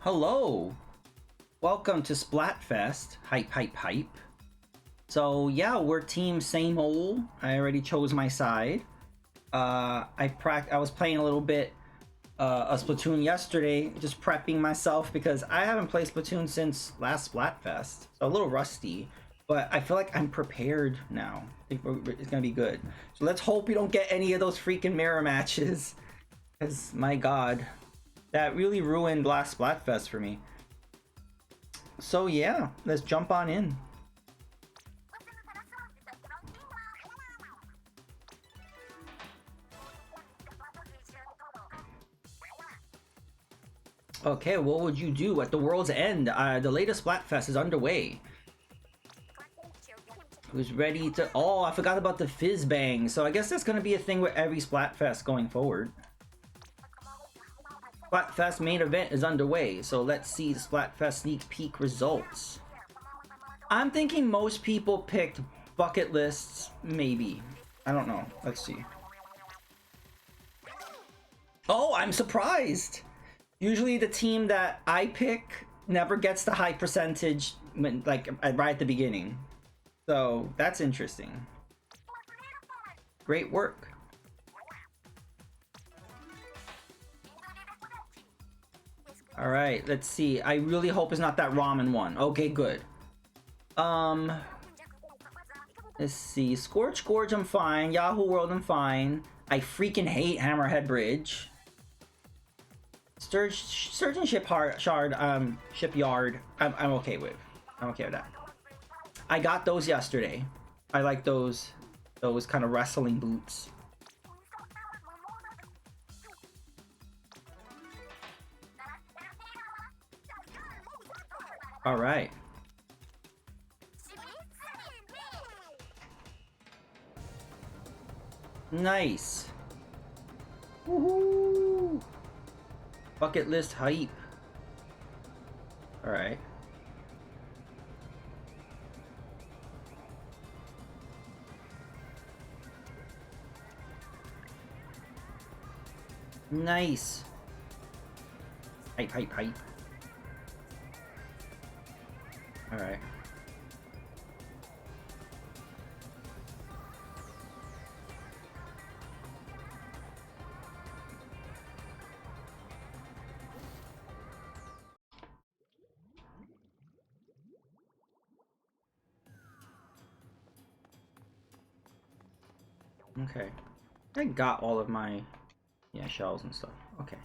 Hello! Welcome to Splatfest. Hype, hype, hype. So yeah, we're team same old. I already chose my side. I was playing a little bit of Splatoon yesterday, just prepping myself because I haven't played Splatoon since last Splatfest. So a little rusty, but I feel like I'm prepared now. I think it's gonna be good. So let's hope we don't get any of those freaking mirror matches. Because my god, that really ruined last Splatfest for me. So yeah, let's jump on in. Okay, what would you do at the world's end? The latest Splatfest is underway. Who's ready to... Oh, I forgot about the fizz bang. So I guess that's going to be a thing with every Splatfest going forward. Splatfest main event is underway, so let's see the Splatfest sneak peek results. I'm thinking most people picked bucket lists, maybe. I don't know. Let's see. Oh, I'm surprised! Usually the team that I pick never gets the high percentage when, like, right at the beginning. So that's interesting. Great work. All right, let's see. I really hope it's not that ramen one. Okay, good. Let's see. Scorch Gorge, I'm fine. Yahoo World, I'm fine. I freaking hate Hammerhead Bridge. Surgeon Shipyard, I'm okay with. I'm okay with that. I got those yesterday. I like those kind of wrestling boots. All right. Nice. Woohoo! Bucket list hype. All right. Nice. Hype, hype, hype. All right. Okay. I got all of my shells and stuff. Okay.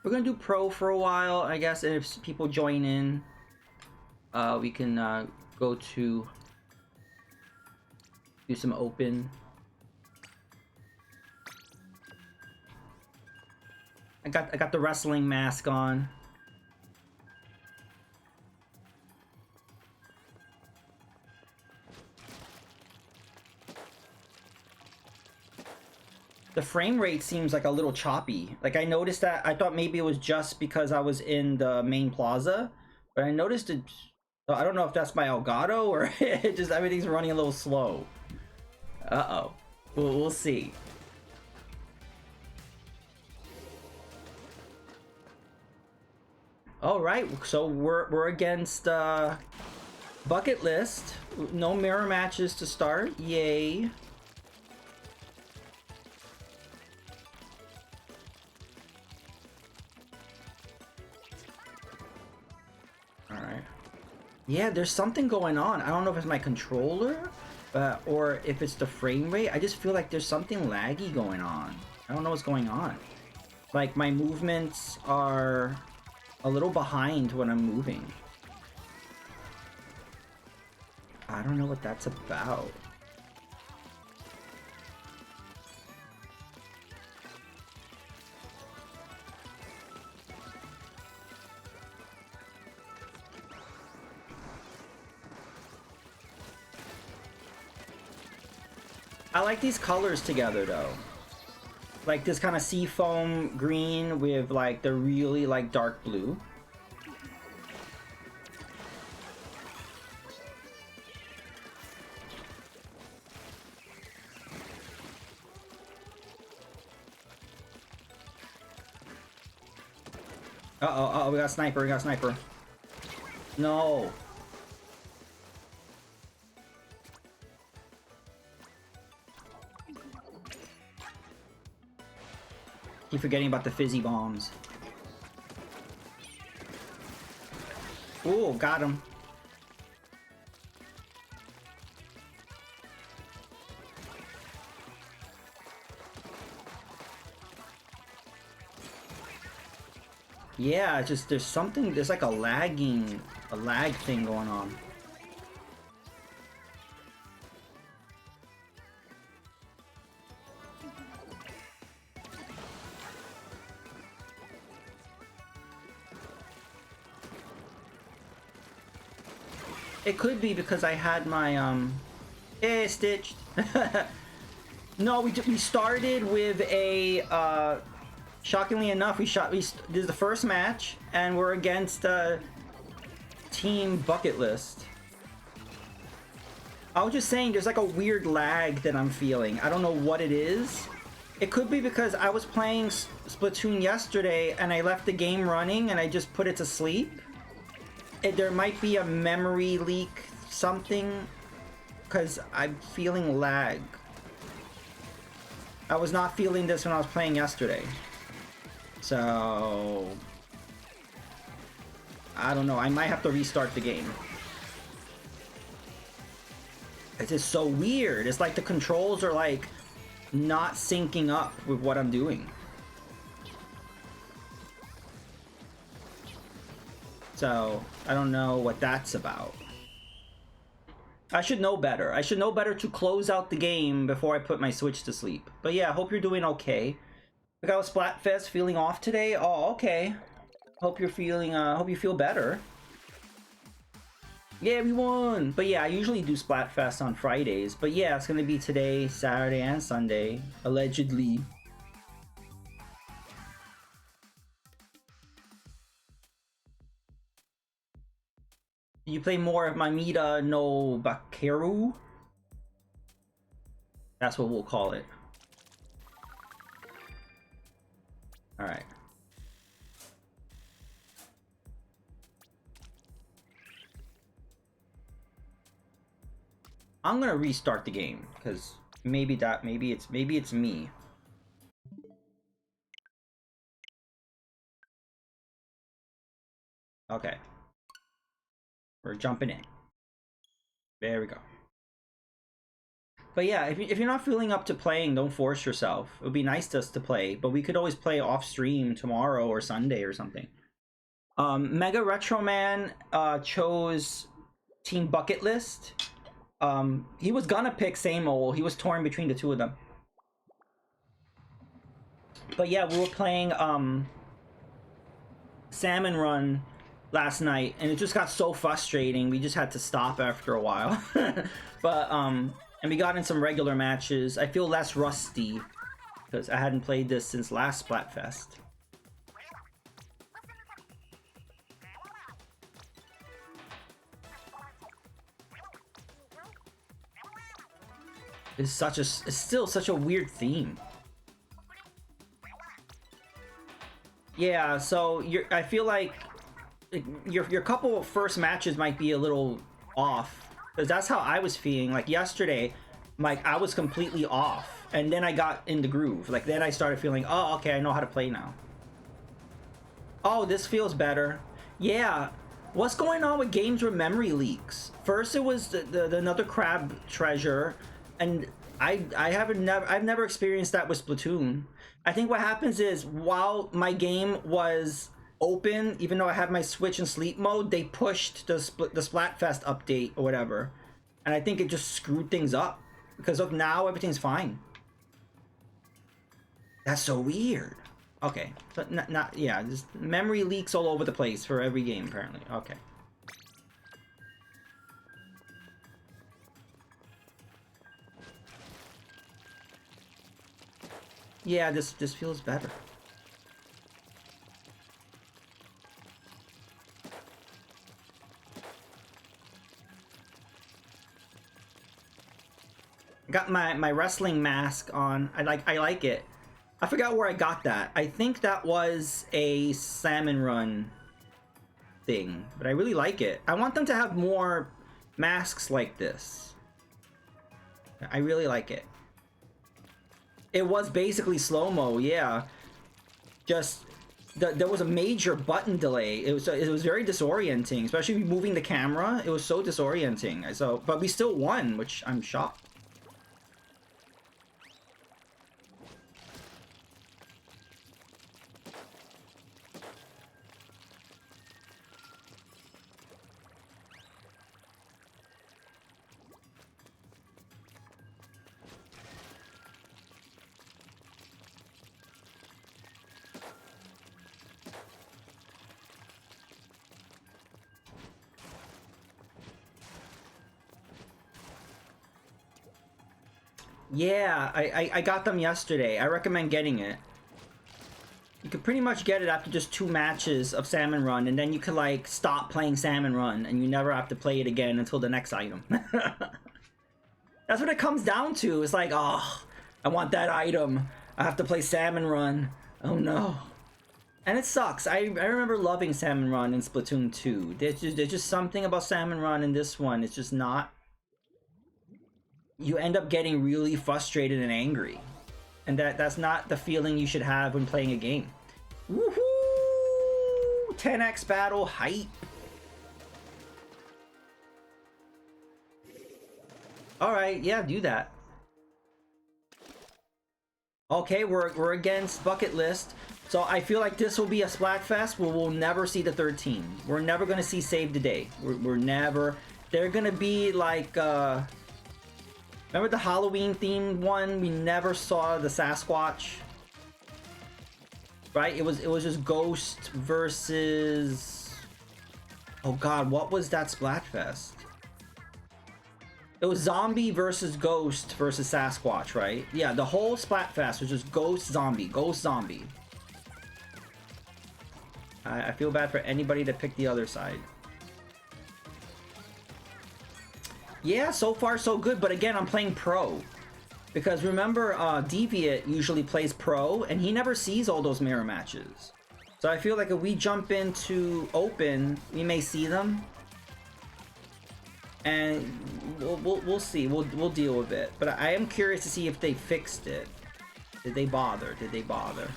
We're gonna do pro for a while, I guess, and if people join in, we can go to do some open. I got the wrestling mask on. The frame rate seems like a little choppy. Like I noticed that. I thought maybe it was just because I was in the main plaza, but I noticed it. I don't know if that's my Elgato or it just everything's running a little slow. Uh-oh. We'll see. All right, so we're against bucket list. No mirror matches to start. Yay. Yeah, there's something going on. I don't know if it's my controller, or if it's the frame rate. I just feel like there's something laggy going on. I don't know what's going on. Like, my movements are a little behind when I'm moving. I don't know what that's about. I like these colors together though. Like this kind of seafoam green with like the really like dark blue. Uh-oh, we got a sniper, we got a sniper. No. Keep forgetting about the fizzy bombs. Ooh, got him. Yeah, just there's something, there's like a lag thing going on. It could be because I had my stitched. No, we started with a shockingly enough, this is the first match, and we're against Team Bucket List. I was just saying, there's like a weird lag that I'm feeling. I don't know what it is. It could be because I was playing Splatoon yesterday, and I left the game running, and I just put it to sleep. There might be a memory leak, something, because I'm feeling lag. I was not feeling this when I was playing yesterday. So I don't know, I might have to restart the game. It's just so weird. It's like the controls are like not syncing up with what I'm doing. So I don't know what that's about. I should know better. I should know better to close out the game before I put my Switch to sleep. But yeah, I hope you're doing okay. I got a Splatfest, feeling off today. Oh, okay. Hope you're feeling, hope you feel better. Yeah, we won! But yeah, I usually do Splatfest on Fridays. But yeah, it's gonna be today, Saturday, and Sunday. Allegedly. You play more of Mamita no Bakeru? That's what we'll call it. Alright. I'm gonna restart the game, because maybe it's me. Okay. We're jumping in. There we go. But yeah, if you're not feeling up to playing, don't force yourself. It would be nice to us to play, but we could always play off stream tomorrow or Sunday or something. Mega Retro Man chose Team Bucket List. He was gonna pick Same Old. He was torn between the two of them. But yeah, we were playing Salmon Run last night, and it just got so frustrating. We just had to stop after a while. But and we got in some regular matches. I feel less rusty because I hadn't played this since last Splatfest. It's still such a weird theme. Yeah, so I feel like your couple of first matches might be a little off, because that's how I was feeling. Like yesterday, like I was completely off, and then I got in the groove. Like then I started feeling, oh, okay, I know how to play now. Oh, this feels better. Yeah, what's going on with games with memory leaks? First, it was the another crab treasure, and I've never experienced that with Splatoon. I think what happens is while my game was open, even though I had my Switch in sleep mode, they pushed the Splatfest update or whatever, and I think it just screwed things up because of now everything's fine. That's so weird. Okay, but not yeah, just memory leaks all over the place for every game apparently. Okay. Yeah, this feels better. Got my wrestling mask on. I like it. I forgot where I got that. I think that was a Salmon Run thing, but I really like it. I want them to have more masks like this. I really like it. It was basically slow-mo, yeah. Just there was a major button delay. It was very disorienting, especially moving the camera. It was so disorienting. So, but we still won, which I'm shocked. Yeah, I got them yesterday. I recommend getting it. You could pretty much get it after just 2 matches of Salmon Run, and then you could like stop playing Salmon Run, and you never have to play it again until the next item. That's what it comes down to. It's like, oh, I want that item. I have to play Salmon Run. Oh no. And it sucks. I remember loving Salmon Run in Splatoon 2. There's just something about Salmon Run in this one. It's just not... You end up getting really frustrated and angry. And that's not the feeling you should have when playing a game. Woohoo! 10x battle hype. Alright, yeah, do that. Okay, we're against bucket list. So I feel like this will be a Splatfest where we'll never see the 13. We're never gonna see Save the Day. We're never... They're gonna be like, remember the Halloween themed one? We never saw the Sasquatch. Right? It was just Ghost versus... Oh god, what was that Splatfest? It was Zombie versus Ghost versus Sasquatch, right? Yeah, the whole Splatfest was just Ghost Zombie, Ghost Zombie. I feel bad for anybody that picked the other side. Yeah, so far so good, but again, I'm playing Pro. Because remember, Deviant usually plays Pro, and he never sees all those mirror matches. So I feel like if we jump into Open, we may see them. And we'll see, we'll deal with it. But I am curious to see if they fixed it. Did they bother? Did they bother?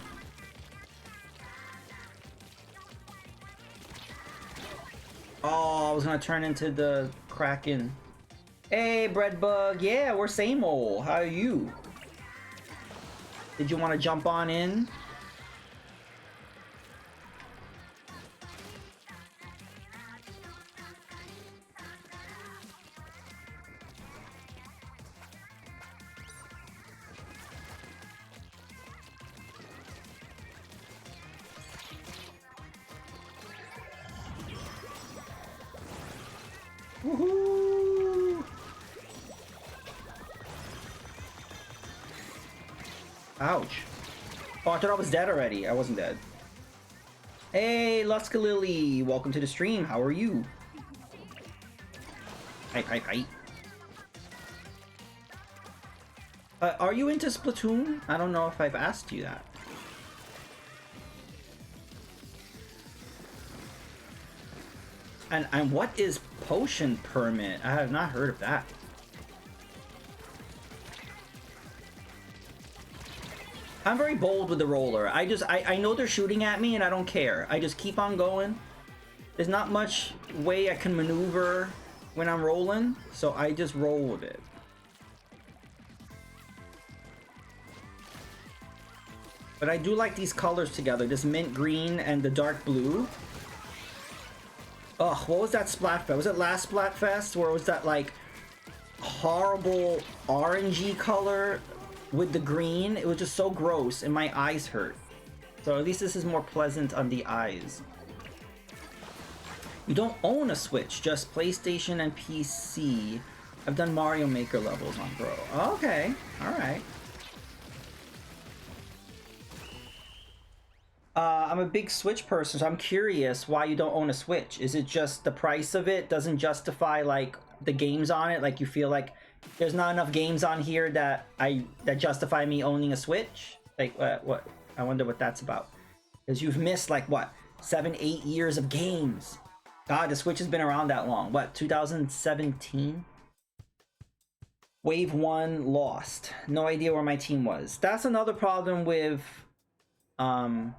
Oh, I was gonna turn into the Kraken. Hey, Breadbug. Yeah, we're same old. How are you? Did you want to jump on in? Woohoo! Ouch. Oh, I thought I was dead already. I wasn't dead. Hey, Luskalily. Welcome to the stream. How are you? Hi. Are you into Splatoon? I don't know if I've asked you that. And what is Potion Permit? I have not heard of that. I'm very bold with the roller. I know they're shooting at me and I don't care. I just keep on going. There's not much way I can maneuver when I'm rolling, so I just roll with it. But I do like these colors together, this mint green and the dark blue. Ugh, what was that Splatfest? Was it last Splatfest where it was that like horrible orangey color with the green? It was just so gross and my eyes hurt. So at least this is more pleasant on the eyes. You don't own a Switch, just PlayStation and PC. I've done Mario Maker levels on Pro. Okay, alright. I'm a big Switch person, so I'm curious why you don't own a Switch. Is it just the price of it doesn't justify like the games on it? Like you feel like there's not enough games on here that justify me owning a Switch? Like, what? I wonder what that's about. Because you've missed, like, what? 7, 8 years of games. God, the Switch has been around that long. What, 2017? Wave 1 lost. No idea where my team was. That's another problem with Salmon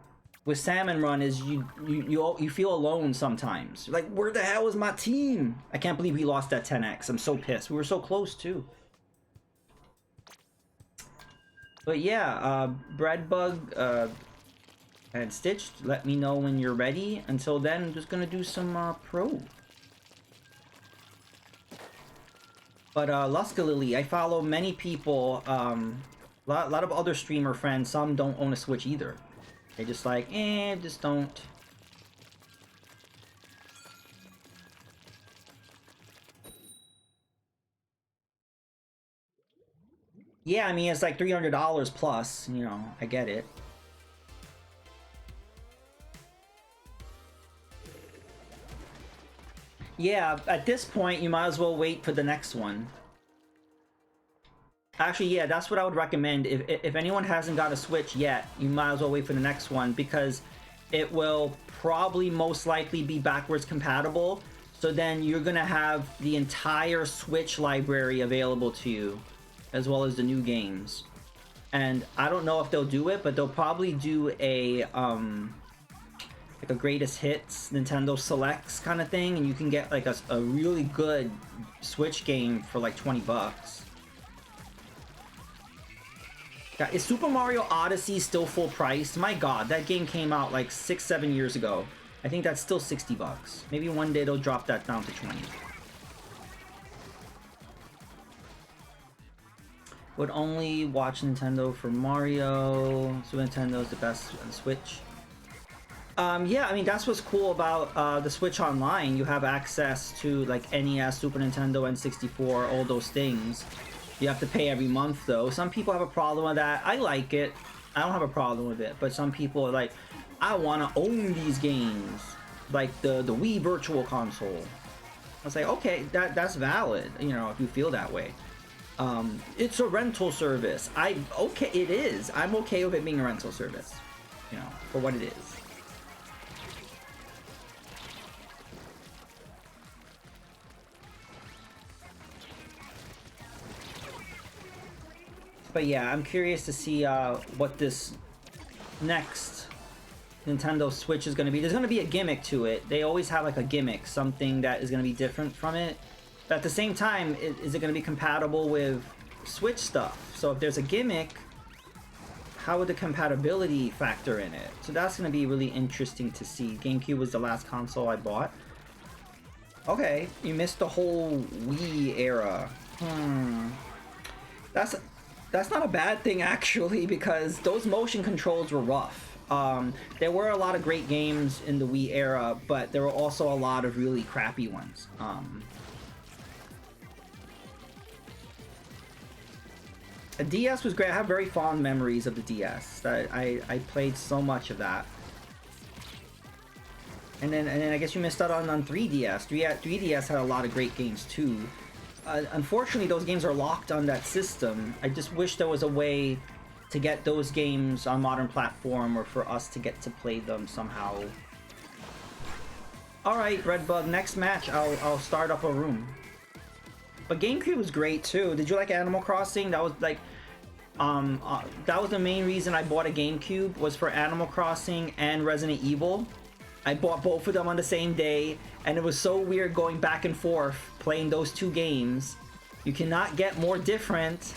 Run is you feel alone sometimes. You're like, where the hell is my team? I can't believe we lost that 10x. I'm so pissed. We were so close too. But yeah, Breadbug and Stitch, let me know when you're ready. Until then, I'm just gonna do some pro. But Luskalily, I follow many people, lot of other streamer friends. Some don't own a Switch either. They're just like, just don't. Yeah, I mean, it's like $300 plus, you know, I get it. Yeah, at this point, you might as well wait for the next one. Actually, yeah, that's what I would recommend. If anyone hasn't got a Switch yet, you might as well wait for the next one, because it will probably most likely be backwards compatible. So then you're gonna have the entire Switch library available to you, as well as the new games. And I don't know if they'll do it, but they'll probably do a like a greatest hits, Nintendo Selects kind of thing, and you can get like a really good Switch game for like 20 bucks. Is Super Mario Odyssey still full price? My god, that game came out like 6-7 years ago. I think that's still 60 bucks. Maybe one day they'll drop that down to 20. Would only watch Nintendo for Mario. Super Nintendo is the best on Switch. Yeah, I mean, that's what's cool about the Switch Online. You have access to like NES, Super Nintendo, N64, all those things. You have to pay every month though. Some people have a problem with that. I like it. I don't have a problem with it. But some people are like, I want to own these games. Like the Wii Virtual Console. I was like, okay, that's valid, you know, if you feel that way. It's a rental service. Okay, it is. I'm okay with it being a rental service, you know, for what it is. But yeah, I'm curious to see what this next Nintendo Switch is going to be. There's going to be a gimmick to it. They always have like a gimmick, something that is going to be different from it. But at the same time, is it going to be compatible with Switch stuff? So if there's a gimmick, how would the compatibility factor in it? So that's going to be really interesting to see. GameCube was the last console I bought. Okay, you missed the whole Wii era. That's not a bad thing actually, because those motion controls were rough. There were a lot of great games in the Wii era, but there were also a lot of really crappy ones. The DS was great. I have very fond memories of the DS. I played so much of that. And then I guess you missed out on 3DS. 3DS had a lot of great games too. Unfortunately, those games are locked on that system. I just wish there was a way to get those games on modern platform, or for us to get to play them somehow. Alright, Redbug, next match I'll start up a room. But GameCube was great too. Did you like Animal Crossing? That was like that was the main reason I bought a GameCube, was for Animal Crossing and Resident Evil. I bought both of them on the same day, and it was so weird going back and forth playing those two games. You cannot get more different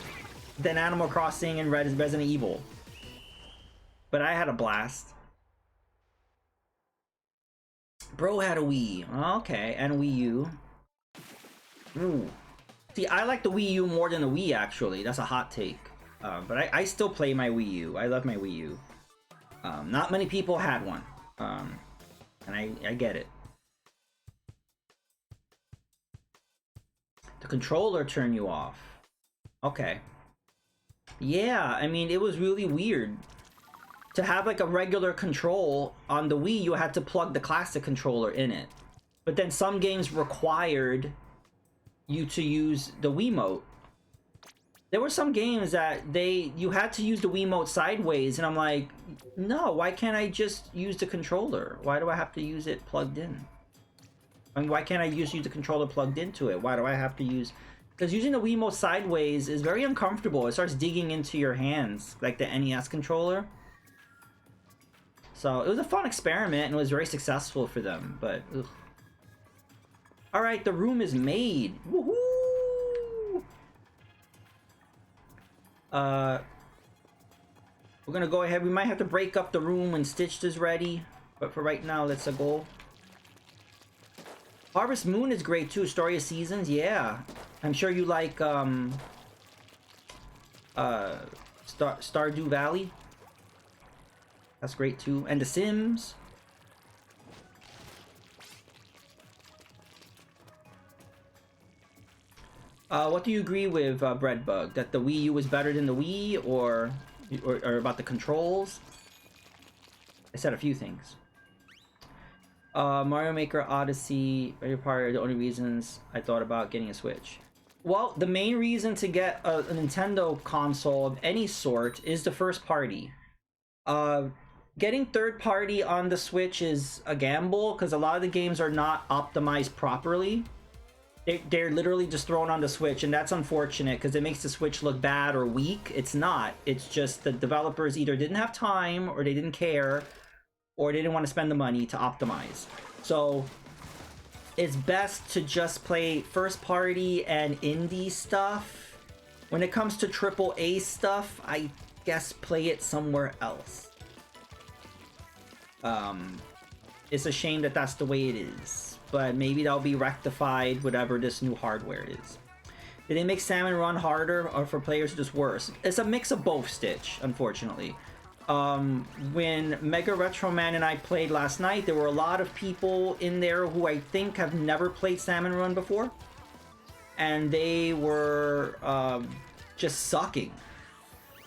than Animal Crossing and Resident Evil. But I had a blast. Bro had a Wii. Okay, and a Wii U. Ooh. See, I like the Wii U more than the Wii, actually. That's a hot take. But I still play my Wii U. I love my Wii U. Not many people had one. And I get it. The controller turned you off. Okay. Yeah, I mean, it was really weird. To have like a regular control on the Wii, you had to plug the classic controller in it. But then some games required you to use the Wiimote. There were some games that you had to use the Wiimote sideways, and I'm like, no, why can't I just use the controller? Why do I have to use it plugged in? I mean, why can't I just use the controller plugged into it? Why do I have to use... Because using the Wiimote sideways is very uncomfortable. It starts digging into your hands, like the NES controller. So it was a fun experiment, and it was very successful for them, but... Ugh. Alright, the room is made. Woohoo! We're gonna go ahead. We might have to break up the room when Stitched is ready, but for right now, let's go. Harvest Moon is great too. Story of Seasons, yeah. I'm sure you like Stardew Valley. That's great too. And The Sims. What do you agree with, Breadbug? That the Wii U is better than the Wii, or about the controls? I said a few things. Mario Maker, Odyssey, Mario Party are the only reasons I thought about getting a Switch. Well, the main reason to get a Nintendo console of any sort is the first party. Getting third party on the Switch is a gamble, because a lot of the games are not optimized properly. They're literally just thrown on the Switch, and that's unfortunate because it makes the Switch look bad or weak. It's not. It's just the developers either didn't have time, or they didn't care, or they didn't want to spend the money to optimize. So it's best to just play first party and indie stuff. When it comes to AAA stuff, I guess play it somewhere else. It's a shame that that's the way it is, but maybe that'll be rectified, whatever this new hardware is. Did they make Salmon Run harder, or for players just worse? It's a mix of both, Stitch, unfortunately. When Mega Retro Man and I played last night, there were a lot of people in there who I think have never played Salmon Run before, and they were just sucking.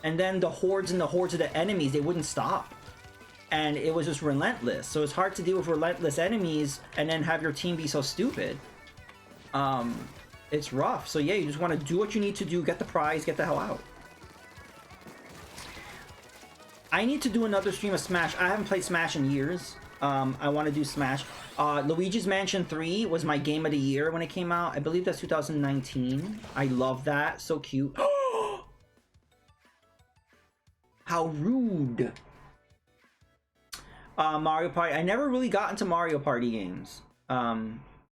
And then the hordes and the hordes of the enemies, they wouldn't stop. And it was just relentless. So it's hard to deal with relentless enemies and then have your team be so stupid. It's rough. So yeah, you just want to do what you need to do, get the prize, get the hell out. I need to do another stream of Smash. I haven't played Smash in years. I want to do Smash. Luigi's Mansion 3 was my game of the year when it came out. I believe that's 2019. I love that. So cute. How rude. Mario Party. I never really got into Mario Party games. I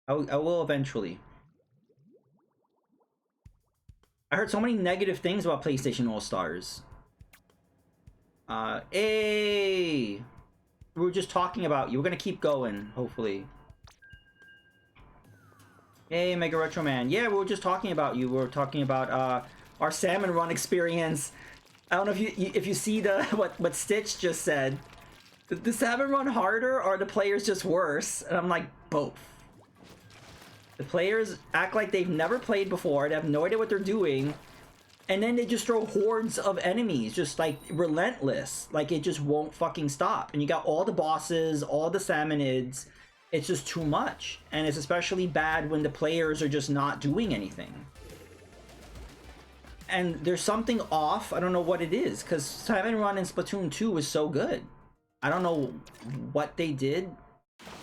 will eventually. I heard so many negative things about PlayStation All-Stars. Hey! We were just talking about you. We're gonna keep going, hopefully. Hey, Mega Retro Man. Yeah, we were just talking about you. We were talking about our Salmon Run experience. I don't know if you see the what Stitch just said. Did the Salmon Run harder, or are the players just worse? And I'm like, both. The players act like they've never played before, they have no idea what they're doing, and then they just throw hordes of enemies, just like relentless. Like it just won't fucking stop. And you got all the bosses, all the salmonids. It's just too much. And it's especially bad when the players are just not doing anything. And there's something off. I don't know what it is, because Salmon Run in Splatoon 2 was so good. I don't know what they did.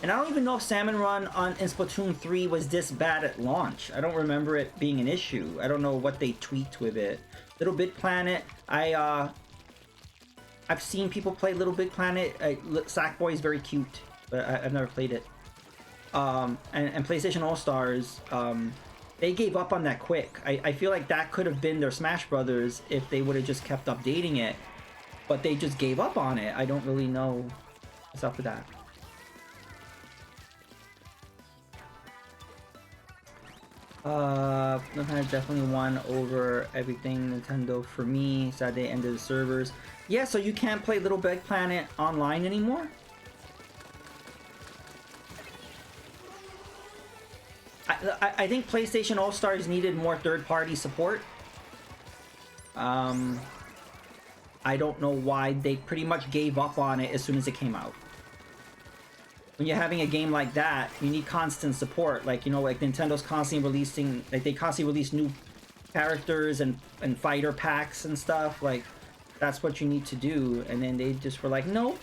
And I don't even know if Salmon Run in Splatoon 3 was this bad at launch. I don't remember it being an issue. I don't know what they tweaked with it. Little Big Planet, I've seen people play Little Big Planet. Sackboy is very cute, but I've never played it. And PlayStation All-Stars, they gave up on that quick. I feel like that could have been their Smash Brothers if they would have just kept updating it. But they just gave up on it. I don't really know what's up with that. Nintendo definitely won over everything Nintendo for me. Sad they ended the servers. Yeah, so you can't play Little Big Planet online anymore? I think PlayStation All-Stars needed more third-party support. I don't know why they pretty much gave up on it as soon as it came out. When you're having a game like that, you need constant support. Like, you know, like Nintendo's constantly releasing, like they constantly release new characters and fighter packs and stuff. Like, that's what you need to do. And then they just were like, nope.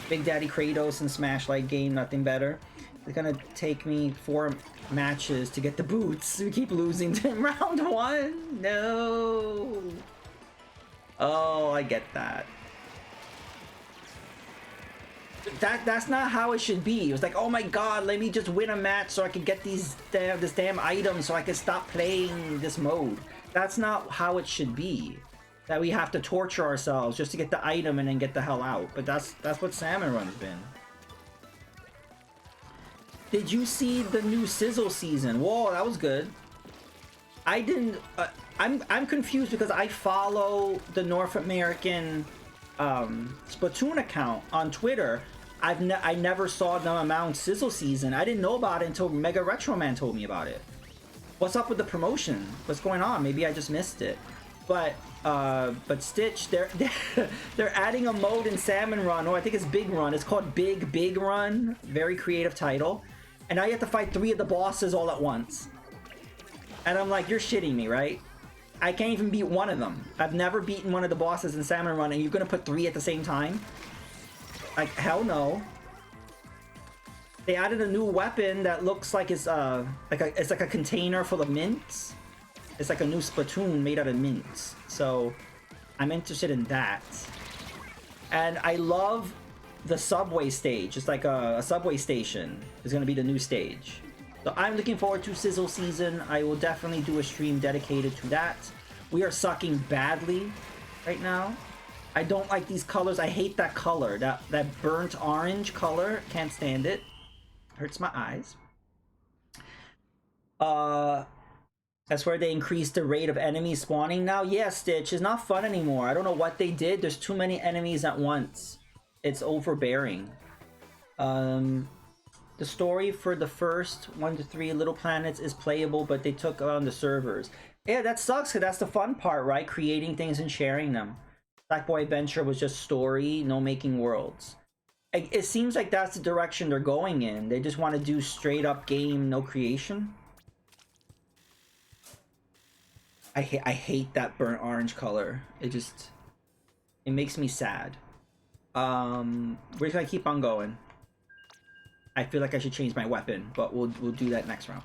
Big Daddy Kratos and Smash like game, nothing better. It's gonna take me 4 matches to get the boots. We keep losing to round 1. No. Oh, I get that. That's not how it should be. It was like, oh my god, let me just win a match so I can get this damn item so I can stop playing this mode. That's not how it should be. That we have to torture ourselves just to get the item and then get the hell out. But that's what Salmon Run's been. Did you see the new Sizzle season? Whoa, that was good. I didn't. I'm confused because I follow the North American Splatoon account on Twitter. I never saw them announce Sizzle season. I didn't know about it until Mega Retro Man told me about it. What's up with the promotion? What's going on? Maybe I just missed it. But Stitch, they're adding a mode in Salmon Run, or I think it's Big Run. It's called Big Run. Very creative title. And now you have to fight 3 of the bosses all at once. And I'm like, you're shitting me, right? I can't even beat one of them. I've never beaten one of the bosses in Salmon Run, and you're gonna put 3 at the same time? Like, hell no. They added a new weapon that looks like it's like a container full of mints. It's like a new Splatoon made out of mints. So I'm interested in that. And I love the subway stage. It's like a subway station is gonna be the new stage. So I'm looking forward to Sizzle season. I will definitely do a stream dedicated to that. We are sucking badly right now. I don't like these colors. I hate that color. That burnt orange color. Can't stand it. Hurts my eyes. That's where they increased the rate of enemies spawning now. Yeah, Stitch, it's not fun anymore. I don't know what they did. There's too many enemies at once. It's overbearing. The story for the first 1 to 3 Little Planets is playable, but they took on the servers. Yeah, that sucks, because that's the fun part, right? Creating things and sharing them. Sackboy Adventure was just story, no making worlds. It seems like that's the direction they're going in. They just want to do straight up game, no creation. I hate that burnt orange color. It makes me sad. We're just gonna keep on going. I feel like I should change my weapon, but we'll do that next round.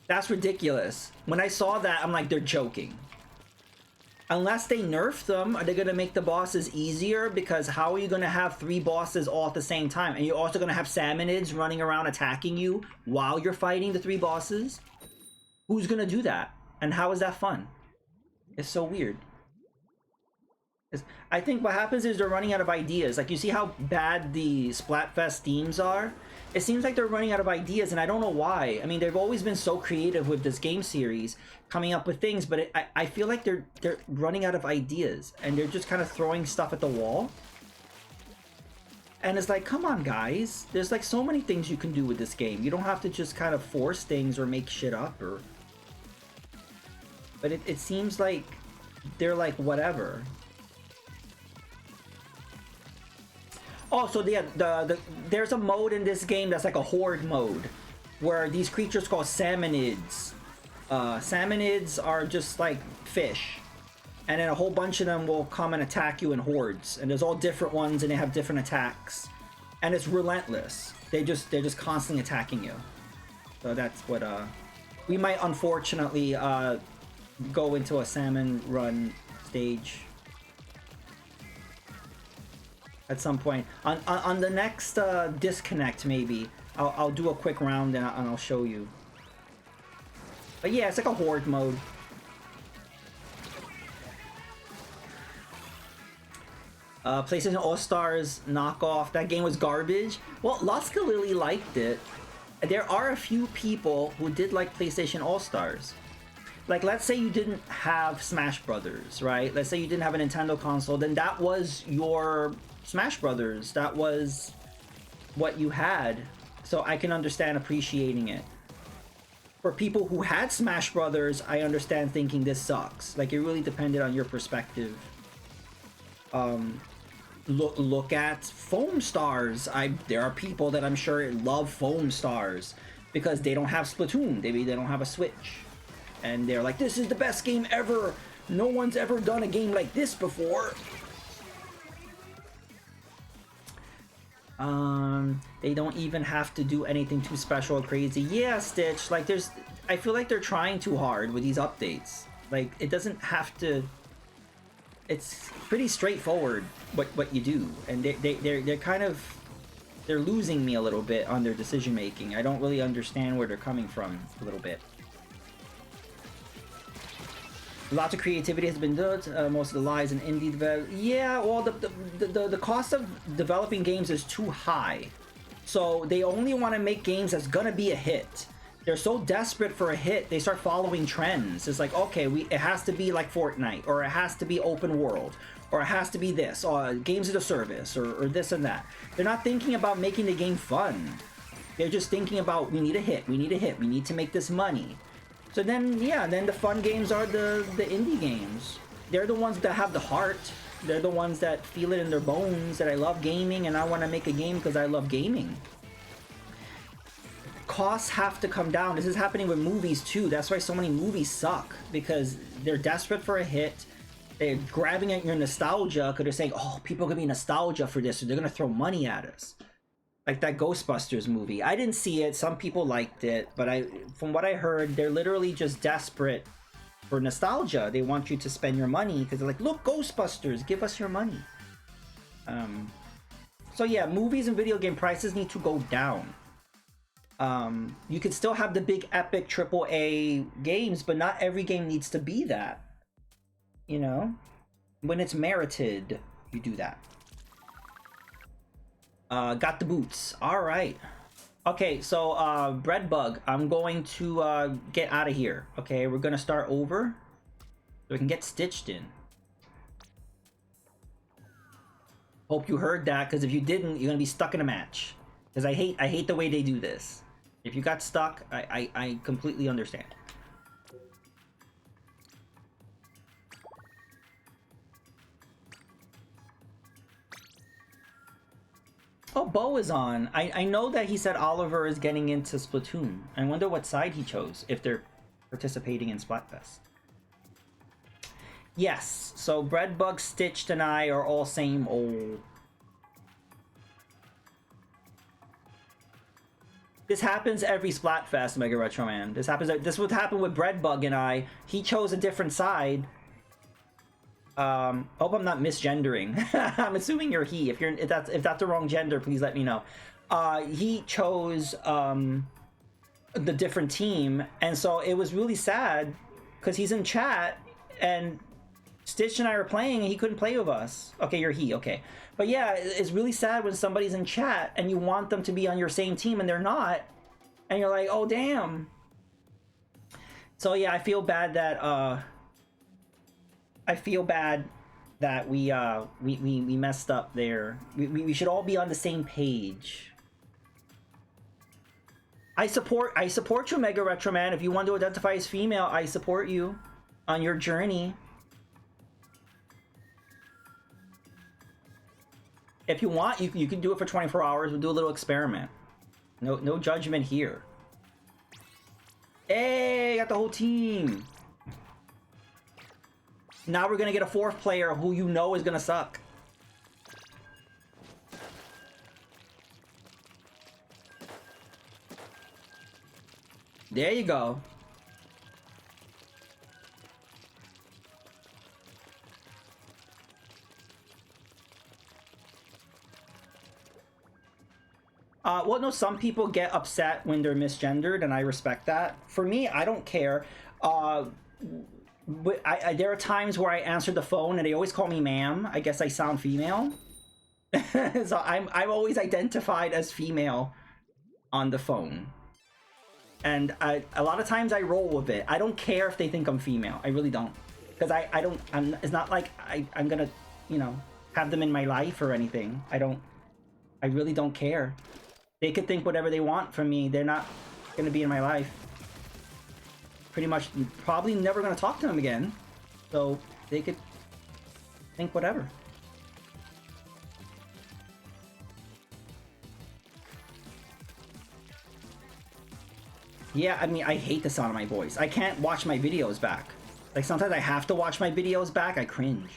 That's ridiculous. When I saw that, I'm like, they're joking. Unless they nerf them, are they gonna make the bosses easier? Because how are you gonna have 3 bosses all at the same time? And you're also gonna have salmonids running around attacking you while you're fighting the 3 bosses? Who's gonna do that? And how is that fun? It's so weird. I think what happens is they're running out of ideas. Like, you see how bad the Splatfest themes are? It seems like they're running out of ideas, and I don't know why. I mean, they've always been so creative with this game series, coming up with things, but I feel like they're running out of ideas, and they're just kind of throwing stuff at the wall. And it's like, come on, guys. There's like so many things you can do with this game. You don't have to just kind of force things or make shit up, or... But it seems like they're like, whatever. Oh, so yeah, there's a mode in this game that's like a horde mode, where these creatures called salmonids. Salmonids are just like fish, and then a whole bunch of them will come and attack you in hordes. And there's all different ones, and they have different attacks, and it's relentless. They're just constantly attacking you. So that's what we might unfortunately go into a Salmon Run stage at some point. On the next disconnect, maybe I'll do a quick round and I'll show you. But yeah, it's like a horde mode. PlayStation All-Stars knockoff. That game was garbage. Well, Luska Lily liked it. There are a few people who did like PlayStation All-Stars. Like, let's say you didn't have Smash Brothers, right? Let's say you didn't have a Nintendo console, then that was your Smash Brothers. That was what you had. So I can understand appreciating it. For people who had Smash Brothers, I understand thinking this sucks. Like, it really depended on your perspective. Look at Foam Stars. There are people that I'm sure love Foam Stars. because they don't have Splatoon. They don't have a Switch. And they're like, this is the best game ever. No one's ever done a game like this before. They don't even have to do anything too special or crazy. Yeah, Stitch, like I feel like they're trying too hard with these updates. Like, it doesn't have to, it's pretty straightforward what you do. And they're kind of, they're losing me a little bit on their decision making. I don't really understand where they're coming from a little bit. Lots of creativity has been done. Most of the lies in indie develop. Yeah, well, the cost of developing games is too high, so they only want to make games that's gonna be a hit. They're so desperate for a hit, they start following trends. It's like, okay, it has to be like Fortnite, or it has to be open world, or it has to be this, or games as a service, or this and that. They're not thinking about making the game fun. They're just thinking about, we need a hit, we need a hit, we need to make this money. So then, yeah, then the fun games are the indie games. They're the ones that have the heart. They're the ones that feel it in their bones, that I love gaming and I want to make a game because I love gaming. Costs have to come down. This is happening with movies too. That's why so many movies suck, because they're desperate for a hit. They're grabbing at your nostalgia because they're saying, oh, people are going to be nostalgia for this, so they're going to throw money at us. Like that Ghostbusters movie. I didn't see it. Some people liked it, but from what I heard, they're literally just desperate for nostalgia. They want you to spend your money because they're like, look, Ghostbusters, give us your money. So yeah, movies and video game prices need to go down. You can still have the big epic AAA games, but not every game needs to be that. You know? When it's merited, you do that. Got the boots. All right. Okay, so Breadbug, I'm going to get out of here. Okay, we're gonna start over so we can get stitched in. Hope you heard that, because if you didn't, you're gonna be stuck in a match. Because I hate the way they do this. If you got stuck, I completely understand. Oh, Bo is on. I know that he said Oliver is getting into Splatoon. I wonder what side he chose, if they're participating in Splatfest. Yes, so Breadbug, Stitched, and I are all same old. This happens every Splatfest, Mega Retro Man. This would happen with Breadbug and I. He chose a different side. Hope I'm not misgendering. I'm assuming you're he. If that's the wrong gender, please let me know. He chose the different team, and so it was really sad because he's in chat and Stitch and I were playing and he couldn't play with us. Okay, you're he. Okay, but yeah, it's really sad when somebody's in chat and you want them to be on your same team and they're not, and you're like, oh damn. So yeah, I feel bad that we messed up there. We should all be on the same page. I support you, Mega Retro Man. If you want to identify as female, I support you on your journey. If you want, you can do it for 24 hours. We'll do a little experiment. No judgment here. Hey, got the whole team. Now we're gonna get a fourth player who you know is gonna suck. There you go. Well, no, some people get upset when they're misgendered, and I respect that. For me, I don't care. But there are times where I answer the phone and they always call me ma'am. I guess I sound female. So I'm always identified as female on the phone. And a lot of times I roll with it. I don't care if they think I'm female. I really don't. Because it's not like I'm gonna, you know, have them in my life or anything. I really don't care. They could think whatever they want from me. They're not gonna be in my life. Pretty much, probably never gonna talk to them again. So they could think whatever. Yeah, I mean, I hate the sound of my voice. I can't watch my videos back. Like, sometimes I have to watch my videos back. I cringe.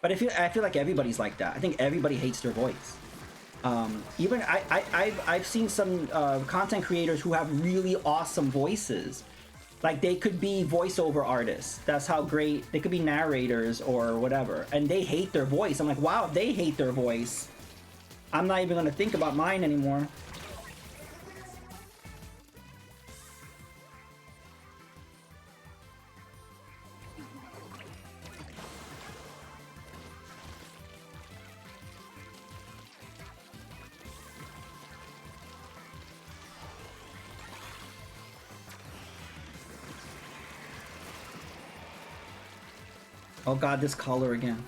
But I feel like everybody's like that. I think everybody hates their voice. Even I've seen some content creators who have really awesome voices. Like, they could be voiceover artists. That's how great they could be, narrators or whatever. And they hate their voice. I'm like, wow, if they hate their voice, I'm not even gonna think about mine anymore. Oh god, this color again.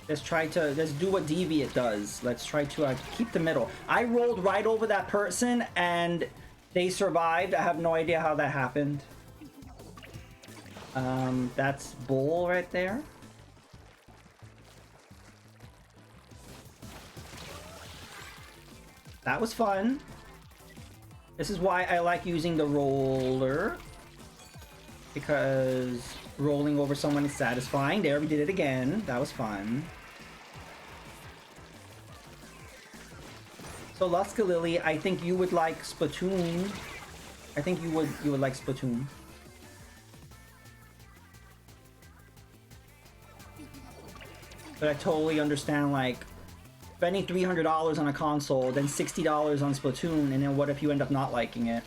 Let's do what Deviant does. Let's try to keep the middle. I rolled right over that person and they survived. I have no idea how that happened. That's bull right there. That was fun. This is why I like using the roller. Because rolling over someone is satisfying. There, we did it again. That was fun. So Luska Lily, I think you would like Splatoon. I think you would like Splatoon. But I totally understand, like, spending $300 on a console, then $60 on Splatoon, and then what if you end up not liking it?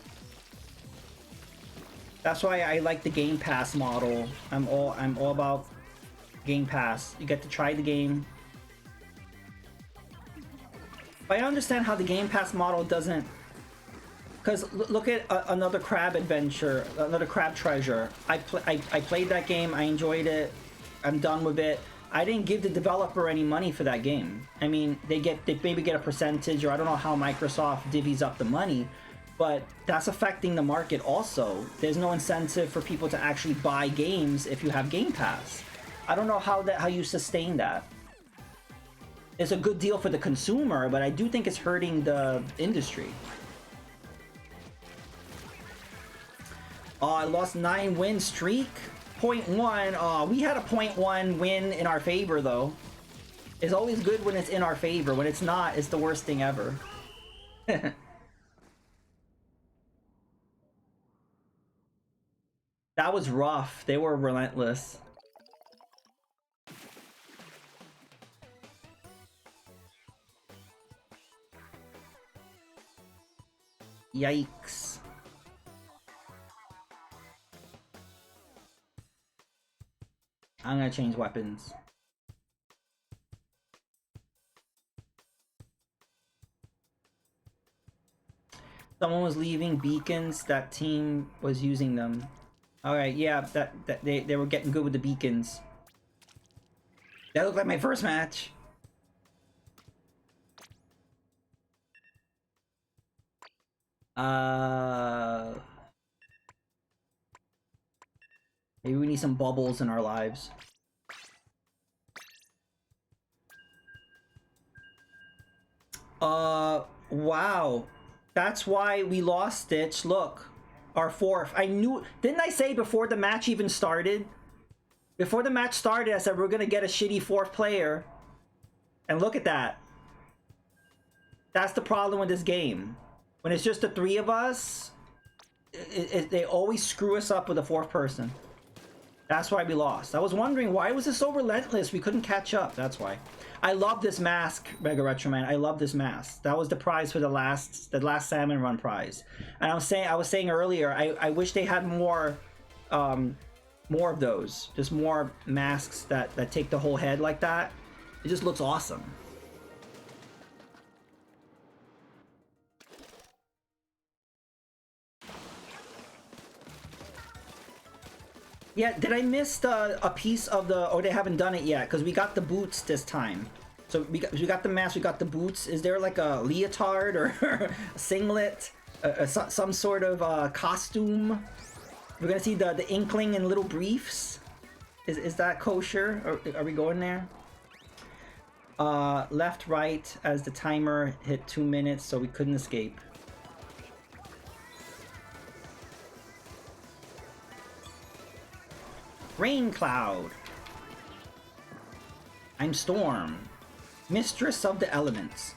That's why I like the Game Pass model. I'm all about Game Pass. You get to try the game. But I understand how the Game Pass model doesn't... Because look at another Crab Adventure, another Crab Treasure. I played that game, I enjoyed it, I'm done with it. I didn't give the developer any money for that game. I mean, they maybe get a percentage, or I don't know how Microsoft divvies up the money, but that's affecting the market also. There's no incentive for people to actually buy games if you have Game Pass. I don't know how you sustain that. It's a good deal for the consumer, but I do think it's hurting the industry. Oh, I lost 9-win streak. 0.1. Oh, we had a 0.1 win in our favor, though. It's always good when it's in our favor. When it's not, it's the worst thing ever. That was rough. They were relentless. Yikes. I'm gonna change weapons. Someone was leaving beacons. That team was using them. Alright, yeah, they were getting good with the beacons. That looked like my first match. Maybe we need some bubbles in our lives. Wow. That's why we lost Stitch. Look. Our fourth. I knew... Didn't I say before the match even started? Before the match started, I said we're gonna get a shitty fourth player. And look at that. That's the problem with this game. When it's just the three of us, they always screw us up with a fourth person. That's why we lost. I was wondering, why was it so relentless? We couldn't catch up. That's why. I love this mask, Mega Retro Man. I love this mask. That was the prize for the last Salmon Run prize. And I was saying earlier, I wish they had more of those. Just more masks that take the whole head like that. It just looks awesome. Yeah, did I miss a piece of the... Oh, they haven't done it yet, because we got the boots this time. So we got the mask, we got the boots. Is there like a leotard or a singlet? Some sort of costume? We're gonna see the Inkling in little briefs? Is that kosher? Or are we going there? Left, right, as the timer hit 2 minutes, so we couldn't escape. Rain Cloud. I'm Storm, Mistress of the Elements.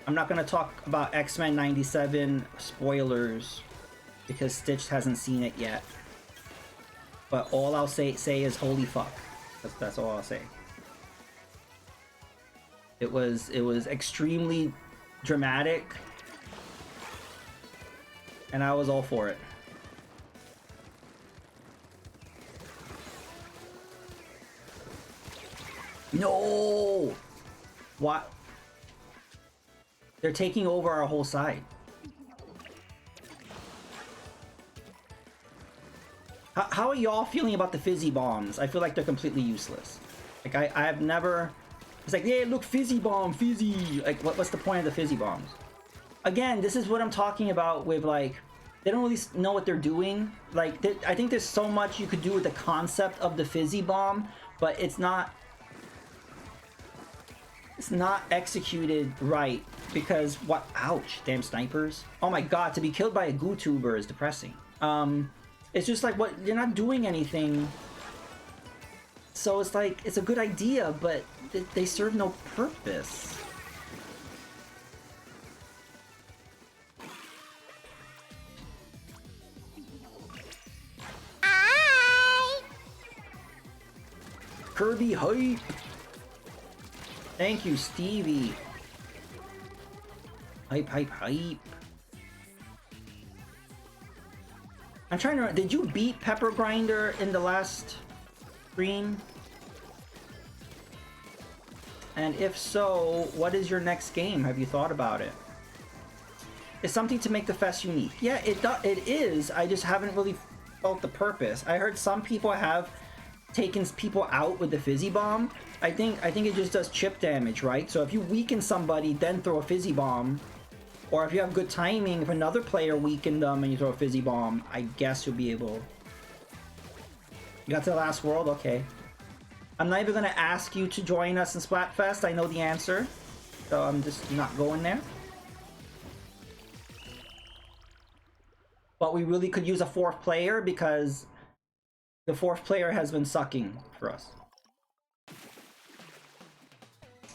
I'm not gonna talk about X-Men 97 spoilers because Stitch hasn't seen it yet. But all I'll say is holy fuck. That's all I'll say. It was extremely dramatic, and I was all for it. No! What? They're taking over our whole side. How are y'all feeling about the fizzy bombs? I feel like they're completely useless. Like, I've never... It's like, yeah, look, fizzy bomb, fizzy! Like, what's the point of the fizzy bombs? Again, this is what I'm talking about with, like... They don't really know what they're doing. Like, I think there's so much you could do with the concept of the fizzy bomb, but it's not executed right. Because, what? Ouch, damn snipers. Oh my god, to be killed by a GooTuber is depressing. It's just like, what, you're not doing anything. So it's like, it's a good idea, but they serve no purpose. Kirby hype! Thank you, Stevie. Hype, hype, hype. I'm trying to... Did you beat Pepper Grinder in the last stream? And if so, what is your next game? Have you thought about it? It's something to make the fest unique. Yeah, it is. I just haven't really felt the purpose. I heard some people have taken people out with the fizzy bomb. I think it just does chip damage, right? So if you weaken somebody, then throw a fizzy bomb, or if you have good timing, if another player weakened them and you throw a fizzy bomb, I guess you'll be able... You got to the last world? Okay. I'm not even going to ask you to join us in Splatfest. I know the answer. So I'm just not going there. But we really could use a fourth player because the fourth player has been sucking for us.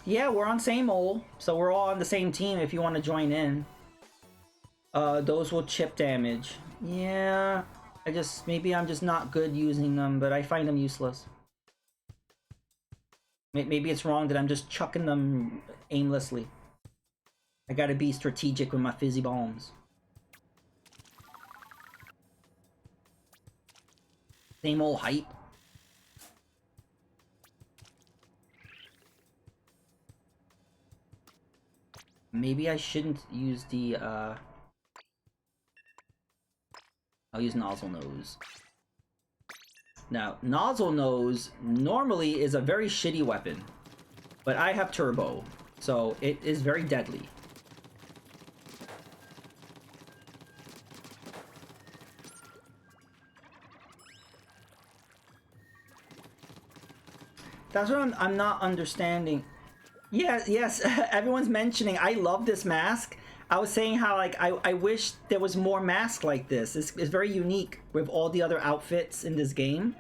Yeah, we're on same old, so we're all on the same team if you want to join in. Those will chip damage. Yeah, maybe I'm just not good using them, but I find them useless. Maybe it's wrong that I'm just chucking them aimlessly. I gotta be strategic with my fizzy bombs. Same old hype. Maybe I shouldn't use the, I'll use Nozzle Nose. Now, Nozzle Nose normally is a very shitty weapon, but I have Turbo, so it is very deadly. That's what I'm not understanding. Yeah, yes, everyone's mentioning, I love this mask. I was saying how, like, I wish there was more masks like this. It's very unique with all the other outfits in this game.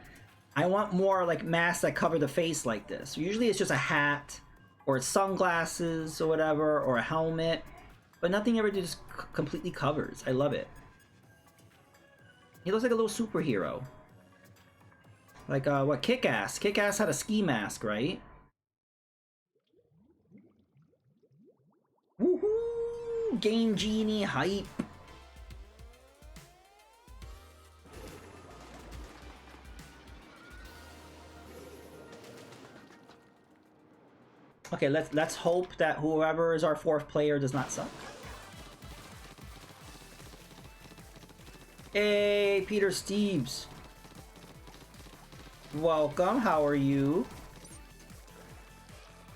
I want more, like, masks that cover the face like this. Usually it's just a hat, or it's sunglasses, or whatever, or a helmet. But nothing ever just completely covers. I love it. He looks like a little superhero. Like, what, Kick-Ass? Kick-Ass had a ski mask, right? Woohoo! Game Genie hype! Okay, let's hope that whoever is our fourth player does not suck. Hey, Peter Steves. Welcome, how are you?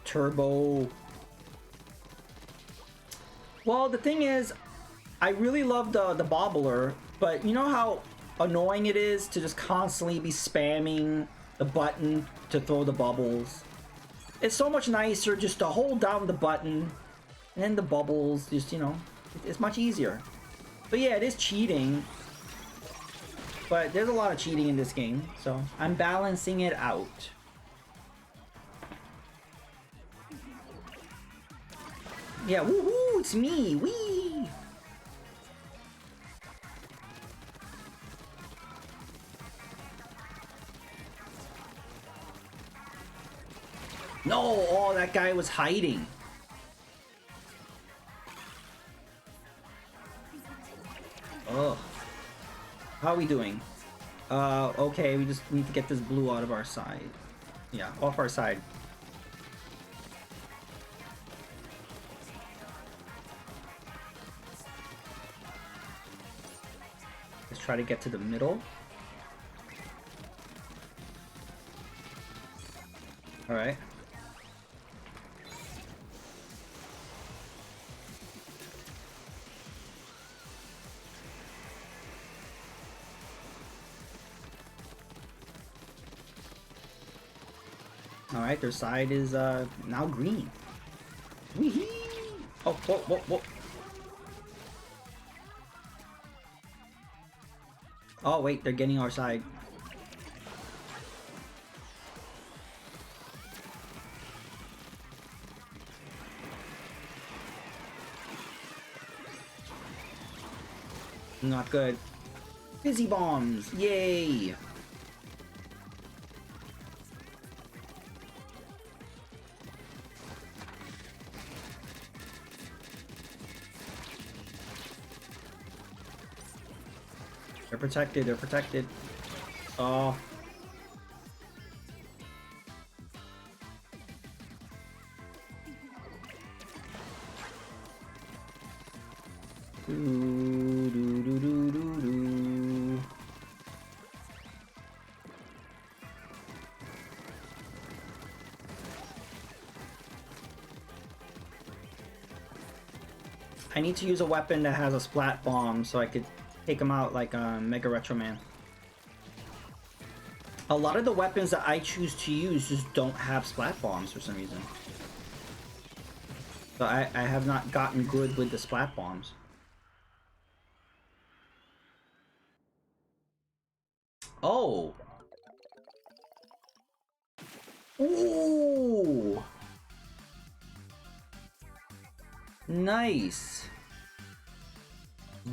Turbo. Well, the thing is, I really love the bobbler, but you know how annoying it is to just constantly be spamming the button to throw the bubbles. It's so much nicer just to hold down the button and then the bubbles, just, you know, it's much easier. But yeah, it is cheating. But there's a lot of cheating in this game, so I'm balancing it out. Yeah, woohoo, it's me, wee! No, oh, that guy was hiding. Ugh. How are we doing? Okay, we just need to get this blue out of our side. Yeah, off our side. Let's try to get to the middle. Alright. Alright, their side is now green. Wee-hee! Oh, whoa, whoa, whoa. Oh wait, they're getting our side. Not good. Fizzy bombs! Yay! They're protected, they're protected. Oh. I need to use a weapon that has a splat bomb so I could take him out like Mega Retro Man. A lot of the weapons that I choose to use just don't have splat bombs for some reason. So I have not gotten good with the splat bombs. Oh! Ooh! Nice!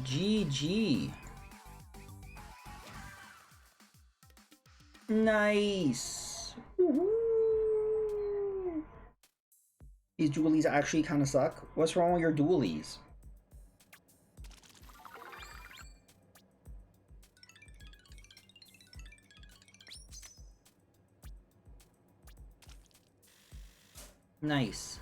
GG! Nice! Woohoo! These dualies actually kind of suck. What's wrong with your dualies? Nice.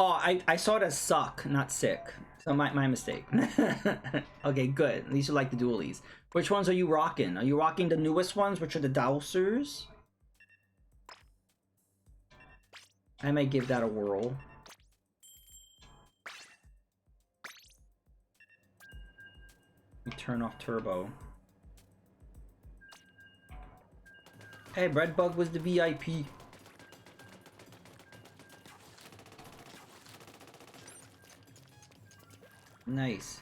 Oh, I saw it as suck, not sick. So my mistake. Okay, good. At least you like the dualies. Which ones are you rocking? Are you rocking the newest ones, which are the Dowsers? I might give that a whirl. Turn off turbo. Hey, Breadbug was the VIP. Nice.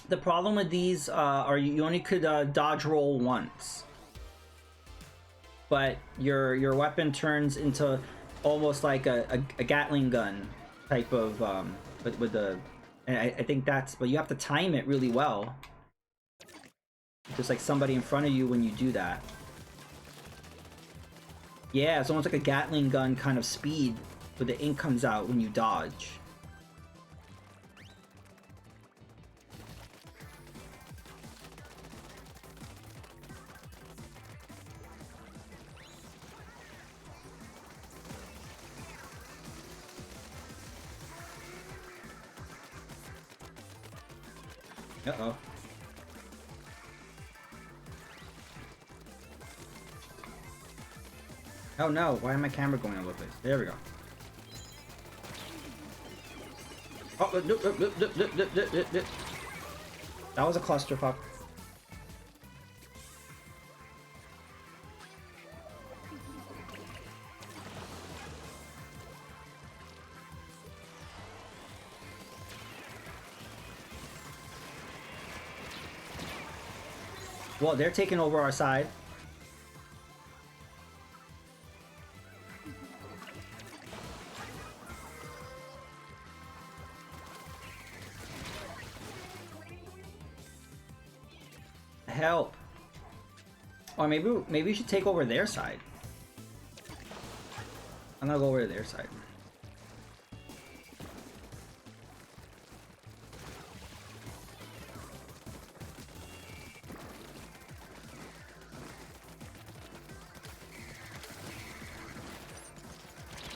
The problem with these are you only could dodge roll once, but your weapon turns into almost like a Gatling gun type of with the. And I think that's, but you have to time it really well. Just like somebody in front of you when you do that. Yeah, it's almost like a Gatling gun kind of speed, where the ink comes out when you dodge. Uh-oh. Oh no, why am my camera going all over the place? There we go. Oh, that was a clusterfuck. Well, they're taking over our side. Help. Or maybe we should take over their side. I'm gonna go over to their side.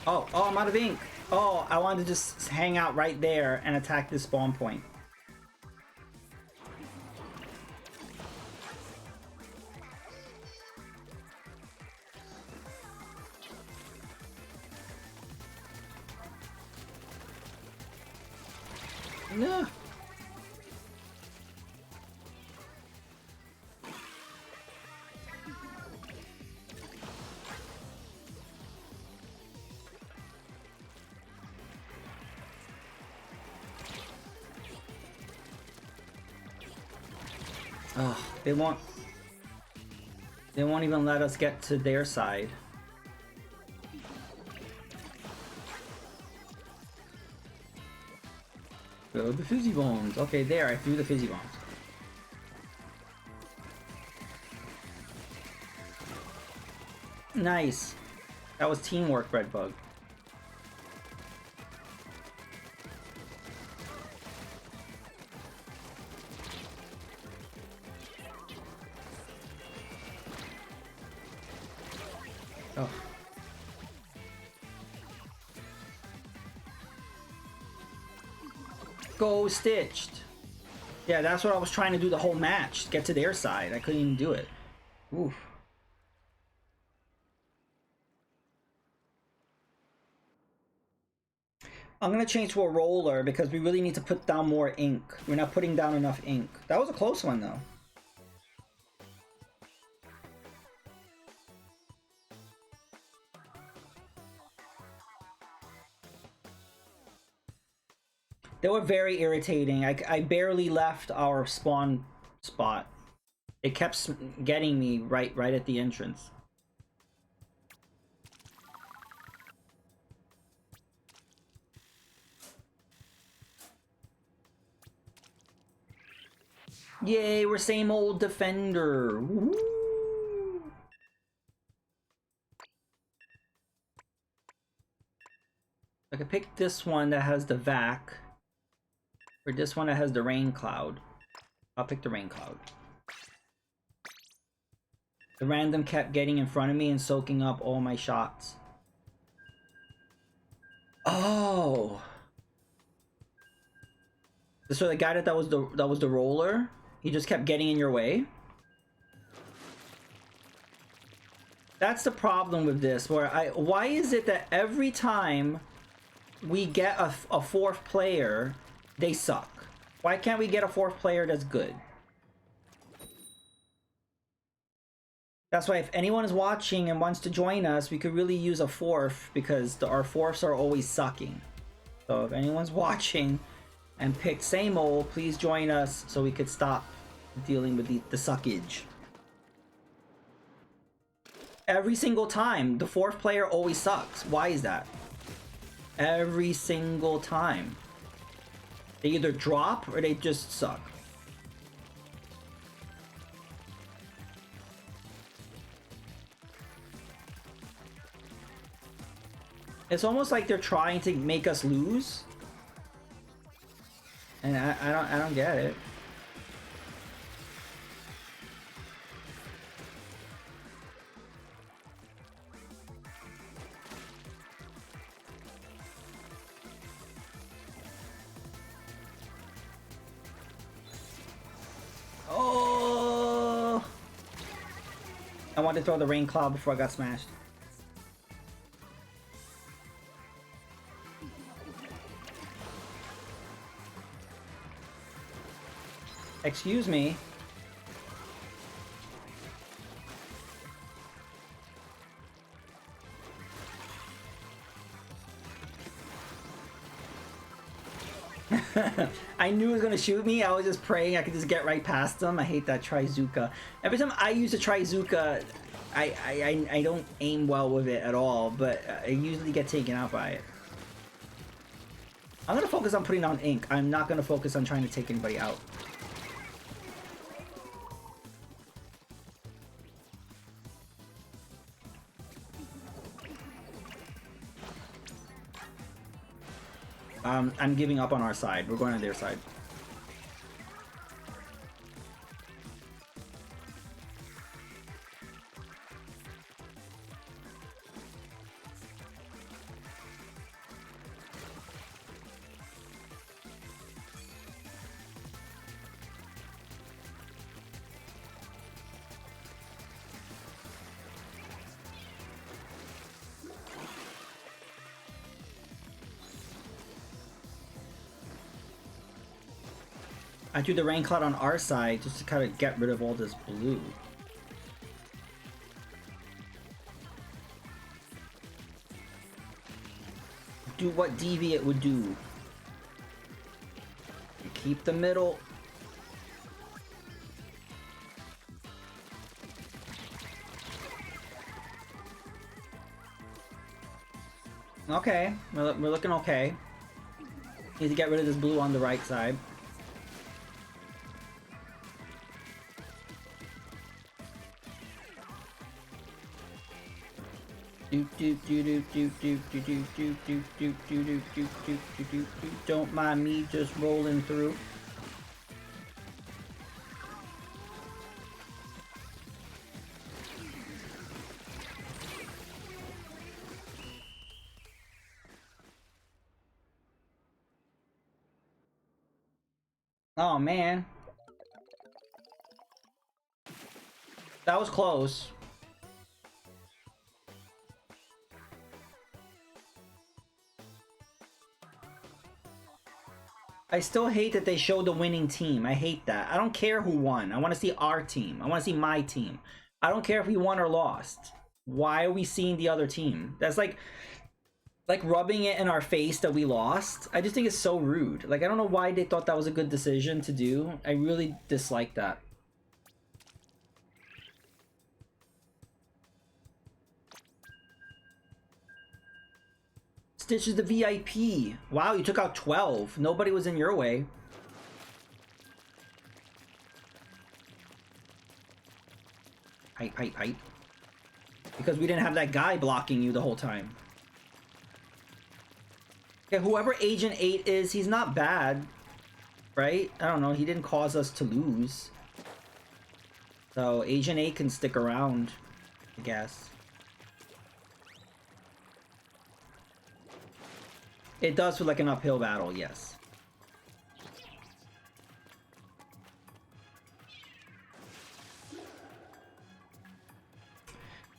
Oh, I'm out of ink. Oh, I wanted to just hang out right there and attack this spawn point. No. Oh, they won't even let us get to their side. Oh, the fizzy bones. Okay, there, I threw the fizzy bones. Nice. That was teamwork, Redbug. Oh. Go Stitched. Yeah, that's what I was trying to do the whole match. Get to their side. I couldn't even do it. Oof. I'm gonna change to a roller because we really need to put down more ink. We're not putting down enough ink. That was a close one though. They were very irritating. I barely left our spawn spot. It kept getting me right at the entrance. Yay, we're same old defender. Woo! I could pick this one that has the vac. Or this one that has the rain cloud. I'll pick the rain cloud. The random kept getting in front of me and soaking up all my shots. Oh. So the guy that was the roller, he just kept getting in your way. That's the problem with this. Why is it that every time we get a fourth player, they suck? Why can't we get a fourth player that's good? That's why if anyone is watching and wants to join us, we could really use a fourth because our fourths are always sucking. So if anyone's watching and picked same old, please join us so we could stop dealing with the suckage. Every single time, the fourth player always sucks. Why is that? Every single time. They either drop or they just suck. It's almost like they're trying to make us lose. And I don't get it. Oh! I wanted to throw the rain cloud before I got smashed. Excuse me. I knew he was gonna shoot me. I was just praying I could just get right past him. I hate that Trizuka. Every time I use a Trizuka, I don't aim well with it at all, but I usually get taken out by it. I'm gonna focus on putting on ink. I'm not gonna focus on trying to take anybody out. I'm giving up on our side. We're going on their side. I do the rain cloud on our side just to kind of get rid of all this blue. Do what Deviate would do. Keep the middle. Okay, we're looking okay. Need to get rid of this blue on the right side. Don't mind me just rolling through. Oh man. That was close. I still hate that they showed the winning team. I hate that. I don't care who won. I want to see our team. I want to see my team. I don't care if we won or lost. Why are we seeing the other team? That's like rubbing it in our face that we lost. I just think it's so rude. Like, I don't know why they thought that was a good decision to do. I really dislike that. Stitch is the VIP. Wow, you took out 12. Nobody was in your way. Hype, hype, hype. Because we didn't have that guy blocking you the whole time. Okay, whoever Agent 8 is, he's not bad. Right? I don't know, he didn't cause us to lose. So, Agent 8 can stick around, I guess. It does feel like an uphill battle, yes.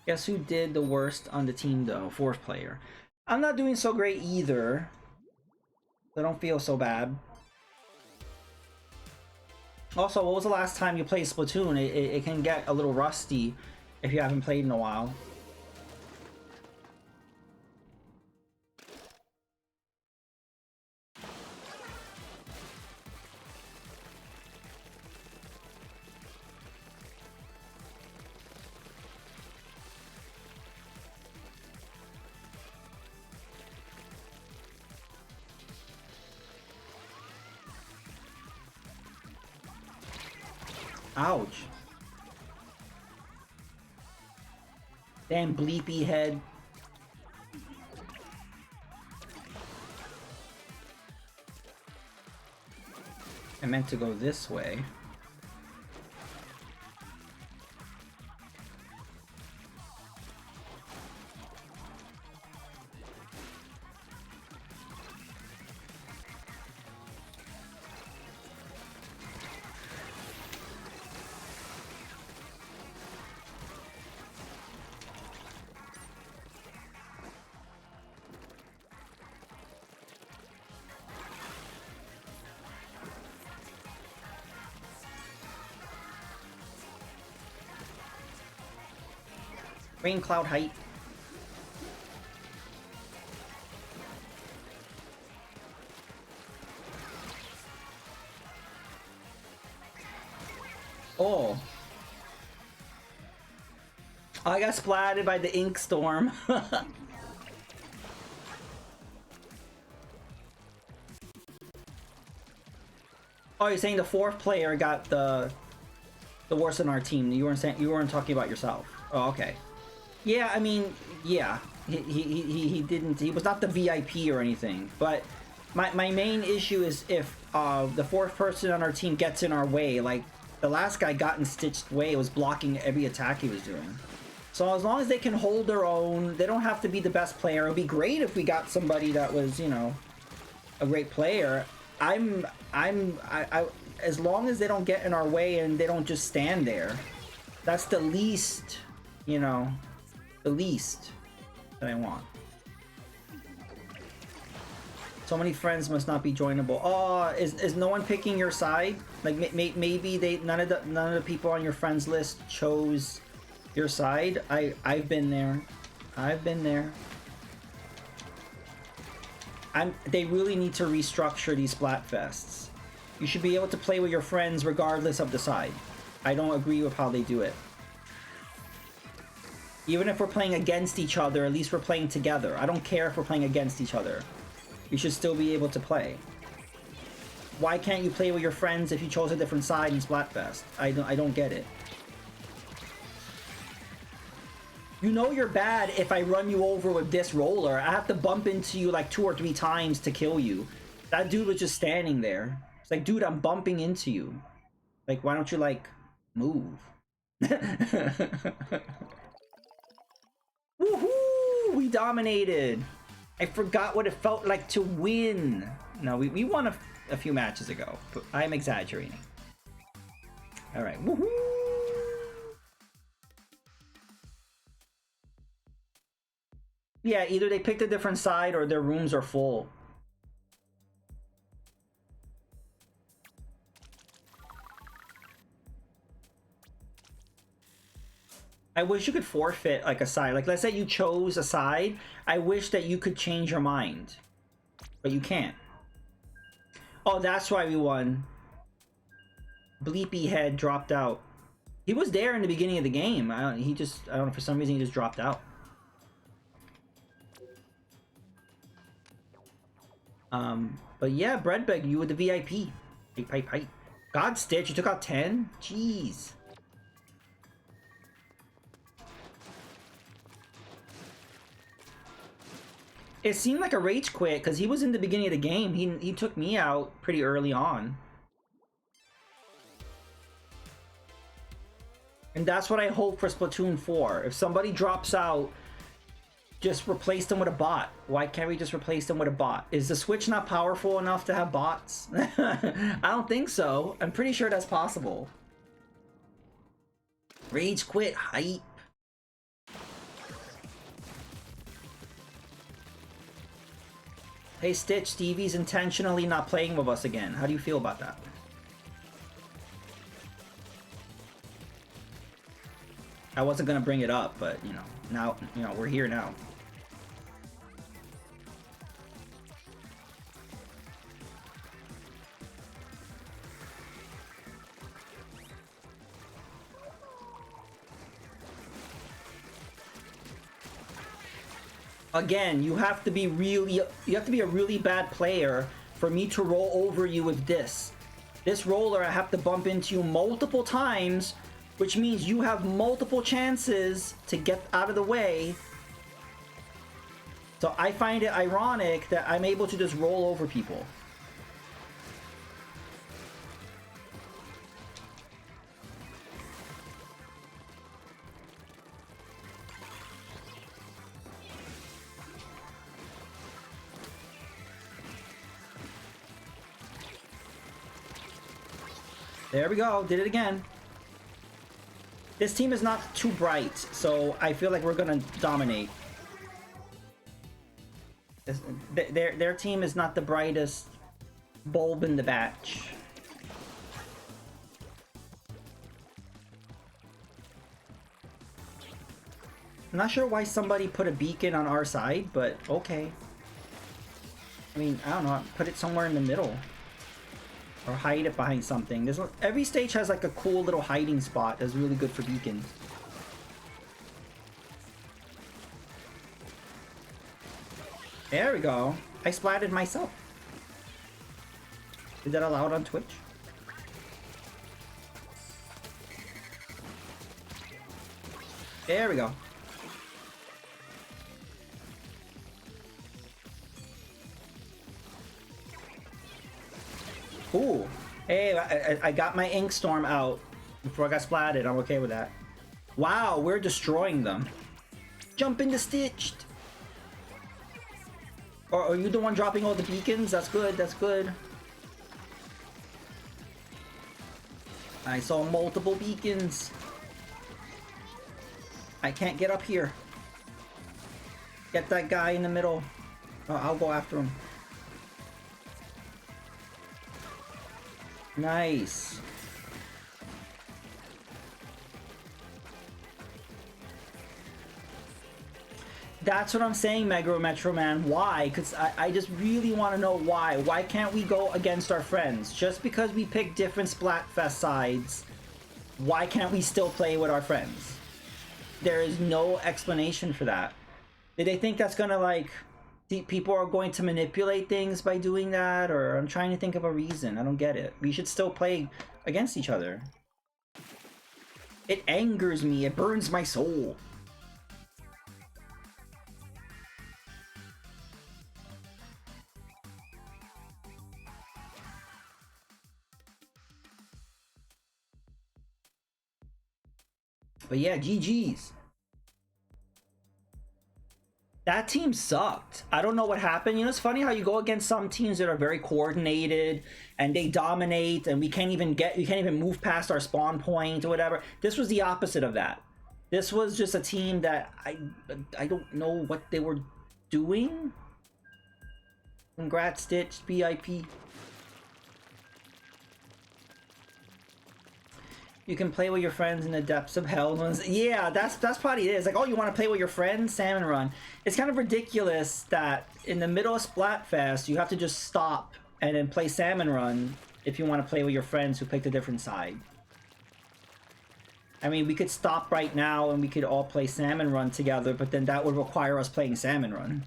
Guess who did the worst on the team though? Fourth player. I'm not doing so great either. I don't feel so bad. Also, what was the last time you played Splatoon? It can get a little rusty if you haven't played in a while. Ouch. Damn bleepy head. I meant to go this way. Rain cloud height. Oh. I got splatted by the ink storm. Oh, you're saying the fourth player got the worst in our team. You weren't talking about yourself. Oh, okay. Yeah, I mean, yeah. He didn't, he was not the VIP or anything, but my main issue is if the fourth person on our team gets in our way. Like the last guy got in Stitch's way, it was blocking every attack he was doing. So as long as they can hold their own, they don't have to be the best player. It would be great if we got somebody that was, you know, a great player. As long as they don't get in our way and they don't just stand there, that's the least, you know, the least that I want. So many friends must not be joinable. Oh, is no one picking your side? Like maybe none of the people on your friends list chose your side. I've been there. I've been there. They really need to restructure these Splatfests. You should be able to play with your friends regardless of the side. I don't agree with how they do it. Even if we're playing against each other, at least we're playing together. I don't care if we're playing against each other. You should still be able to play. Why can't you play with your friends if you chose a different side in Splatfest? I don't get it. You know you're bad if I run you over with this roller. I have to bump into you like 2 or 3 times to kill you. That dude was just standing there. It's like, dude, I'm bumping into you. Like, why don't you, like, move? Woohoo! We dominated! I forgot what it felt like to win. No, we won a few matches ago, but I'm exaggerating. Alright, woohoo! Yeah, either they picked a different side or their rooms are full. I wish you could forfeit like a side. Like, let's say you chose a side. I wish that you could change your mind. But you can't. Oh, that's why we won. Bleepy Head dropped out. He was there in the beginning of the game. I don't know, for some reason he just dropped out. But yeah, Breadbag, you were the VIP. Hype. God Stitch, you took out 10? Jeez. It seemed like a rage quit because he was in the beginning of the game. He took me out pretty early on. And that's what I hope for Splatoon 4. If somebody drops out, just replace them with a bot. Why can't we just replace them with a bot? Is the Switch not powerful enough to have bots? I don't think so. I'm pretty sure that's possible. Rage quit hype. Hey Stitch, Stevie's intentionally not playing with us again. How do you feel about that? I wasn't gonna bring it up, but you know, now, you know, we're here now. Again, you have to be a really bad player for me to roll over you with this. This roller, I have to bump into you multiple times, which means you have multiple chances to get out of the way. So I find it ironic that I'm able to just roll over people. There we go, did it again. This team is not too bright, so I feel like we're gonna dominate. Their team is not the brightest bulb in the batch. I'm not sure why somebody put a beacon on our side, but okay. I mean, I don't know, put it somewhere in the middle. Or hide it behind something. Every stage has like a cool little hiding spot that's really good for beacons. There we go. I splatted myself. Is that allowed on Twitch? There we go. Ooh. Hey, I got my ink storm out before I got splatted. I'm okay with that. Wow, we're destroying them. Jump into Stitched. Or are you the one dropping all the beacons? That's good, that's good. I saw multiple beacons. I can't get up here. Get that guy in the middle. Oh, I'll go after him. Nice. That's what I'm saying, Mega Metro Man. Why? Because I just really want to know why. Why can't we go against our friends? Just because we pick different Splatfest sides, why can't we still play with our friends? There is no explanation for that. Did they think that's gonna, like, people are going to manipulate things by doing that? Or I'm trying to think of a reason. I don't get it. We should still play against each other. It angers me. It burns my soul. But yeah, GG's. That team sucked. I don't know what happened. You know, it's funny how you go against some teams that are very coordinated and they dominate and we can't even move past our spawn point or whatever. This was the opposite of that. This was just a team that I don't know what they were doing. Congrats, Stitch, BIP. You can play with your friends in the depths of hell. Yeah, that's probably it. It's like, oh, you want to play with your friends? Salmon Run. It's kind of ridiculous that in the middle of Splatfest, you have to just stop and then play Salmon Run if you want to play with your friends who picked a different side. I mean, we could stop right now and we could all play Salmon Run together, but then that would require us playing Salmon Run.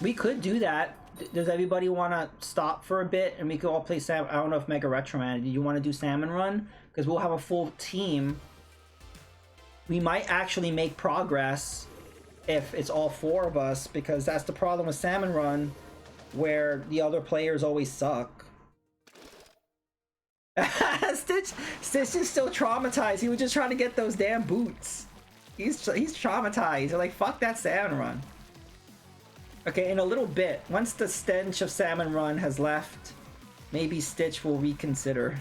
We could do that. Does everybody want to stop for a bit and we could all play Salmon? I don't know if Mega Retroman, do you want to do Salmon Run? Because we'll have a full team. We might actually make progress if it's all four of us, because that's the problem with Salmon Run, where the other players always suck. Stitch is still traumatized. He was just trying to get those damn boots. He's traumatized. They're like, fuck that Salmon Run. Okay, in a little bit, once the stench of Salmon Run has left, maybe Stitch will reconsider.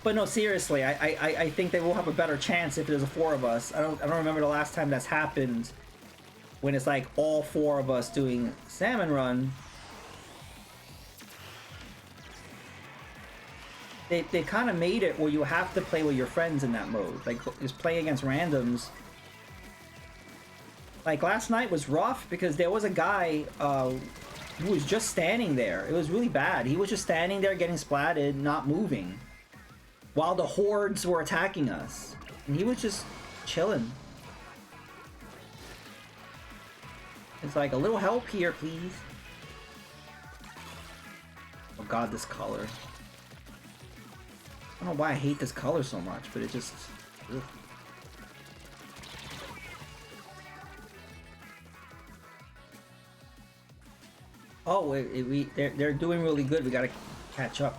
But no, seriously, I think they will have a better chance if there's a four of us. I don't remember the last time that's happened when it's like all four of us doing Salmon Run. They kind of made it where you have to play with your friends in that mode. Like, just play against randoms. Like, last night was rough because there was a guy who was just standing there. It was really bad. He was just standing there getting splatted, not moving, while the hordes were attacking us. And he was just chilling. It's like, a little help here, please. Oh god, this color. I don't know why I hate this color so much, but it just... Ugh. Oh, they're doing really good. We gotta catch up.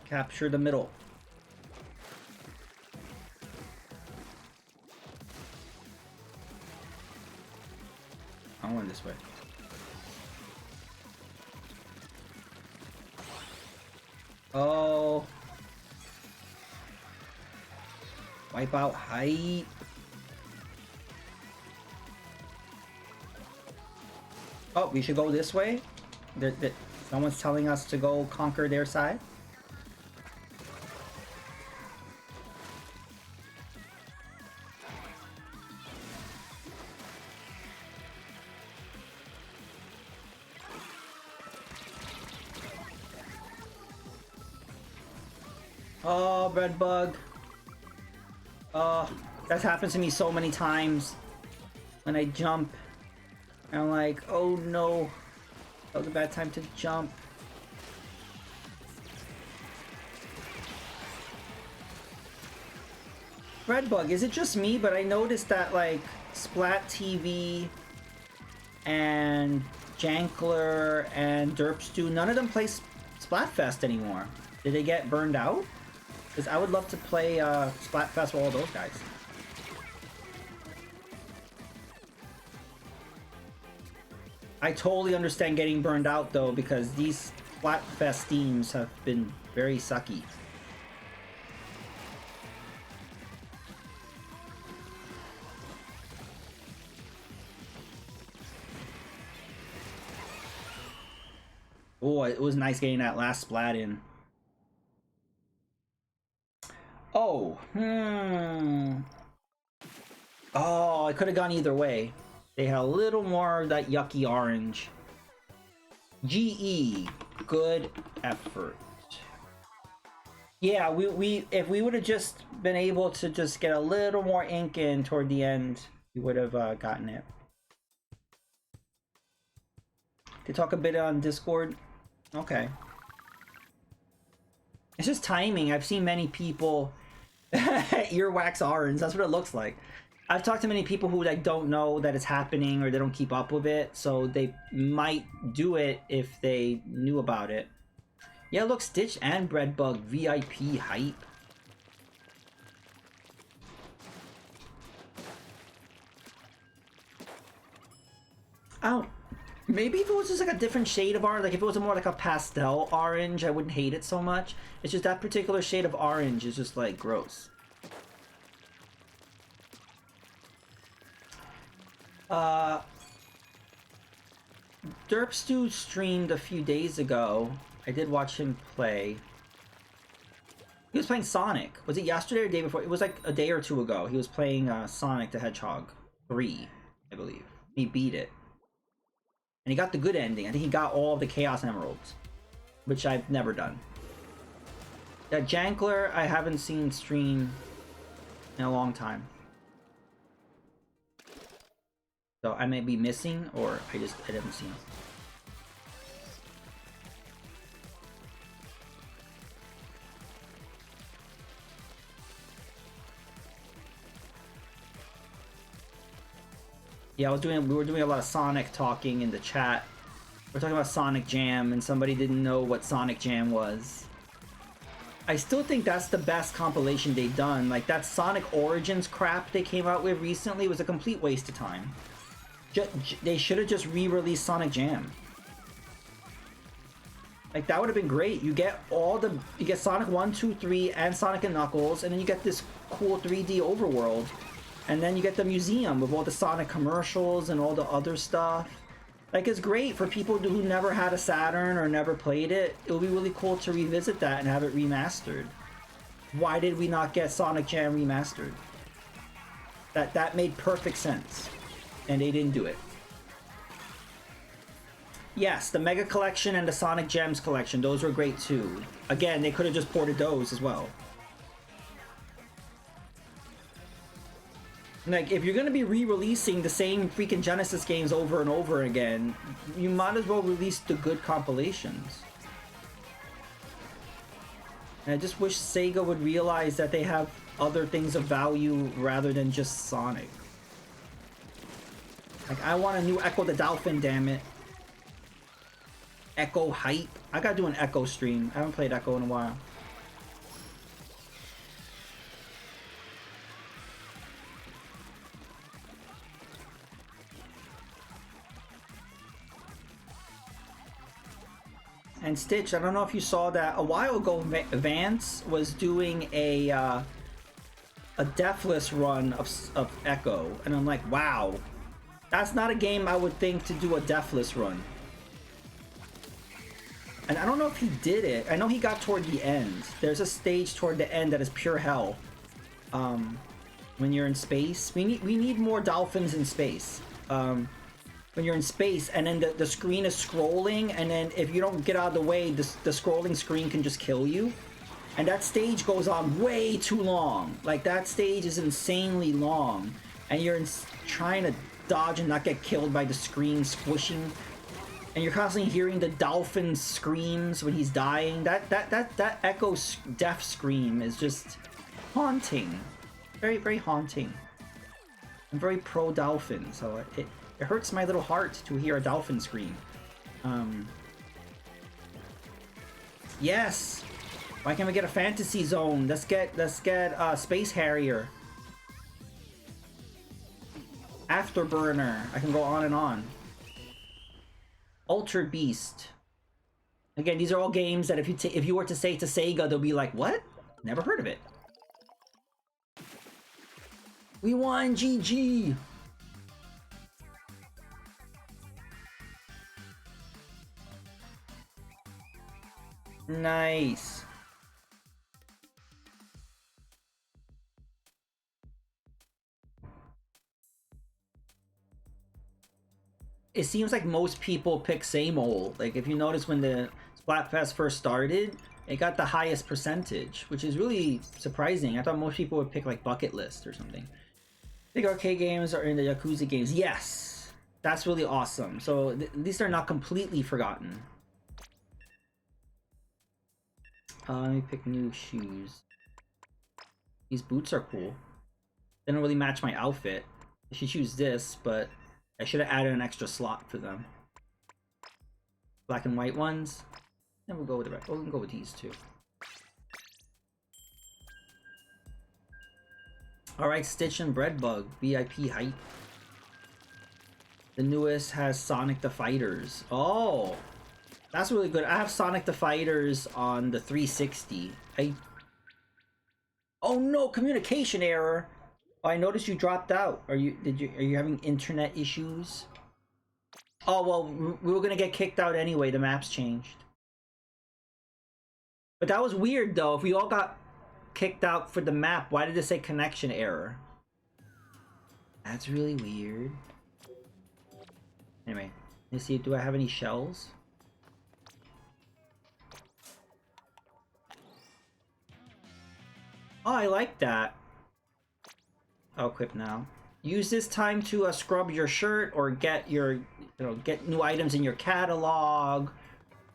Capture the middle. I'm going this way. Oh. Wipe out height. Oh, we should go this way? Someone's telling us to go conquer their side? Oh, red bug. Oh, that happens to me so many times. When I jump, and I'm like, oh no. That was a bad time to jump. Red bug, is it just me? But I noticed that like Splat TV and Jankler and Derpstew, none of them play Splatfest anymore. Did they get burned out? Because I would love to play Splatfest with all those guys. I totally understand getting burned out though, because these Splatfest teams have been very sucky. Oh, it was nice getting that last splat in. Oh, Oh, I could have gone either way. They had a little more of that yucky orange. GE, good effort. Yeah, if we would have just been able to just get a little more ink in toward the end, we would have gotten it. They talk a bit on Discord. Okay. It's just timing. I've seen many people earwax orange. That's what it looks like. I've talked to many people who like don't know that it's happening or they don't keep up with it, so they might do it if they knew about it. Yeah, look, Stitch and Breadbug VIP hype. Oh, maybe if it was just like a different shade of orange, like if it was more like a pastel orange, I wouldn't hate it so much. It's just that particular shade of orange is just like gross. Derpstew streamed a few days ago. I did watch him play. He was playing Sonic. Was it yesterday or the day before? It was like a day or two ago. He was playing Sonic the Hedgehog 3, I believe. He beat it. And he got the good ending. I think he got all of the Chaos Emeralds, which I've never done. That Jankler, I haven't seen stream in a long time. So I may be missing, or I haven't seen it. Yeah, we were doing a lot of Sonic talking in the chat. We're talking about Sonic Jam, and somebody didn't know what Sonic Jam was. I still think that's the best compilation they've done. Like, that Sonic Origins crap they came out with recently was a complete waste of time. They should have just re-released Sonic Jam. Like, that would have been great. You get Sonic 1, 2, 3, and Sonic and Knuckles, and then you get this cool 3D overworld. And then you get the museum with all the Sonic commercials and all the other stuff. Like, it's great for people who never had a Saturn or never played it. It would be really cool to revisit that and have it remastered. Why did we not get Sonic Jam remastered? That made perfect sense. And they didn't do it. Yes, the Mega Collection and the Sonic Gems Collection, those were great too. Again, they could have just ported those as well. Like, if you're gonna be re-releasing the same freaking Genesis games over and over again, you might as well release the good compilations. And I just wish Sega would realize that they have other things of value rather than just Sonic. Like, I want a new Echo the Dolphin, damn it. Echo hype. I gotta do an Echo stream. I haven't played Echo in a while. And Stitch, I don't know if you saw that a while ago. Vance was doing a deathless run of Echo, and I'm like, wow, That's not a game I would think to do a deathless run. And I don't know if he did it. I know he got toward the end. There's a stage toward the end that is pure hell. When you're in space. We need more dolphins in space. When you're in space and then the screen is scrolling, and then if you don't get out of the way, the scrolling screen can just kill you. And that stage goes on way too long. Like, that stage is insanely long. And you're trying to dodge and not get killed by the screen squishing. And you're constantly hearing the dolphin screams when he's dying. That echo death scream is just haunting. Very, very haunting. I'm very pro dolphin, so it hurts my little heart to hear a dolphin scream. Yes! Why can't we get a fantasy zone? Let's get Space Harrier. Afterburner. I can go on and on. Ultra Beast. Again, these are all games that if you were to say to Sega, they'll be like, what? Never heard of it. We won, GG! Nice. It seems like most people pick same old. Like, if you notice when the Splatfest first started, it got the highest percentage, which is really surprising. I thought most people would pick like Bucket List or something. Big arcade games are in the Yakuza games. Yes! That's really awesome. So at least they're not completely forgotten. Let me pick new shoes. These boots are cool. They don't really match my outfit. I should choose this, but I should have added an extra slot for them. Black and white ones. Then we'll go with the red. Oh, we can go with these too. Alright, Stitch and Breadbug. VIP hype. The newest has Sonic the Fighters. Oh! That's really good. I have Sonic the Fighters on the 360. Oh no, communication error! Oh, I noticed you dropped out. Are you having internet issues? Oh well, we were gonna get kicked out anyway. The maps changed. But that was weird though. If we all got kicked out for the map, why did it say connection error? That's really weird. Anyway, let's see. Do I have any shells? Oh, I like that. I'll equip now. Use this time to scrub your shirt or get your, get new items in your catalog,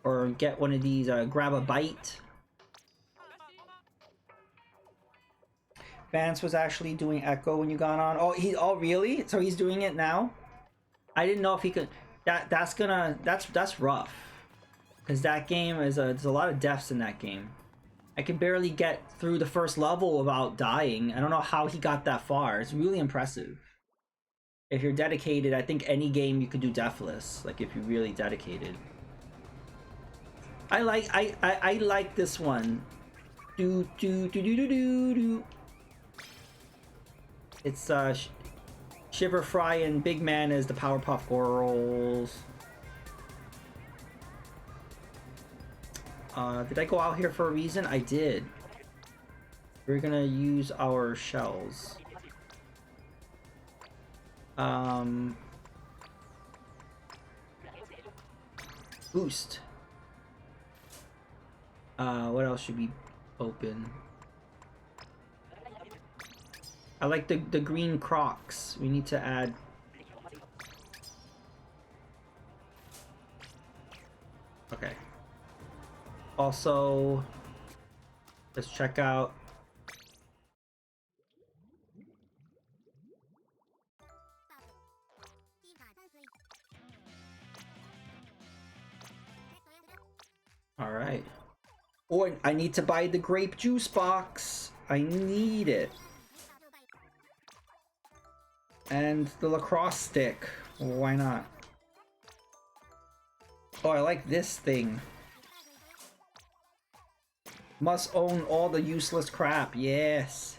or get one of these. Grab a bite. Vance was actually doing Echo when you got on. Oh, really? So he's doing it now? I didn't know if he could. That's rough. Because that game is there's a lot of deaths in that game. I can barely get through the first level without dying. I don't know how he got that far. It's really impressive. If you're dedicated, I think any game you could do deathless. Like if you're really dedicated. I like this one. Do. It's Shiver Fry and Big Man as the Powerpuff Girls. Did I go out here for a reason? I did. We're gonna use our shells. Boost. What else should be open? I like the green Crocs. We need to add. Okay. Also, let's check out. All right. Oh, I need to buy the grape juice box. I need it. And the lacrosse stick. Why not? Oh, I like this thing. Must own all the useless crap. Yes.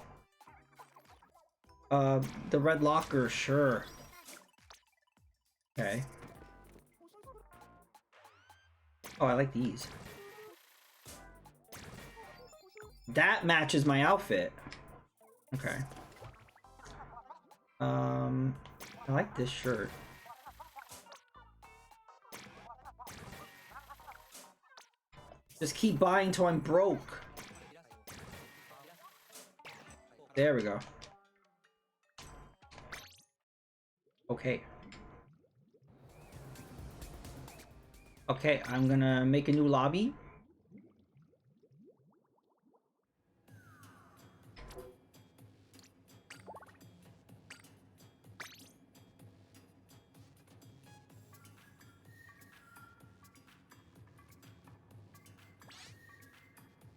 The red locker, sure. Okay. Oh, I like these. That matches my outfit. Okay. I like this shirt. Just keep buying till I'm broke. There we go. Okay. Okay, I'm gonna make a new lobby.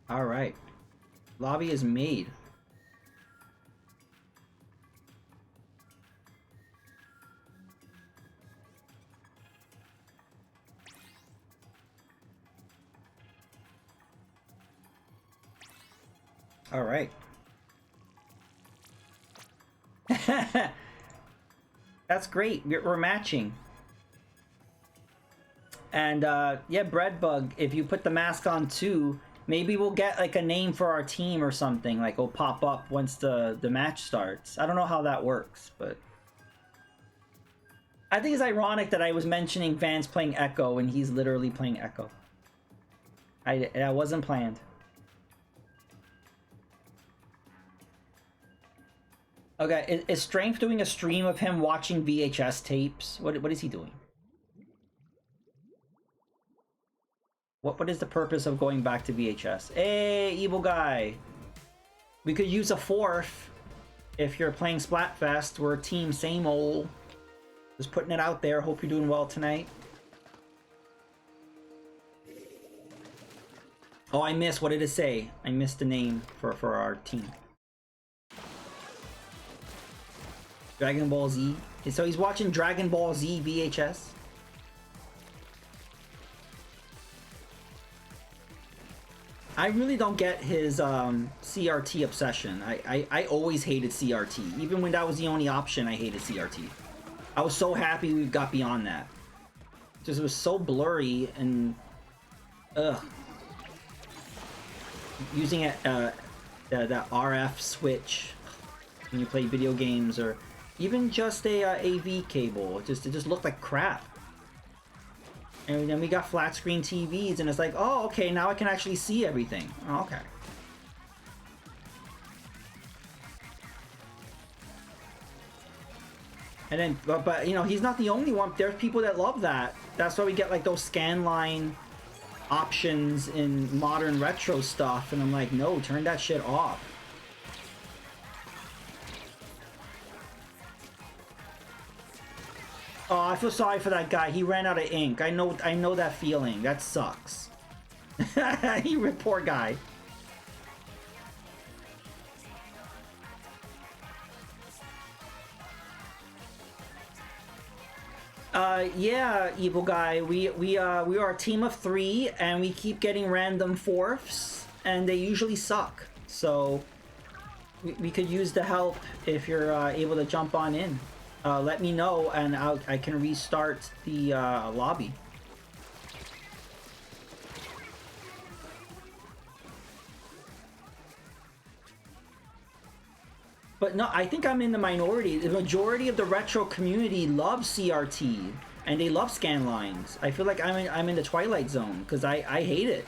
All right. Lobby is made. All right. That's great. We're matching. And yeah, Breadbug, if you put the mask on too, maybe we'll get like a name for our team or something. Like it'll pop up once the match starts. I don't know how that works, but I think it's ironic that I was mentioning Vance playing Echo and he's literally playing Echo. That wasn't planned. Okay, is Strength doing a stream of him watching VHS tapes? What is he doing? What is the purpose of going back to VHS? Hey, evil guy. We could use a fourth if you're playing Splatfest. We're a team, same old. Just putting it out there. Hope you're doing well tonight. Oh, I missed. What did it say? I missed the name for our team. Dragon Ball Z. So he's watching Dragon Ball Z VHS. I really don't get his CRT obsession. I always hated CRT. Even when that was the only option, I hated CRT. I was so happy we got beyond that. Just it was so blurry and ugh. Using it that RF switch when you play video games, or even just a AV cable, it just looked like crap. And then we got flat screen TVs, and it's like, oh, okay, now I can actually see everything. Oh, okay. And then, but you know, he's not the only one. There's people that love that. That's why we get like those scanline options in modern retro stuff, and I'm like, no, turn that shit off. Oh, I feel sorry for that guy. He ran out of ink. I know that feeling. That sucks. Poor guy. Yeah, evil guy. We are a team of 3, and we keep getting random fourths, and they usually suck. So we could use the help if you're able to jump on in. Let me know, and I can restart the lobby. But no, I think I'm in the minority. The majority of the retro community loves CRT, and they love scan lines. I feel like I'm in the Twilight Zone, because I hate it.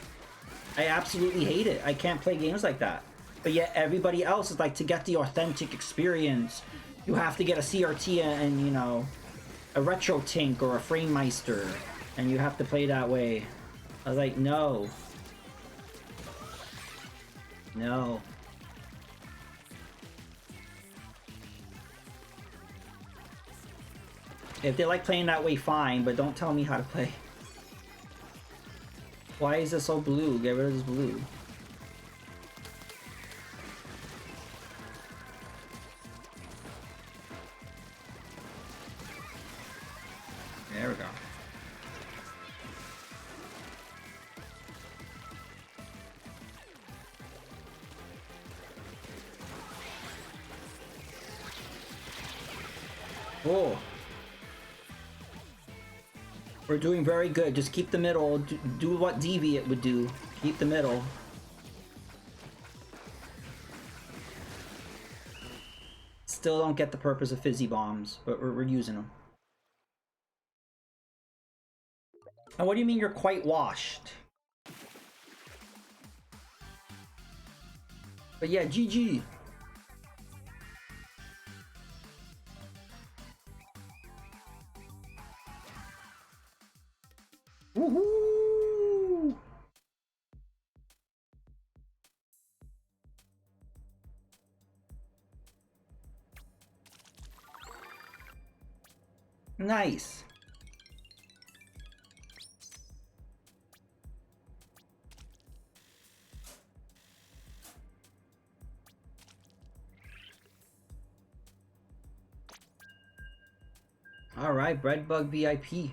I absolutely hate it. I can't play games like that. But yet everybody else is like, to get the authentic experience, you have to get a CRT and you know, a Retro Tink or a Frame Meister, and you have to play that way. I was like, no. No. If they like playing that way, fine, but don't tell me how to play. Why is this so blue? Get rid of this blue. There we go. Oh. We're doing very good. Just keep the middle. Do what Deviant would do. Keep the middle. Still don't get the purpose of fizzy bombs, but we're using them. And what do you mean you're quite washed? But yeah, GG. Woohoo! Nice. Alright, Breadbug VIP.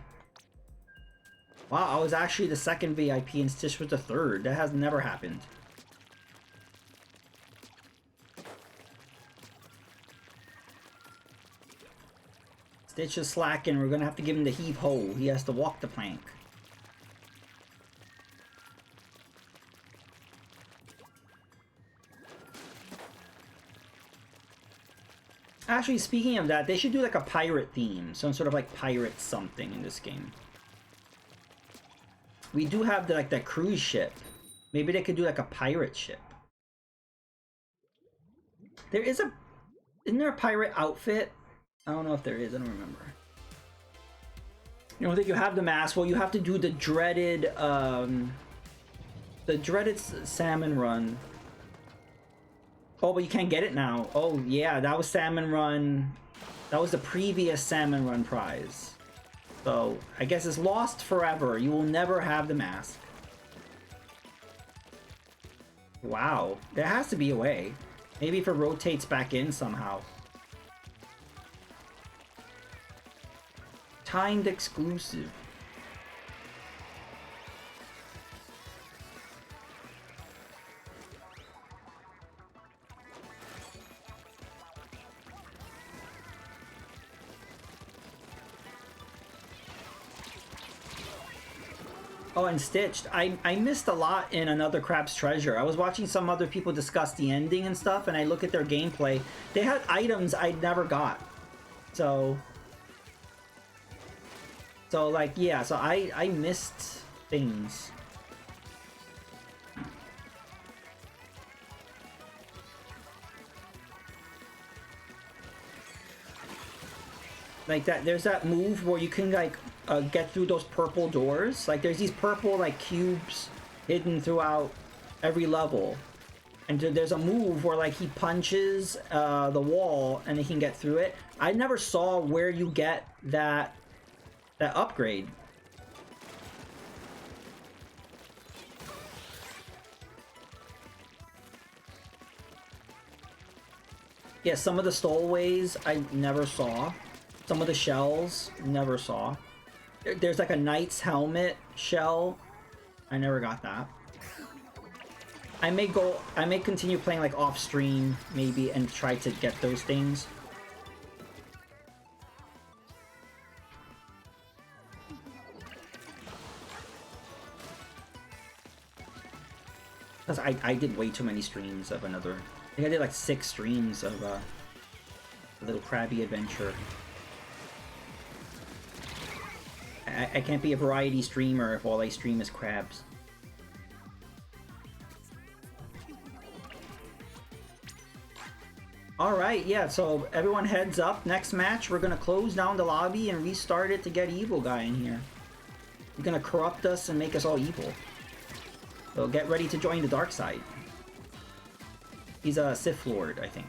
Wow, I was actually the second VIP and Stitch was the third. That has never happened. Stitch is slacking. We're gonna have to give him the heave-ho. He has to walk the plank. Actually, speaking of that, they should do like a pirate theme. Some sort of like pirate something in this game. We do have the, like that cruise ship. Maybe they could do like a pirate ship. There is a... Isn't there a pirate outfit? I don't know if there is. I don't remember. You don't think you have the mask? Well, you have to do the dreaded salmon run. Oh, but you can't get it now. Oh, yeah, that was salmon run. That was the previous salmon run prize. So, I guess it's lost forever. You will never have the mask. Wow. There has to be a way. Maybe if it rotates back in somehow. Timed exclusive. Oh, and Stitched. I missed a lot in Another Crab's Treasure. I was watching some other people discuss the ending and stuff, and I look at their gameplay. They had items I never got. So like, yeah, so I missed things. Like that, there's that move where you can like get through those purple doors. Like there's these purple like cubes hidden throughout every level. And there's a move where like he punches the wall and he can get through it. I never saw where you get that upgrade. Yeah, some of the stowaways I never saw. Some of the shells never saw. There's like a knight's helmet shell. I never got that. I may continue playing like off stream maybe and try to get those things. Because I did way too many streams of Another... I think I did like 6 streams of a Little Krabby Adventure. I can't be a variety streamer if all I stream is crabs. Alright, yeah, so everyone heads up. Next match, we're gonna close down the lobby and restart it to get Evil Guy in here. He's gonna corrupt us and make us all evil. So get ready to join the dark side. He's a Sith Lord, I think.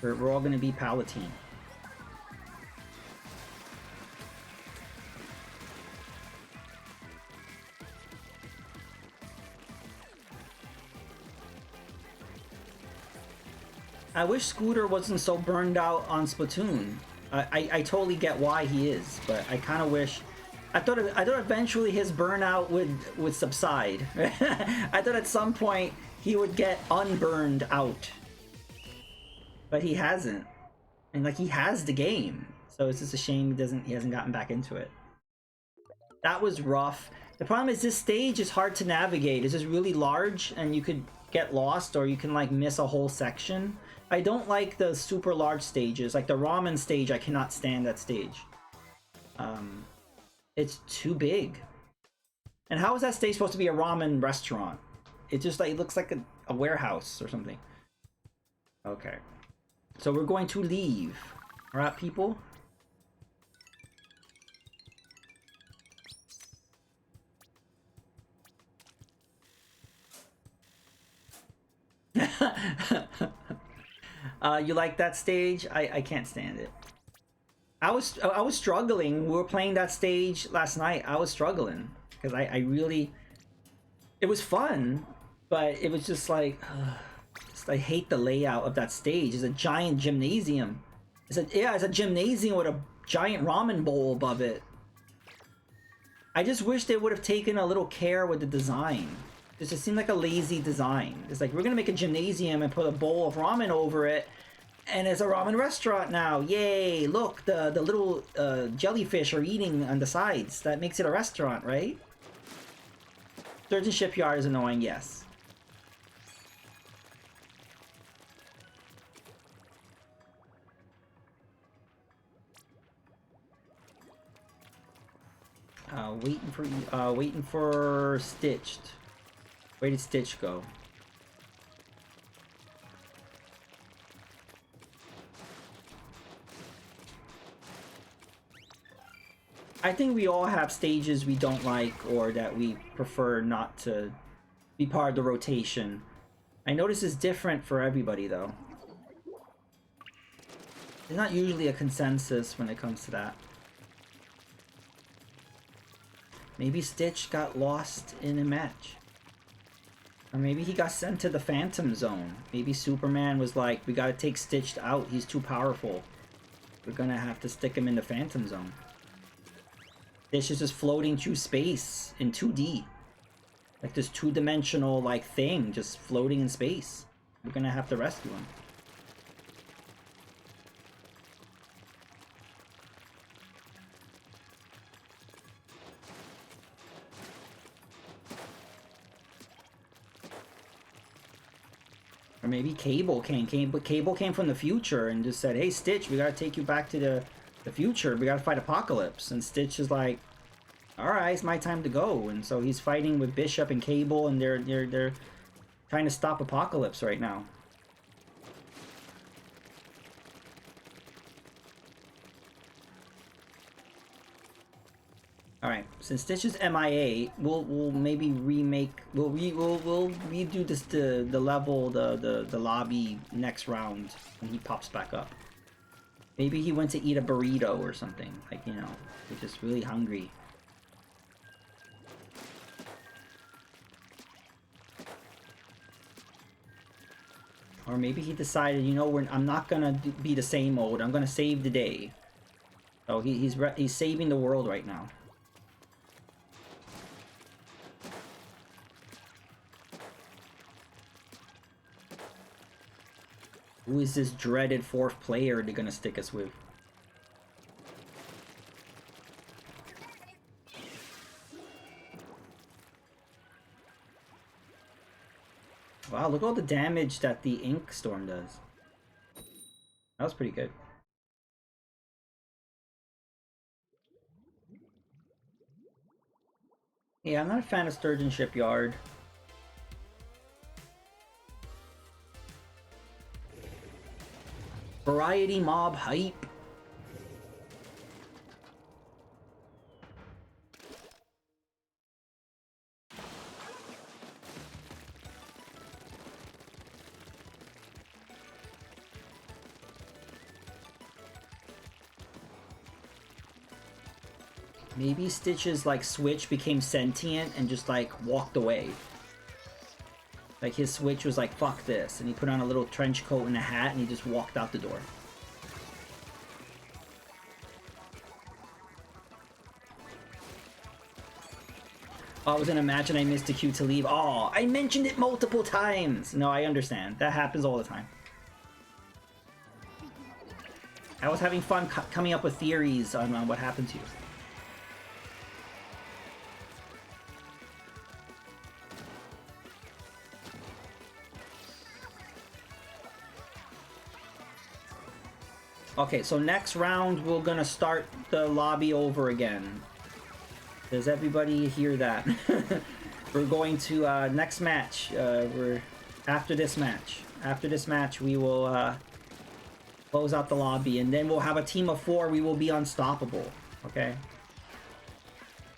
We're all gonna be Palatine. I wish Scooter wasn't so burned out on Splatoon. I totally get why he is, but I kind of wish... I thought eventually his burnout would subside. I thought at some point he would get unburned out. But he hasn't. And like, he has the game. So it's just a shame he hasn't gotten back into it. That was rough. The problem is this stage is hard to navigate. It's just really large and you could get lost or you can like miss a whole section. I don't like the super large stages. Like the ramen stage, I cannot stand that stage. It's too big. And how is that stage supposed to be a ramen restaurant? It just like it looks like a warehouse or something. Okay. So we're going to leave. Alright, people? You like that stage? I can't stand it. I was struggling. We were playing that stage last night. I was struggling because I really, it was fun, but it was just like I hate the layout of that stage. It's a giant gymnasium. It's a gymnasium with a giant ramen bowl above it. I just wish they would have taken a little care with the design. It just seemed like a lazy design. It's like, we're gonna make a gymnasium and put a bowl of ramen over it, and it's a ramen restaurant now. Yay! Look, the little jellyfish are eating on the sides. That makes it a restaurant, right? Sturgeon Shipyard is annoying, yes. Waiting for Stitched. Where did Stitch go? I think we all have stages we don't like or that we prefer not to be part of the rotation. I notice it's different for everybody though. There's not usually a consensus when it comes to that. Maybe Stitch got lost in a match. Or maybe he got sent to the Phantom Zone. Maybe Superman was like, we gotta take Stitch out, he's too powerful. We're gonna have to stick him in the Phantom Zone. Stitch is just floating through space in 2D. Like this two-dimensional like thing just floating in space. We're gonna have to rescue him. Or maybe Cable came from the future and just said, hey Stitch, we gotta take you back to the future. We gotta fight Apocalypse. And Stitch is like, alright, it's my time to go. And so he's fighting with Bishop and Cable and they're trying to stop Apocalypse right now. Alright, since Stitch is MIA, we'll maybe remake we'll redo this the level, the lobby next round when he pops back up. Maybe he went to eat a burrito or something. Like, you know, he's just really hungry. Or maybe he decided, you know, I'm not gonna be the same mode. I'm gonna save the day. So he's saving the world right now. Who is this dreaded fourth player they're gonna stick us with? Wow, look at all the damage that the Ink Storm does. That was pretty good. Yeah, I'm not a fan of Sturgeon Shipyard. Variety Mob Hype. Maybe Stitch's like switch became sentient and just like walked away. Like his switch was like, fuck this, and he put on a little trench coat and a hat and he just walked out the door. Oh, I was in a match and I missed a cue to leave. Oh, I mentioned it multiple times. No, I understand. That happens all the time. was having fun coming up with theories on what happened to you. Okay, so next round we're gonna start the lobby over again. Does everybody hear that? We're going to next match. We're after this match. After this match, we will close out the lobby, and then we'll have a team of 4. We will be unstoppable. Okay.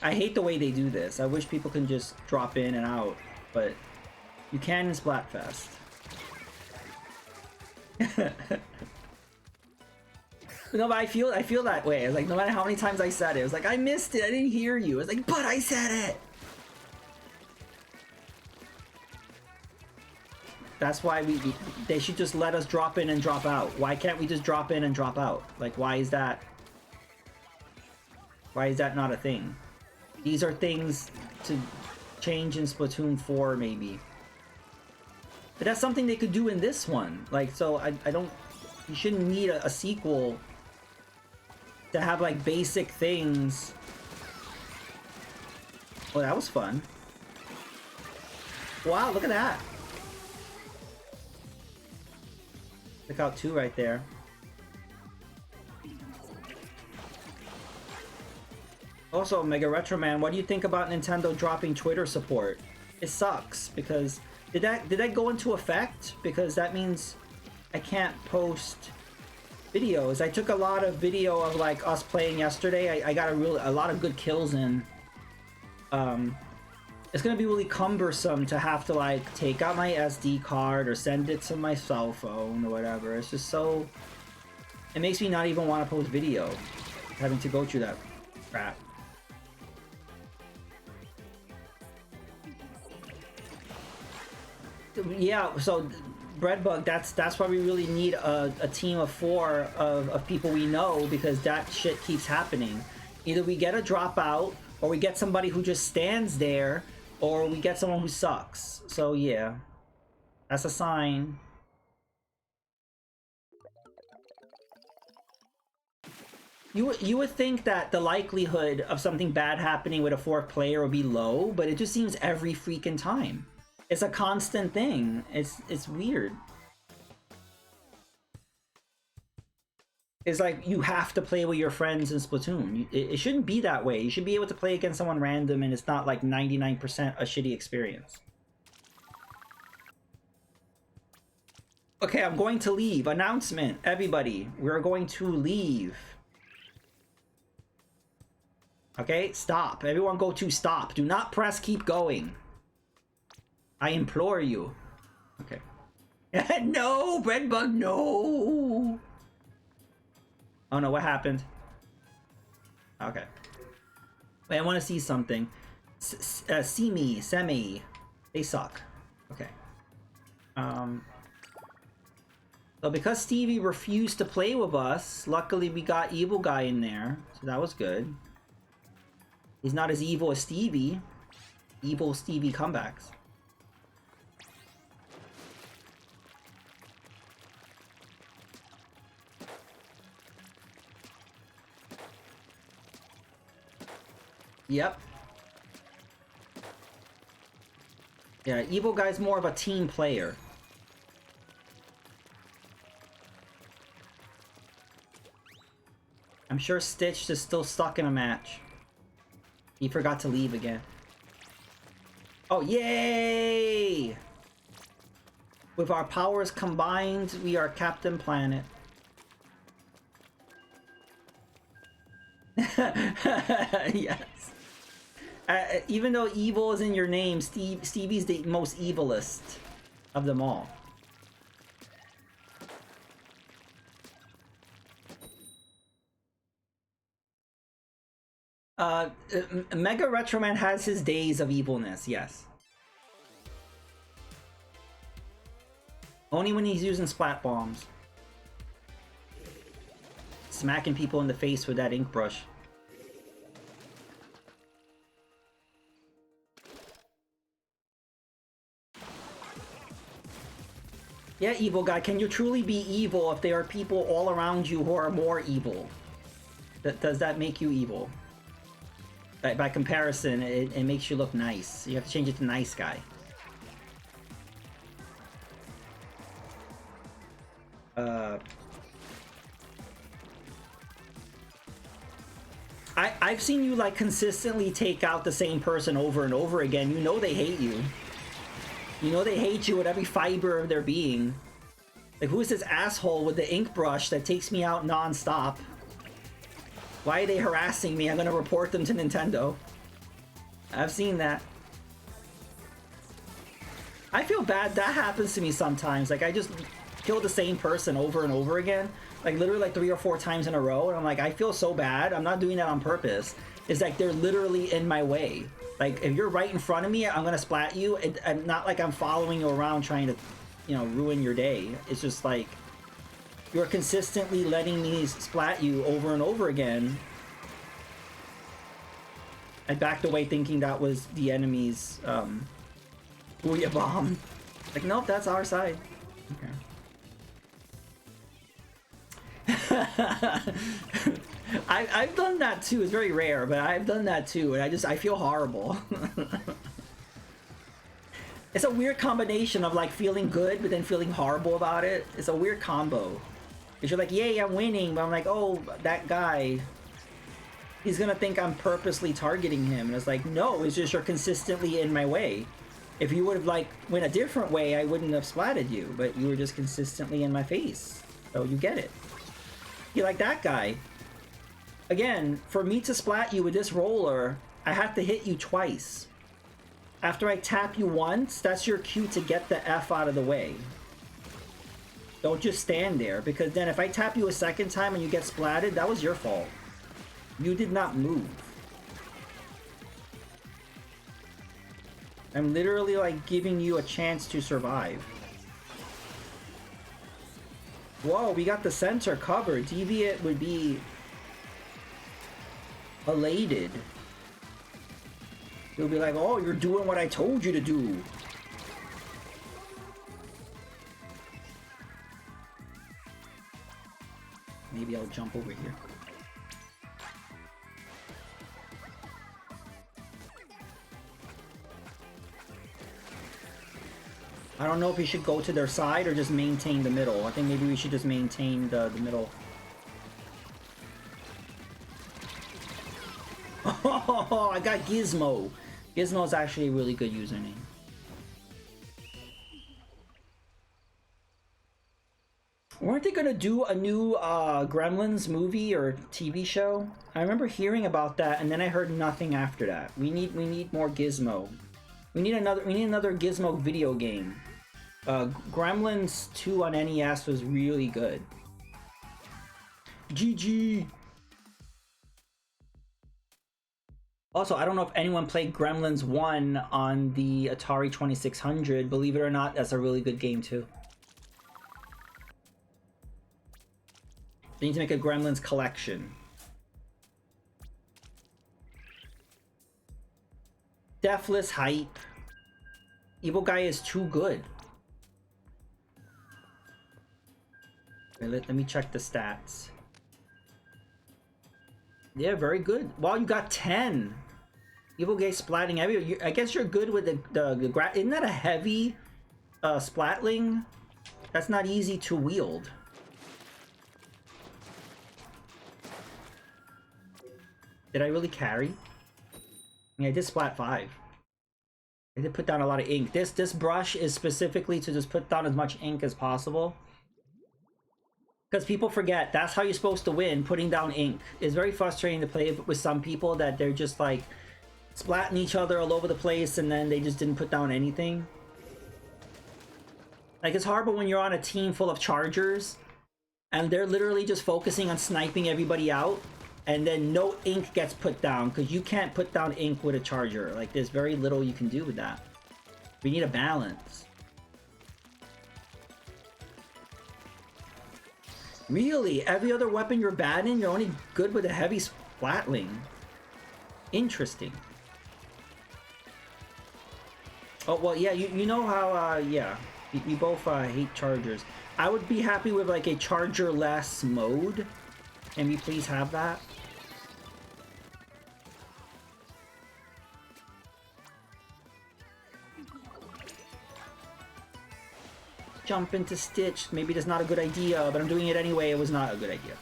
I hate the way they do this. I wish people can just drop in and out, but you can in Splatfest. No, but I feel that way. It's like no matter how many times I said it, it was like I missed it. I didn't hear you. It's like, but I said it. That's why they should just let us drop in and drop out. Why can't we just drop in and drop out? Like, why is that? Why is that not a thing? These are things to change in Splatoon 4, maybe. But that's something they could do in this one. Like, so I don't. You shouldn't need a sequel to have like basic things. Oh, that was fun. Wow, look at that. Took out 2 right there. Also, Mega Retro Man, what do you think about Nintendo dropping Twitter support? It sucks because did that go into effect? Because that means I can't post videos. I took a lot of video of like us playing yesterday. I got a lot of good kills in. It's gonna be really cumbersome to have to like take out my SD card or send it to my cell phone or whatever. It's just so. It makes me not even want to post video, having to go through that crap. Yeah, so Breadbug, that's why we really need a team of 4 of people we know, because that shit keeps happening. Either we get a dropout, or we get somebody who just stands there, or we get someone who sucks. So yeah, that's a sign. You would think that the likelihood of something bad happening with a 4th player would be low, but it just seems every freaking time. It's a constant thing. It's weird. It's like you have to play with your friends in Splatoon. It shouldn't be that way. You should be able to play against someone random and it's not like 99% a shitty experience. Okay, I'm going to leave. Announcement, everybody. We're going to leave. Okay, stop. Everyone go to stop. Do not press keep going. I implore you. Okay. No, Breadbug, no. Oh no, what happened? Okay. Wait, I want to see something. Semi. They suck. Okay. So because Stevie refused to play with us, luckily we got Evil Guy in there. So that was good. He's not as evil as Stevie. Evil Stevie comebacks. Yep. Yeah, Evil Guy's more of a team player. I'm sure Stitch is still stuck in a match. He forgot to leave again. Oh, yay! With our powers combined, we are Captain Planet. Yes. Even though evil is in your name, Stevie's the most evilest of them all. Mega Retroman has his days of evilness, yes. Only when he's using splat bombs. Smacking people in the face with that ink brush. Yeah, evil guy, can you truly be evil if there are people all around you who are more evil? Does that make you evil? By comparison, it makes you look nice. You have to change it to nice guy. I've seen you like consistently take out the same person over and over again. You know they hate you. You know they hate you with every fiber of their being. Like, who is this asshole with the ink brush that takes me out non-stop? Why are they harassing me? I'm gonna report them to Nintendo. I've seen that. I feel bad. That happens to me sometimes. Like, I just kill the same person over and over again. Like, literally like 3 or 4 times in a row. And I'm like, I feel so bad. I'm not doing that on purpose. It's like they're literally in my way. Like, if you're right in front of me, I'm gonna splat you. And not like I'm following you around trying to, you know, ruin your day. It's just like, you're consistently letting me splat you over and over again. I backed away thinking that was the enemy's, Booyah bomb. Like, nope, that's our side. Okay. I've done that too. It's very rare, but I've done that too, and I feel horrible. It's a weird combination of like feeling good, but then feeling horrible about it. It's a weird combo. Because you're like, yay, I'm winning, but I'm like, oh, that guy, he's gonna think I'm purposely targeting him. And it's like, no, it's just you're consistently in my way. If you would have like went a different way, I wouldn't have splatted you, but you were just consistently in my face. So you get it. You like that guy. Again, for me to splat you with this roller, I have to hit you twice. After I tap you once, that's your cue to get the F out of the way. Don't just stand there, because then if I tap you a second time and you get splatted, that was your fault. You did not move. I'm literally like giving you a chance to survive. Whoa, we got the center covered. Deviate would be elated. He'll be like, oh, you're doing what I told you to do. Maybe I'll jump over here. I don't know if we should go to their side or just maintain the middle. I think maybe we should just maintain the middle. Oh, I got Gizmo. Gizmo is actually a really good username. Weren't they gonna do a new Gremlins movie or TV show? I remember hearing about that, and then I heard nothing after that. We need more Gizmo. We need another Gizmo video game. Gremlins 2 on NES was really good. GG. Also, I don't know if anyone played Gremlins 1 on the Atari 2600. Believe it or not, that's a really good game too. They need to make a Gremlins collection. Deathless hype. Evil guy is too good. Wait, let me check the stats. Yeah, very good. Wow, you got 10. Evil guy splatting everywhere. I guess you're good with the isn't that a heavy splatling? That's not easy to wield. Did I really carry? Yeah, I did splat 5. I did put down a lot of ink. This brush is specifically to just put down as much ink as possible. Because people forget, that's how you're supposed to win, putting down ink. It's very frustrating to play with some people that they're just like splatting each other all over the place and then they just didn't put down anything. Like, it's horrible when you're on a team full of chargers and they're literally just focusing on sniping everybody out and then no ink gets put down because you can't put down ink with a charger. Like, there's very little you can do with that. We need a balance. Really? Every other weapon you're bad in, you're only good with a heavy splatling. Interesting. Oh, well, yeah, you know how, yeah. We both hate chargers. I would be happy with like a charger-less mode. Can we please have that? Jump into Stitch. Maybe that's not a good idea, but I'm doing it anyway. It was not a good idea.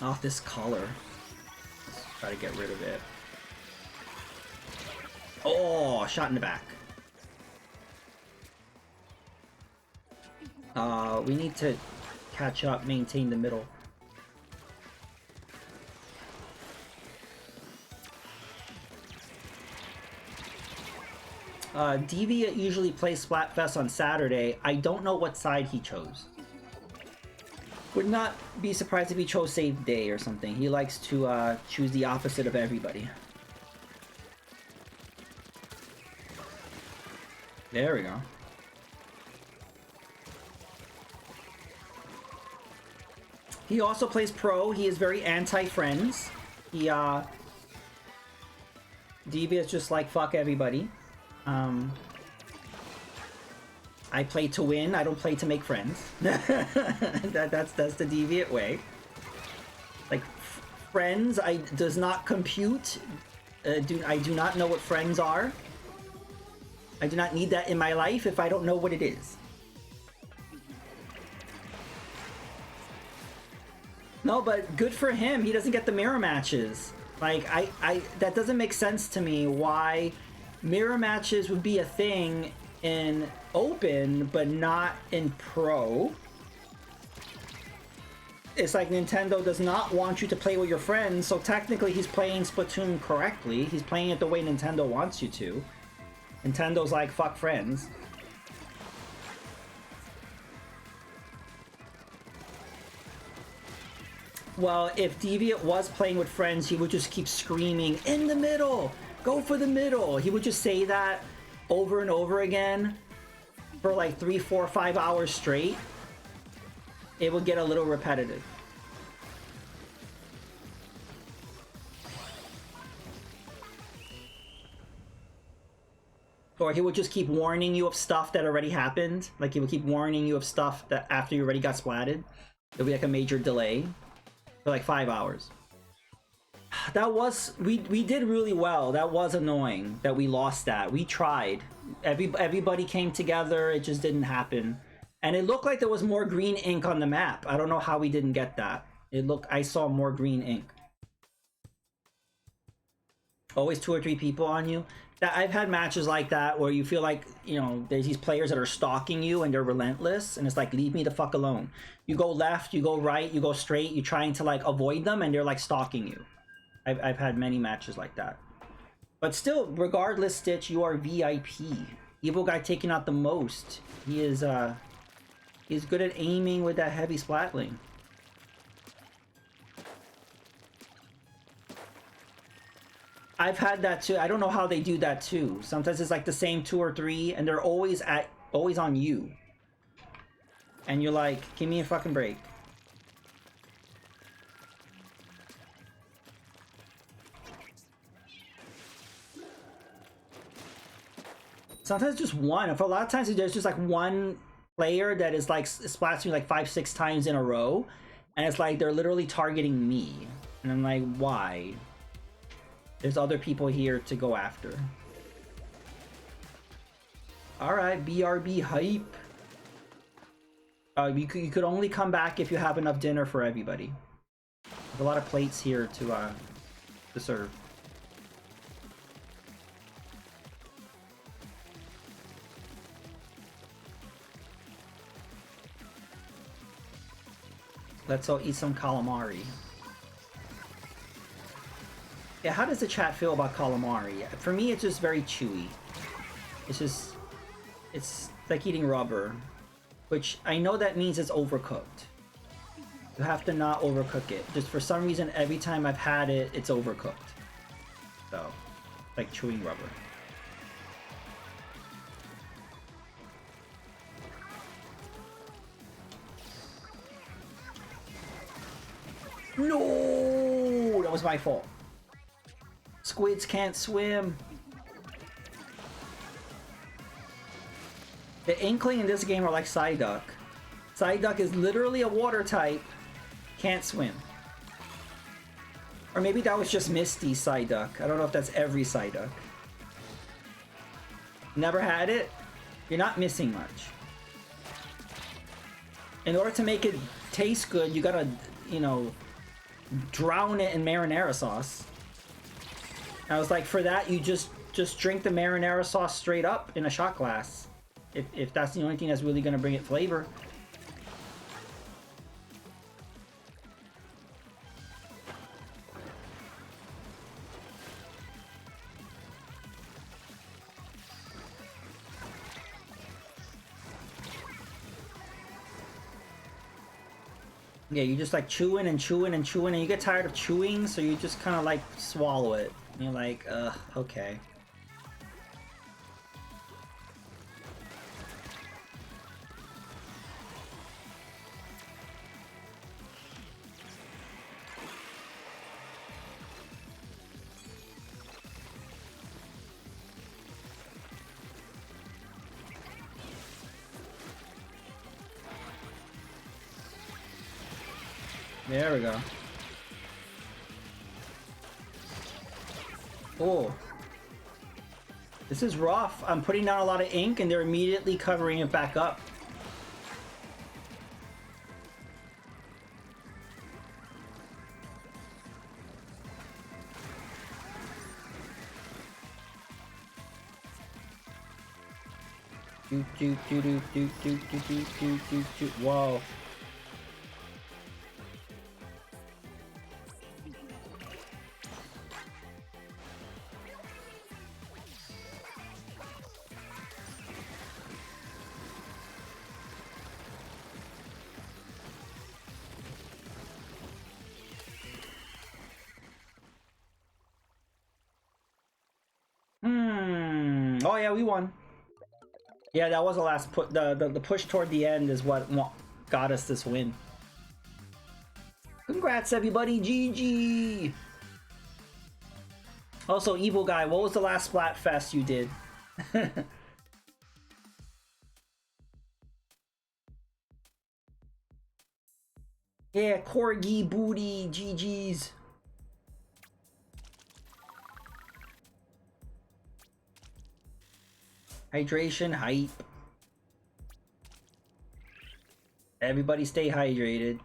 Oh, this color. Let's try to get rid of it. Oh, shot in the back. We need to catch up, maintain the middle. Deviant usually plays Splatfest on Saturday. I don't know what side he chose. Would not be surprised if he chose Save Day or something. He likes to choose the opposite of everybody. There we go. He also plays Pro. He is very anti-friends. He, Deviant's just like, fuck everybody. I play to win, I don't play to make friends. That's the Deviant way. Like, friends, does not compute. I do not know what friends are. I do not need that in my life if I don't know what it is. No, but good for him. He doesn't get the mirror matches. Like, that doesn't make sense to me why mirror matches would be a thing in Open, but not in Pro. It's like Nintendo does not want you to play with your friends, so technically he's playing Splatoon correctly. He's playing it the way Nintendo wants you to. Nintendo's like, fuck friends. Well, if Deviant was playing with friends, he would just keep screaming, in the middle! Go for the middle! He would just say that over and over again for like 3, 4, 5 hours straight. It would get a little repetitive. Or he would just keep warning you of stuff that already happened. Like, he would keep warning you of stuff that after you already got splatted. It would be like a major delay for like 5 hours. That was... We did really well. That was annoying that we lost that. We tried. Everybody came together. It just didn't happen. And it looked like there was more green ink on the map. I don't know how we didn't get that. I saw more green ink. Always 2 or 3 people on you. I've had matches like that where you feel like, you know, there's these players that are stalking you and they're relentless, and it's like, leave me the fuck alone. You go left, you go right, you go straight, you're trying to like avoid them and they're like stalking you. I've had many matches like that. But still, regardless, Stitch, you are VIP. Evil guy taking out the most. He's good at aiming with that heavy splatling. I've had that too. I don't know how they do that too. Sometimes it's like the same 2 or 3 and they're always on you. And you're like, give me a fucking break. Sometimes just one. For a lot of times there's just like one player that is like splats you like 5, 6 times in a row. And it's like they're literally targeting me. And I'm like, why? There's other people here to go after. Alright, BRB hype. You could only come back if you have enough dinner for everybody. There's a lot of plates here to serve. Let's all eat some calamari. Yeah, how does the chat feel about calamari? For me, it's just very chewy. It's like eating rubber, which I know that means it's overcooked. You have to not overcook it. Just for some reason, every time I've had it, it's overcooked. So, like chewing rubber. No! That was my fault. Squids can't swim. The Inkling in this game are like Psyduck. Psyduck is literally a water type. Can't swim. Or maybe that was just Misty Psyduck. I don't know if that's every Psyduck. Never had it? You're not missing much. In order to make it taste good, you gotta, you know, drown it in marinara sauce. I was like, for that, you just drink the marinara sauce straight up in a shot glass. If that's the only thing that's really gonna bring it flavor. Yeah, you just like chewing and chewing and chewing, and you get tired of chewing, so you just kind of like swallow it. And you're like, ugh, okay. There we go. Oh. This is rough. I'm putting down a lot of ink and they're immediately covering it back up. Whoa. Oh yeah, we won. Yeah, that was the last put. The push toward the end is what got us this win. Congrats, everybody! GG. Also, Evil Guy, what was the last Splatfest you did? Yeah, Corgi Booty, GG's. Hydration hype. Everybody stay hydrated.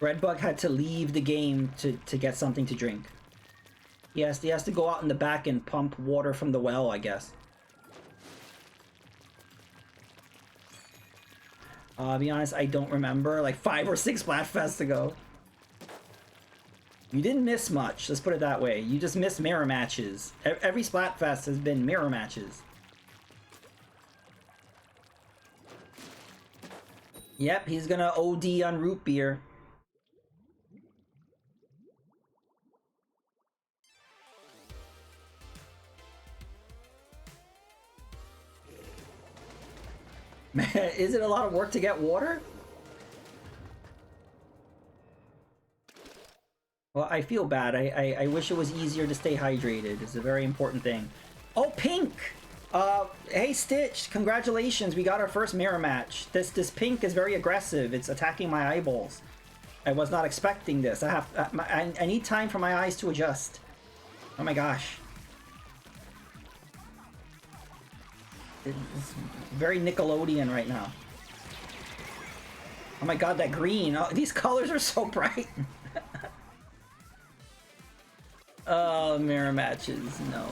Redbug had to leave the game to get something to drink. He has to go out in the back and pump water from the well, I guess. I'll be honest, I don't remember. Like 5 or 6 Splatfests ago. You didn't miss much, let's put it that way. You just missed mirror matches. Every Splatfest has been mirror matches. Yep, he's gonna OD on root beer. Man, is it a lot of work to get water? Well, I feel bad. I wish it was easier to stay hydrated. It's a very important thing. Oh, Pink! Hey Stitch, congratulations. We got our first mirror match. This Pink is very aggressive. It's attacking my eyeballs. I was not expecting this. I need time for my eyes to adjust. Oh my gosh. It's very Nickelodeon right now. Oh my god, that green. Oh, these colors are so bright. Oh, mirror matches. No.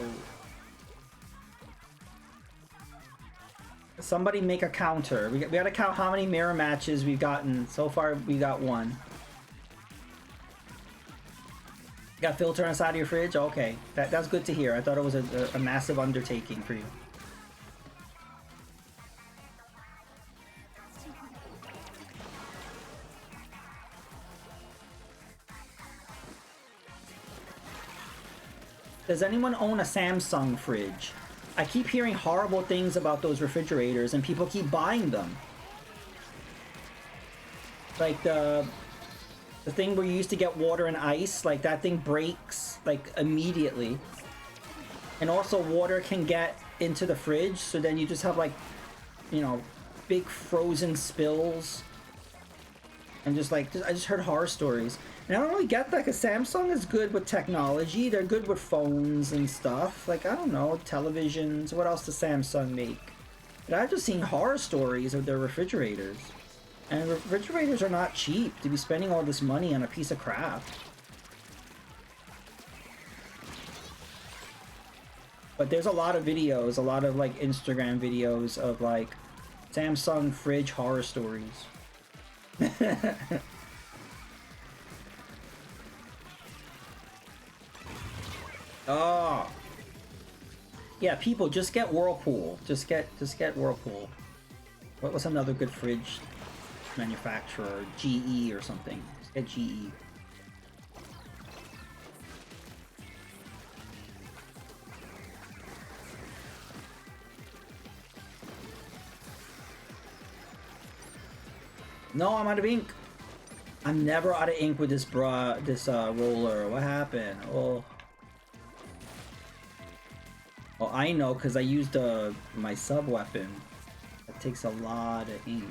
Somebody make a counter. We gotta count how many mirror matches we've gotten. So far, we got 1. Got filter inside of your fridge? Okay. That's good to hear. I thought it was a massive undertaking for you. Does anyone own a Samsung fridge? I keep hearing horrible things about those refrigerators and people keep buying them. Like the thing where you used to get water and ice, like that thing breaks like immediately. And also water can get into the fridge, so then you just have like, you know, big frozen spills. And just like, I just heard horror stories. And I don't really get that, because Samsung is good with technology. They're good with phones and stuff. Like, I don't know, televisions. What else does Samsung make? But I've just seen horror stories of their refrigerators. And refrigerators are not cheap to be spending all this money on a piece of crap. But there's a lot of videos, a lot of like Instagram videos of like Samsung fridge horror stories. Oh. Yeah, people, just get Whirlpool. Just get Whirlpool. What was another good fridge manufacturer? GE or something. Just get GE. No, I'm out of ink. I'm never out of ink with this roller. What happened? Oh. Oh, I know, because I used my sub weapon. That takes a lot of ink.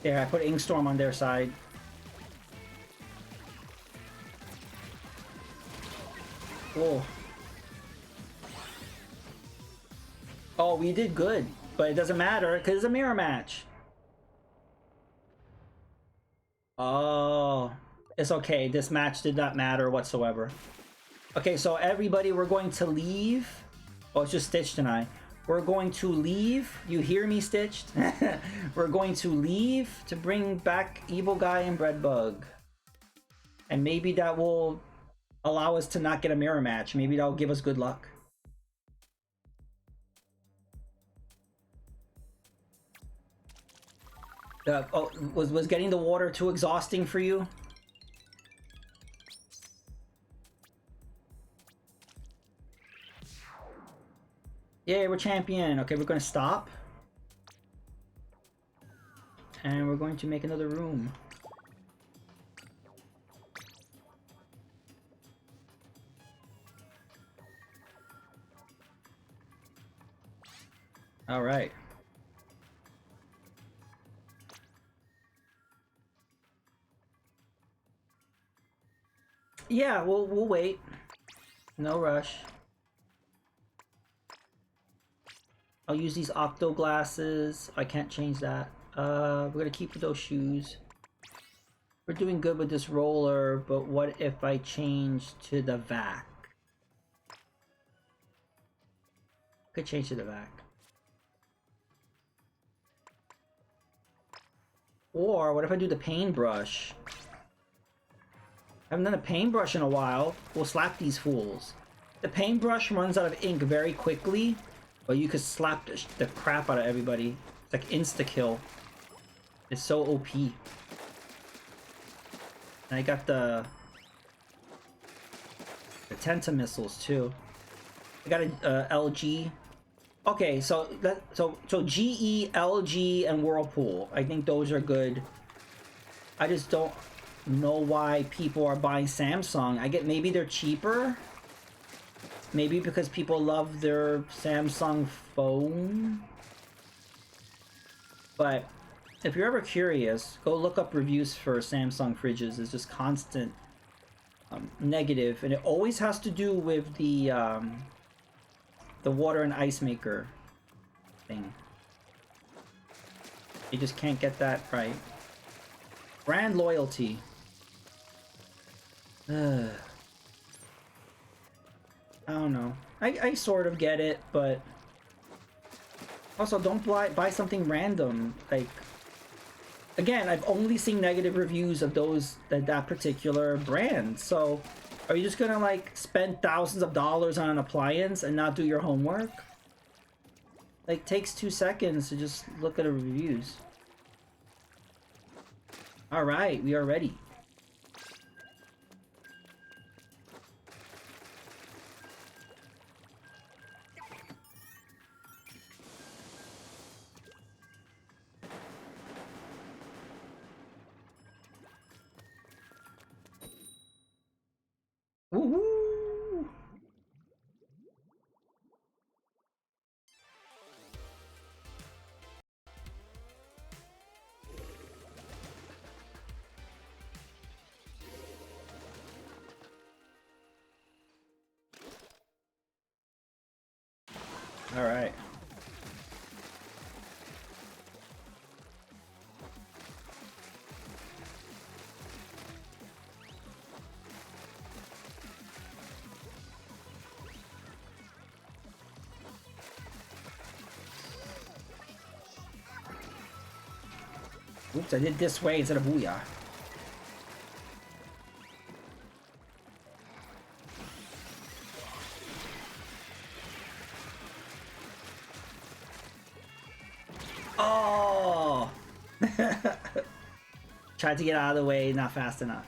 There, I put Ink Storm on their side. Oh. Oh, we did good, but it doesn't matter because it's a mirror match. Oh, it's okay. This match did not matter whatsoever. Okay, so everybody, we're going to leave. Oh, it's just Stitched and I. We're going to leave. You hear me, Stitched? We're going to leave to bring back Evil Guy and Breadbug. And maybe that will allow us to not get a mirror match. Maybe that'll give us good luck. Oh, was getting the water too exhausting for you? Yeah, we're champion. Okay, we're gonna stop. And we're going to make another room. All right. Yeah, we'll wait. No rush. I'll use these octo glasses. I can't change that. We're gonna keep those shoes. We're doing good with this roller, but what if I change to the vac? Could change to the vac. Or what if I do the paintbrush? I haven't done a paintbrush in a while. We'll slap these fools. The paintbrush runs out of ink very quickly, but you could slap the crap out of everybody. It's like insta-kill. It's so OP. And I got the Tenta missiles too. I got a LG. Okay, so GE, LG, and Whirlpool. I think those are good. I just don't know why people are buying Samsung. I get maybe they're cheaper. Maybe because people love their Samsung phone. But if you're ever curious, go look up reviews for Samsung fridges. It's just constant negative, and it always has to do with the water and ice maker thing. You just can't get that right. Brand loyalty. I don't know. I sort of get it, but also don't buy something random. Like, again, I've only seen negative reviews of that particular brand. So, are you just gonna like spend thousands of dollars on an appliance and not do your homework? Like, takes 2 seconds to just look at the reviews. Alright, we are ready. Woohoo! All right. Oops, I did this way instead of booyah. Oh! Tried to get out of the way, not fast enough.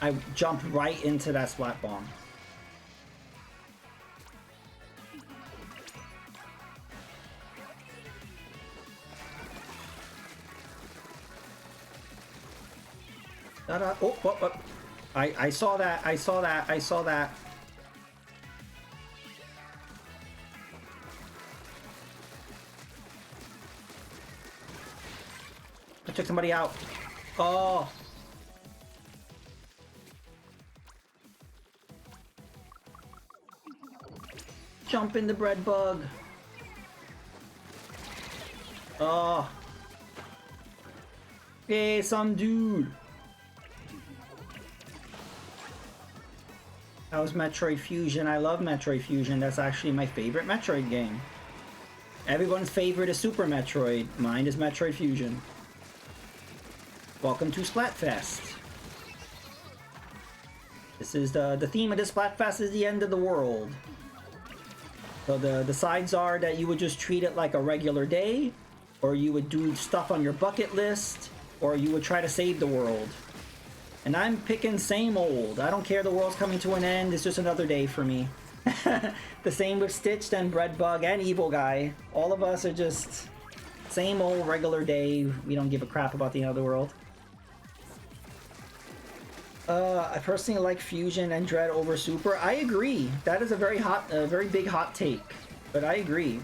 I jumped right into that splat bomb. Oh, oh, oh. I saw that, I saw that, I saw that. I took somebody out. Oh. Jump in the bread bug. Oh. Hey, some dude. That was Metroid Fusion. I love Metroid Fusion. That's actually my favorite Metroid game. Everyone's favorite is Super Metroid. Mine is Metroid Fusion. Welcome to Splatfest. This is the theme of this Splatfest is the end of the world. So the sides are that you would just treat it like a regular day, or you would do stuff on your bucket list, or you would try to save the world. And I'm picking same old. I don't care the world's coming to an end, it's just another day for me. The same with Stitched and Breadbug and Evil Guy. All of us are just same old regular day. We don't give a crap about the end of the world. I personally like Fusion and Dread over Super. I agree. That is a very big hot take. But I agree.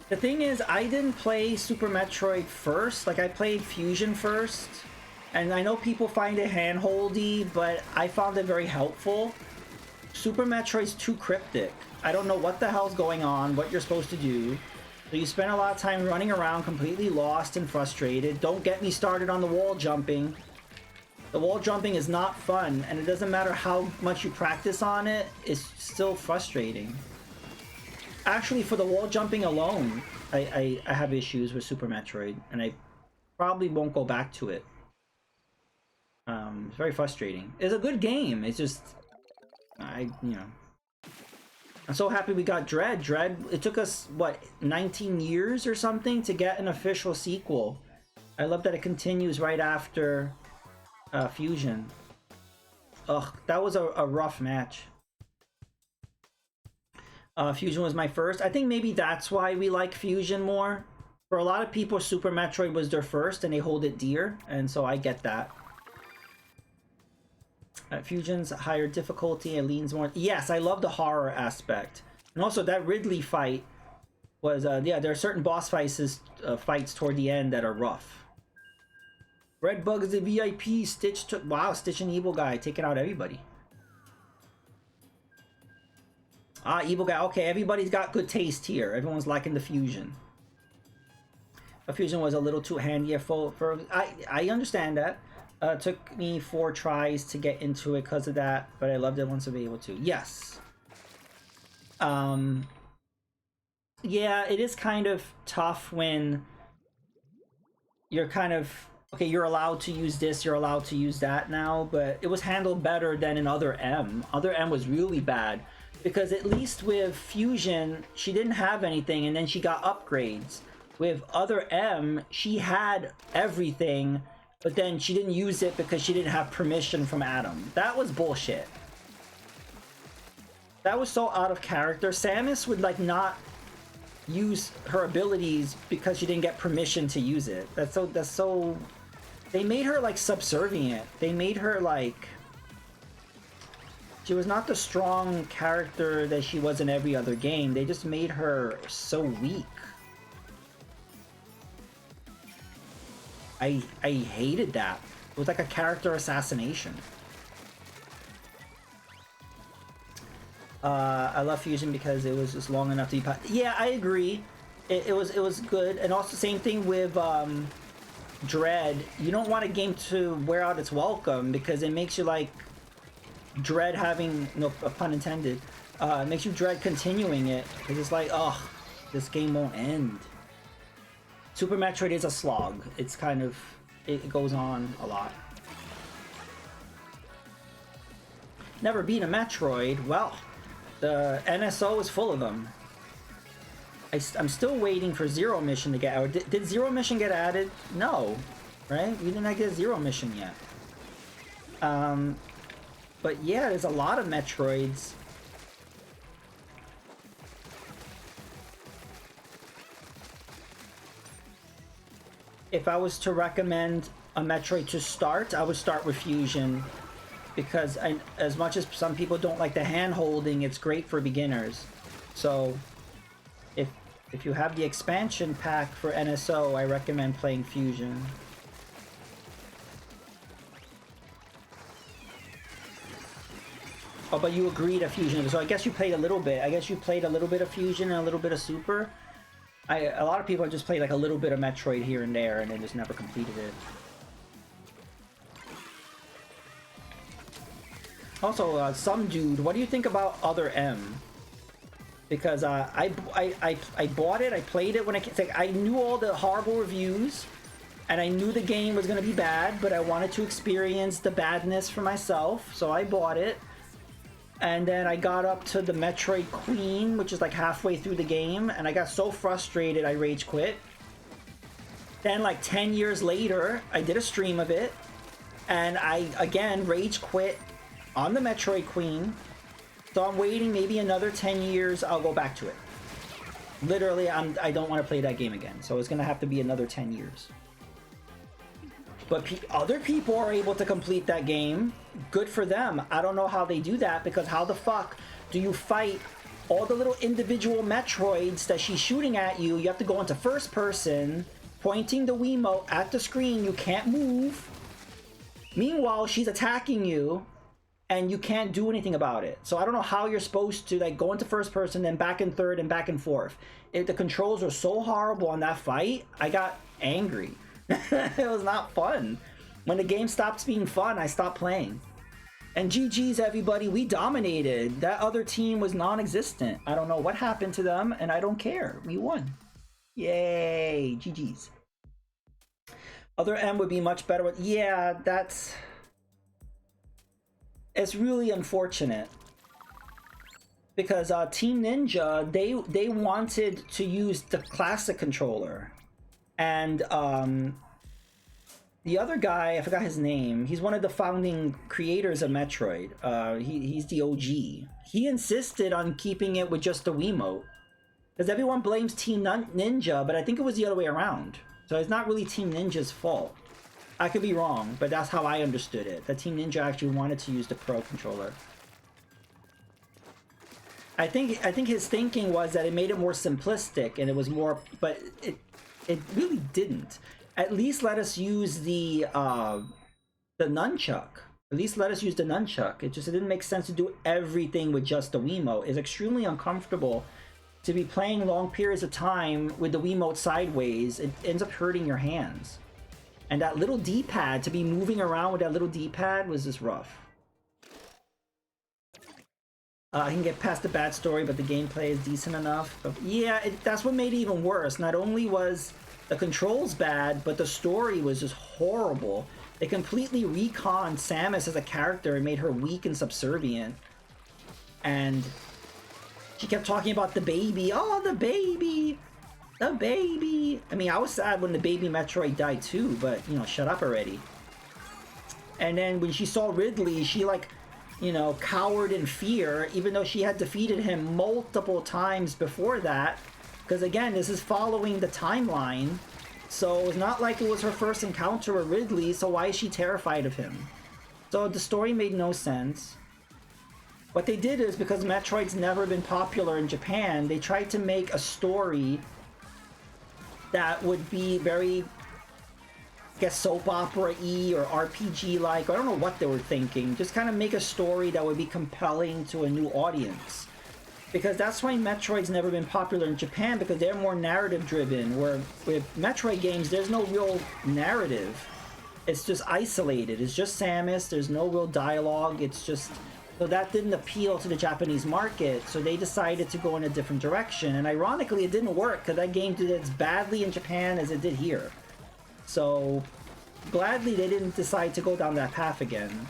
The thing is, I didn't play Super Metroid first. Like, I played Fusion first. And I know people find it handholdy, but I found it very helpful. Super Metroid's too cryptic. I don't know what the hell's going on, what you're supposed to do. So you spend a lot of time running around completely lost and frustrated. Don't get me started on the wall jumping. The wall jumping is not fun, and it doesn't matter how much you practice on it, it's still frustrating. Actually, for the wall jumping alone, I have issues with Super Metroid, and I probably won't go back to it. It's very frustrating. It's a good game, it's just... you know... I'm so happy we got Dread. Dread, it took us, what, 19 years or something to get an official sequel. I love that it continues right after Fusion. Ugh, that was a rough match. Fusion was my first. I think maybe that's why we like Fusion more. For a lot of people, Super Metroid was their first and they hold it dear, and so I get that. Fusion's higher difficulty and leans more. Yes, I love the horror aspect, and also that Ridley fight was yeah. There are certain boss fights toward the end that are rough. Red Bug is a VIP. Stitch took Stitch and Evil Guy taking out everybody. Ah, Evil Guy. Okay, everybody's got good taste here. Everyone's liking the Fusion. The Fusion was a little too handy for I understand that. Took me 4 tries to get into it because of that, but I loved it once I was able to. Yes. Yeah, it is kind of tough when you're kind of okay, you're allowed to use this, you're allowed to use that now, but it was handled better than in Other M. Other M was really bad because at least with Fusion, she didn't have anything and then she got upgrades. With Other M, she had everything, but then she didn't use it because she didn't have permission from Adam. That was bullshit. That was so out of character. Samus would like not use her abilities because she didn't get permission to use it. That's so they made her like subservient. They made her like she was not the strong character that she was in every other game. They just made her so weak. I hated that. It was like a character assassination. I love Fusion because it was just long enough to be. Yeah, I agree. It was good, and also same thing with Dread. You don't want a game to wear out its welcome because it makes you like dread having no pun intended. It makes you dread continuing it because it's like, oh, this game won't end. Super Metroid is a slog. It's kind of it goes on a lot. Never beat a Metroid. Well. The NSO is full of them. I'm still waiting for Zero Mission to get added. Did Zero Mission get added? No, right? We did not get Zero Mission yet. But yeah, there's a lot of Metroids. If I was to recommend a Metroid to start, I would start with Fusion. Because as much as some people don't like the hand-holding, it's great for beginners. So, if you have the expansion pack for NSO, I recommend playing Fusion. Oh, but you agreed to Fusion, so I guess you played a little bit. I guess you played a little bit of Fusion and a little bit of Super. A lot of people just played like a little bit of Metroid here and there, and then just never completed it. Also, some dude, what do you think about Other M? Because I bought it, I played it when it came. Like, I knew all the horrible reviews, and I knew the game was gonna be bad, but I wanted to experience the badness for myself, so I bought it. And then I got up to the Metroid Queen, which is like halfway through the game, and I got so frustrated I rage quit. Then like 10 years later, I did a stream of it, and I again rage quit on the Metroid Queen. So I'm waiting maybe another 10 years, I'll go back to it. Literally, I don't want to play that game again, so it's gonna have to be another 10 years. But other people are able to complete that game. Good for them. I don't know how they do that, because how the fuck do you fight all the little individual Metroids that she's shooting at you? You have to go into first person, pointing the Wiimote at the screen. You can't move. Meanwhile, she's attacking you, and you can't do anything about it. So I don't know how you're supposed to like go into first person, then back in third, and back and forth. The controls were so horrible on that fight, I got angry. It was not fun. When the game stops being fun, I stopped playing. And GG's everybody, we dominated. That other team was non-existent. I don't know what happened to them, and I don't care. We won. Yay, GG's. Other M would be much better with, yeah, that's... It's really unfortunate. Because Team Ninja, they wanted to use the classic controller. And the other guy, I forgot his name, he's one of the founding creators of Metroid. He's the OG. He insisted on keeping it with just the Wiimote. Because everyone blames Team Ninja, but I think it was the other way around. So it's not really Team Ninja's fault. I could be wrong, but that's how I understood it. That Team Ninja actually wanted to use the Pro controller. I think his thinking was that it made it more simplistic and it was more, but it really didn't. At least let us use the nunchuck. At least let us use the nunchuck. It didn't make sense to do everything with just the Wiimote. It's extremely uncomfortable to be playing long periods of time with the Wiimote sideways. It ends up hurting your hands. And that little D-pad, to be moving around with that little D-pad was just rough. I can get past the bad story, but the gameplay is decent enough. But yeah, that's what made it even worse. Not only was the controls bad, but the story was just horrible. They completely reconned Samus as a character and made her weak and subservient. And she kept talking about the baby. Oh, the baby! The baby! I mean, I was sad when the baby Metroid died too, but, you know, shut up already. And then when she saw Ridley, she, like, you know, cowered in fear, even though she had defeated him multiple times before that. Because, again, this is following the timeline. So it's not like it was her first encounter with Ridley, so why is she terrified of him? So the story made no sense. What they did is, because Metroid's never been popular in Japan, they tried to make a story that would be very, I guess, soap opera-y or RPG-like. I don't know what they were thinking. Just kind of make a story that would be compelling to a new audience. Because that's why Metroid's never been popular in Japan, because they're more narrative-driven, where with Metroid games, there's no real narrative. It's just isolated. It's just Samus. There's no real dialogue. It's just... So that didn't appeal to the Japanese market, so they decided to go in a different direction. And ironically, it didn't work, because that game did as badly in Japan as it did here. So, gladly they didn't decide to go down that path again.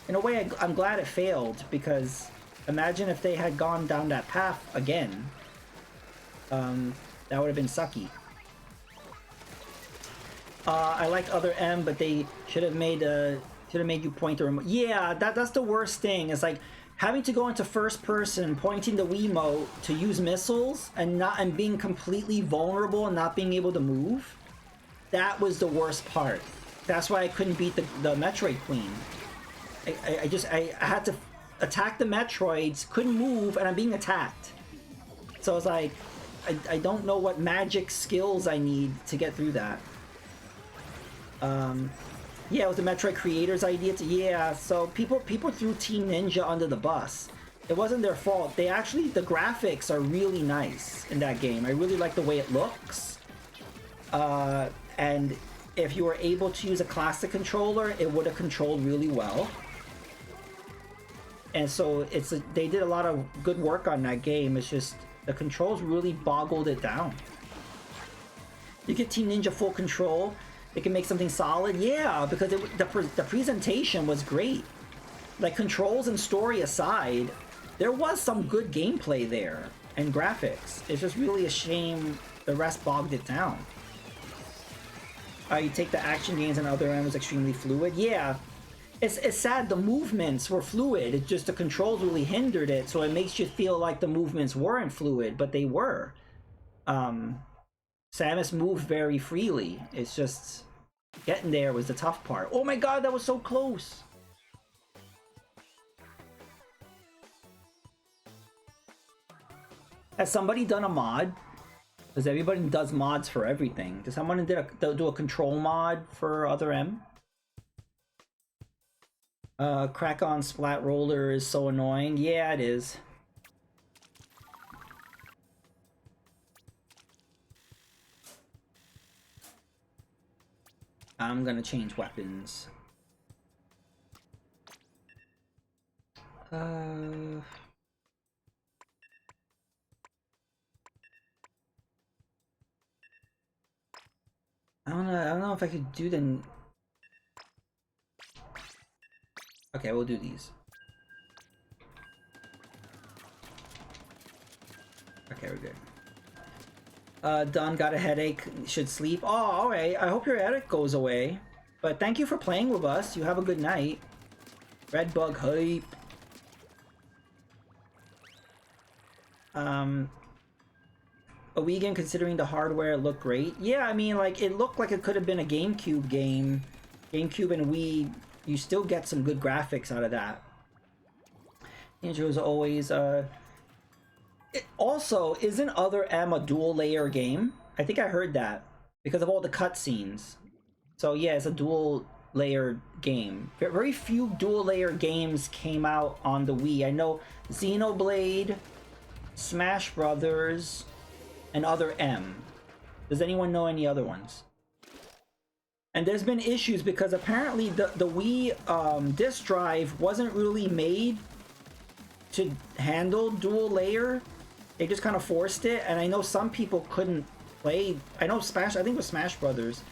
In a way, I'm glad it failed, because imagine if they had gone down that path again. That would have been sucky. I like Other M, but they should have made you point the remote. Yeah, that's the worst thing. It's like having to go into first person, pointing the Wiimote to use missiles, and being completely vulnerable and not being able to move. That was the worst part. That's why I couldn't beat the Metroid Queen. I had to attack the Metroids, couldn't move, and I'm being attacked. So I was like, I don't know what magic skills I need to get through that. Yeah, it was the Metroid creators' idea to... Yeah, so people threw Team Ninja under the bus. It wasn't their fault. The graphics are really nice in that game. I really like the way it looks. And if you were able to use a classic controller, it would have controlled really well. And so they did a lot of good work on that game. It's just the controls really boggled it down. You get Team Ninja full control, they can make something solid. Yeah, because the presentation was great. Like, controls and story aside, there was some good gameplay there and graphics. It's just really a shame the rest bogged it down. You take the action games and Other M was extremely fluid. Yeah, it's sad the movements were fluid. It's just the controls really hindered it, so it makes you feel like the movements weren't fluid, but they were. Samus moved very freely. It's just getting there was the tough part. Oh my god, that was so close! Has somebody done a mod? Because everybody does mods for everything. Does someone do a control mod for Other M? Crack on Splat Roller is so annoying. Yeah, it is. I'm gonna change weapons. I don't know if I could do the... Okay, we'll do these. Okay, we're good. Don got a headache, should sleep. Oh, alright. I hope your headache goes away. But thank you for playing with us. You have a good night. Redbug hype. A Wii game, considering the hardware, looked great. Yeah, I mean, like, it looked like it could have been a GameCube game. GameCube and Wii, you still get some good graphics out of that. Ninja was always, also, isn't Other M a dual-layer game? I think I heard that, because of all the cutscenes. So yeah, it's a dual-layer game. Very few dual-layer games came out on the Wii. I know Xenoblade, Smash Brothers, and Other M. Does anyone know any other ones? And there's been issues because apparently the Wii disk drive wasn't really made to handle dual layer. They just kind of forced it, and I know some people couldn't play. I know Smash. I think it was Smash Brothers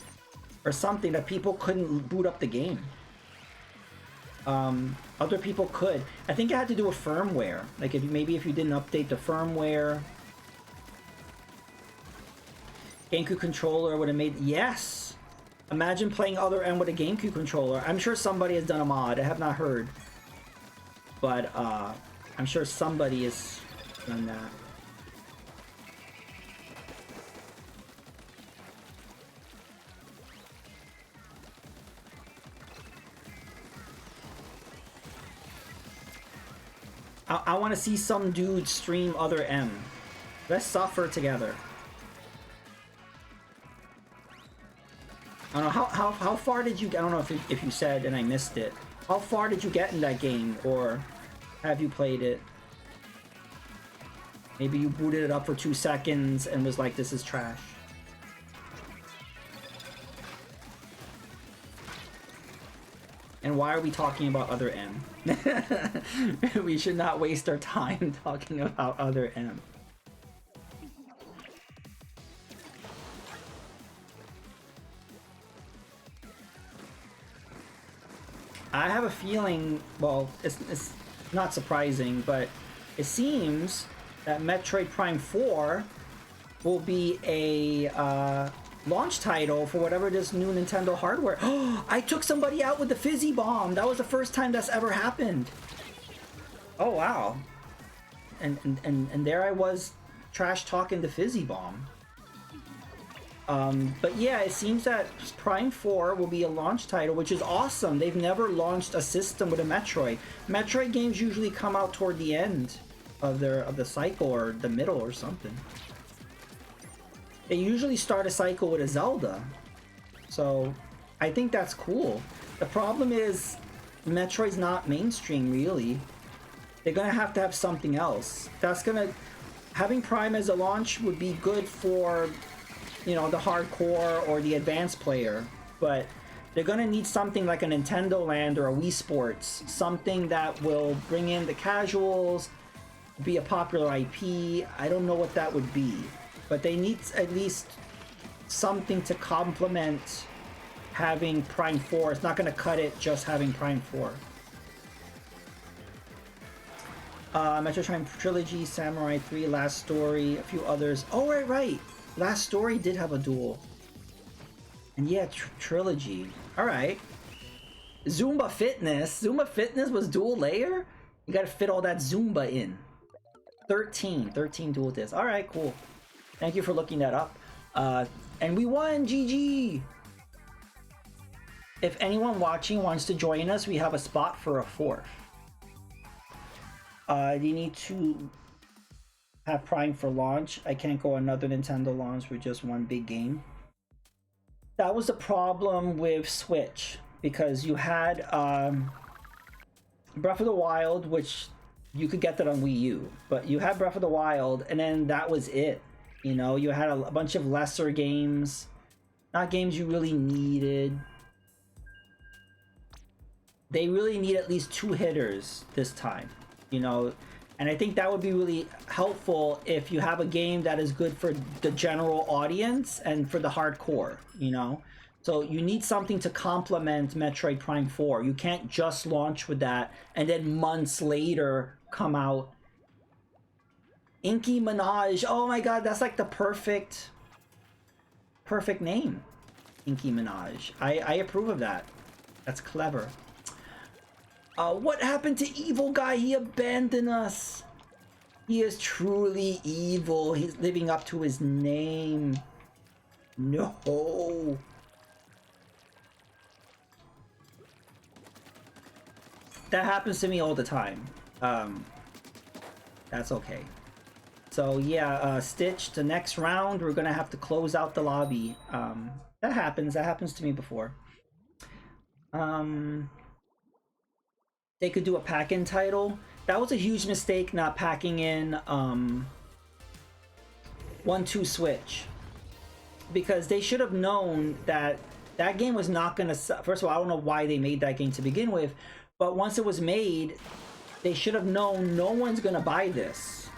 or something that people couldn't boot up the game. Other people could. I think it had to do with firmware. Like if you didn't update the firmware, GameCube controller would have made. Yes. Imagine playing Other M with a GameCube controller. I'm sure somebody has done a mod. I have not heard, but I'm sure somebody has done that. I want to see some dude stream Other M. Let's suffer together. I don't know how far did you? I don't know if you said and I missed it. How far did you get in that game, or have you played it? Maybe you booted it up for 2 seconds and was like, "This is trash." And why are we talking about Other M? We should not waste our time talking about Other M. I have a feeling, well, it's not surprising, but it seems that Metroid Prime 4 will be a launch title for whatever this new Nintendo hardware. Oh, I took somebody out with the fizzy bomb. That was the first time that's ever happened. Oh wow. And there I was trash talking the fizzy bomb. But yeah, it seems that Prime 4 will be a launch title, which is awesome. They've never launched a system with a Metroid. Metroid games usually come out toward the end of the cycle or the middle or something. They usually start a cycle with a Zelda. So I think that's cool. The problem is Metroid's not mainstream really. They're gonna have to have something else. Having Prime as a launch would be good for, you know, the hardcore or the advanced player, but they're gonna need something like a Nintendo Land or a Wii Sports, something that will bring in the casuals, be a popular IP. I don't know what that would be, but they need at least something to complement having Prime 4. It's not gonna cut it just having Prime 4. Metroid Prime Trilogy, Samurai 3, Last Story, a few others. Oh, right. Last Story did have a duel. And yeah, Trilogy. Alright. Zumba Fitness. Zumba Fitness was dual layer? You gotta fit all that Zumba in. 13 dual discs. Alright, cool. Thank you for looking that up. And we won! GG! If anyone watching wants to join us, we have a spot for a 4th. You need to have Prime for launch. I can't go another Nintendo launch with just one big game. That was the problem with Switch, because you had Breath of the Wild, which you could get that on Wii U, but you had Breath of the Wild, and then that was it. You know, you had a bunch of lesser games, not games you really needed. They really need at least 2 hitters this time, you know. And I think that would be really helpful if you have a game that is good for the general audience and for the hardcore, you know? So you need something to complement Metroid Prime 4. You can't just launch with that and then months later come out. Inky Minaj. Oh my god, that's like the perfect name. Inky Minaj. I approve of that. That's clever. What happened to Evil Guy? He abandoned us. He is truly evil. He's living up to his name. No. That happens to me all the time. That's okay. So yeah, Stitch, the next round, we're gonna have to close out the lobby. That happens to me before. They could do a pack-in title. That was a huge mistake not packing in 1-2 Switch, because they should have known that that game was not gonna sell. First of all, I don't know why they made that game to begin with, but once it was made, they should have known no one's gonna buy this.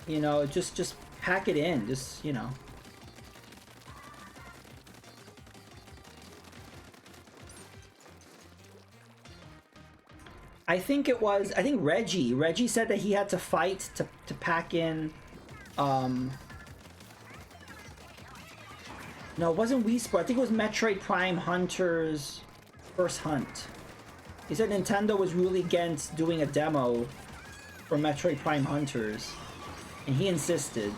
You know, just pack it in. Just, you know. I think it was, I think Reggie. Reggie said that he had to fight to pack in, no, it wasn't Wii Sport. I think it was Metroid Prime Hunter's first hunt. He said Nintendo was really against doing a demo for Metroid Prime Hunters, and he insisted.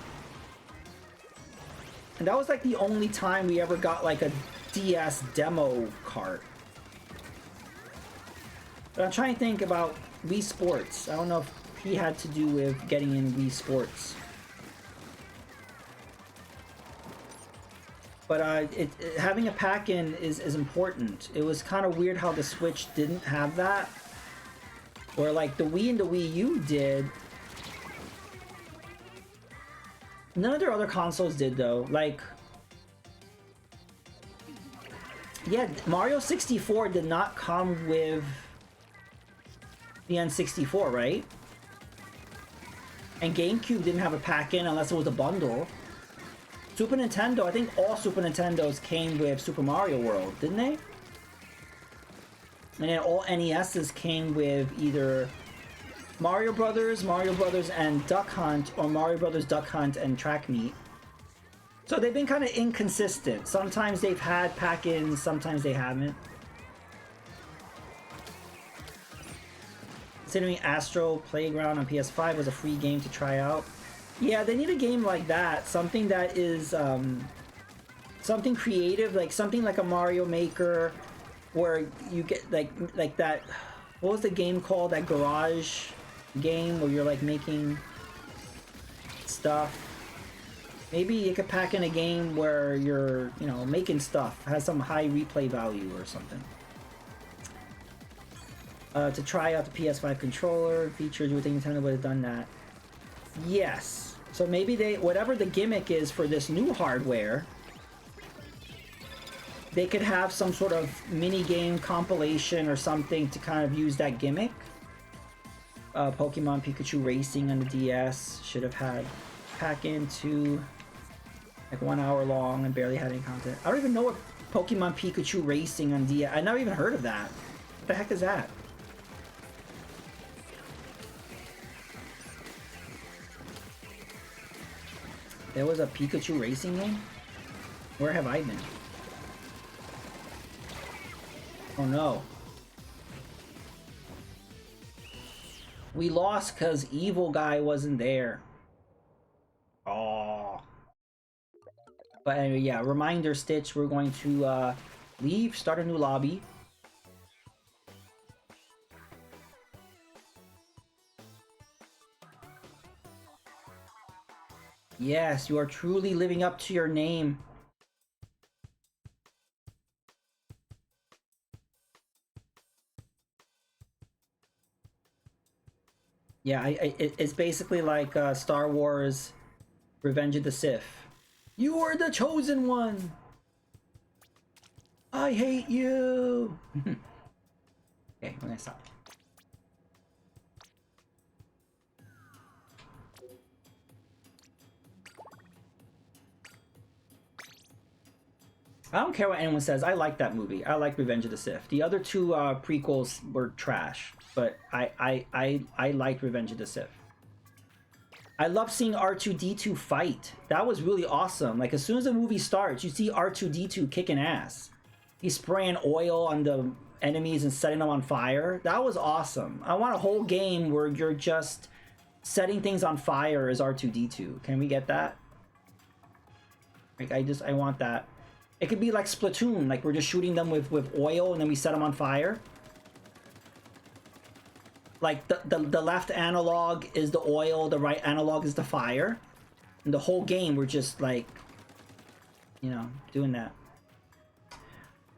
And that was like the only time we ever got like a DS demo cart. But I'm trying to think about Wii Sports. I don't know if he had to do with getting in Wii Sports. But having a pack-in is important. It was kind of weird how the Switch didn't have that. Or like the Wii and the Wii U did. None of their other consoles did though. Like, yeah, Mario 64 did not come with the N64, right? And GameCube didn't have a pack-in unless it was a bundle. Super Nintendo, I think all Super Nintendos came with Super Mario World, didn't they? And then all NESs came with either Mario Brothers and Duck Hunt, or Mario Brothers, Duck Hunt, and Track Meet. So they've been kind of inconsistent. Sometimes they've had pack-ins, sometimes they haven't. Considering Astro Playground on PS5 was a free game to try out. Yeah, they need a game like that. Something that is, something creative, like something like a Mario Maker, where you get, like that, what was the game called? That garage game where you're, like, making stuff. Maybe you could pack in a game where you're, you know, making stuff. Has some high replay value or something. To try out the PS5 controller features, you would think Nintendo would have done that. Yes. So maybe they, whatever the gimmick is for this new hardware, they could have some sort of mini game compilation or something to kind of use that gimmick. Pokemon Pikachu Racing on the DS should have had pack-in to like 1 hour long and barely had any content. I don't even know what Pokemon Pikachu Racing on DS. I never even heard of that. What the heck is that? There was a Pikachu racing game? Where have I been? Oh no. We lost because Evil Guy wasn't there. Oh. But anyway, yeah, reminder Stitch, we're going to leave, start a new lobby. Yes, you are truly living up to your name. Yeah, it's basically like Star Wars Revenge of the Sith. You are the chosen one! I hate you! Okay, we're gonna stop. I don't care what anyone says. I like that movie. I like Revenge of the Sith. The other two prequels were trash, but I liked Revenge of the Sith. I love seeing R2-D2 fight. That was really awesome. Like, as soon as the movie starts, you see R2-D2 kicking ass. He's spraying oil on the enemies and setting them on fire. That was awesome. I want a whole game where you're just setting things on fire as R2-D2. Can we get that? Like, I want that. It could be like Splatoon, like we're just shooting them with oil and then we set them on fire. Like the left analog is the oil, the right analog is the fire. And the whole game we're just like, you know, doing that.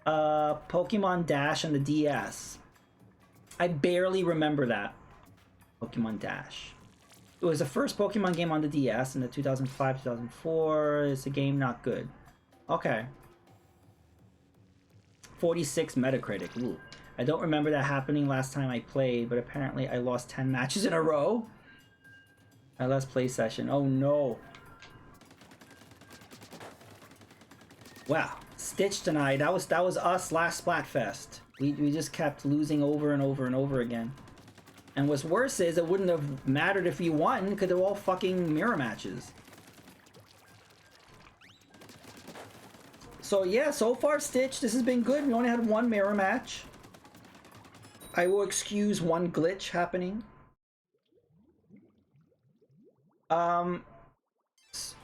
Pokemon Dash on the DS. I barely remember that. Pokemon Dash. It was the first Pokemon game on the DS in the 2005-2004. It's a game not good. Okay. 46 Metacritic. Ooh. I don't remember that happening last time I played, but apparently I lost 10 matches in a row. My last play session. Oh no. Wow. Stitch denied. That was us last Splatfest. We just kept losing over and over and over again. And what's worse is it wouldn't have mattered if you won because they're all fucking mirror matches. So yeah, so far, Stitch, this has been good. We only had one mirror match. I will excuse one glitch happening.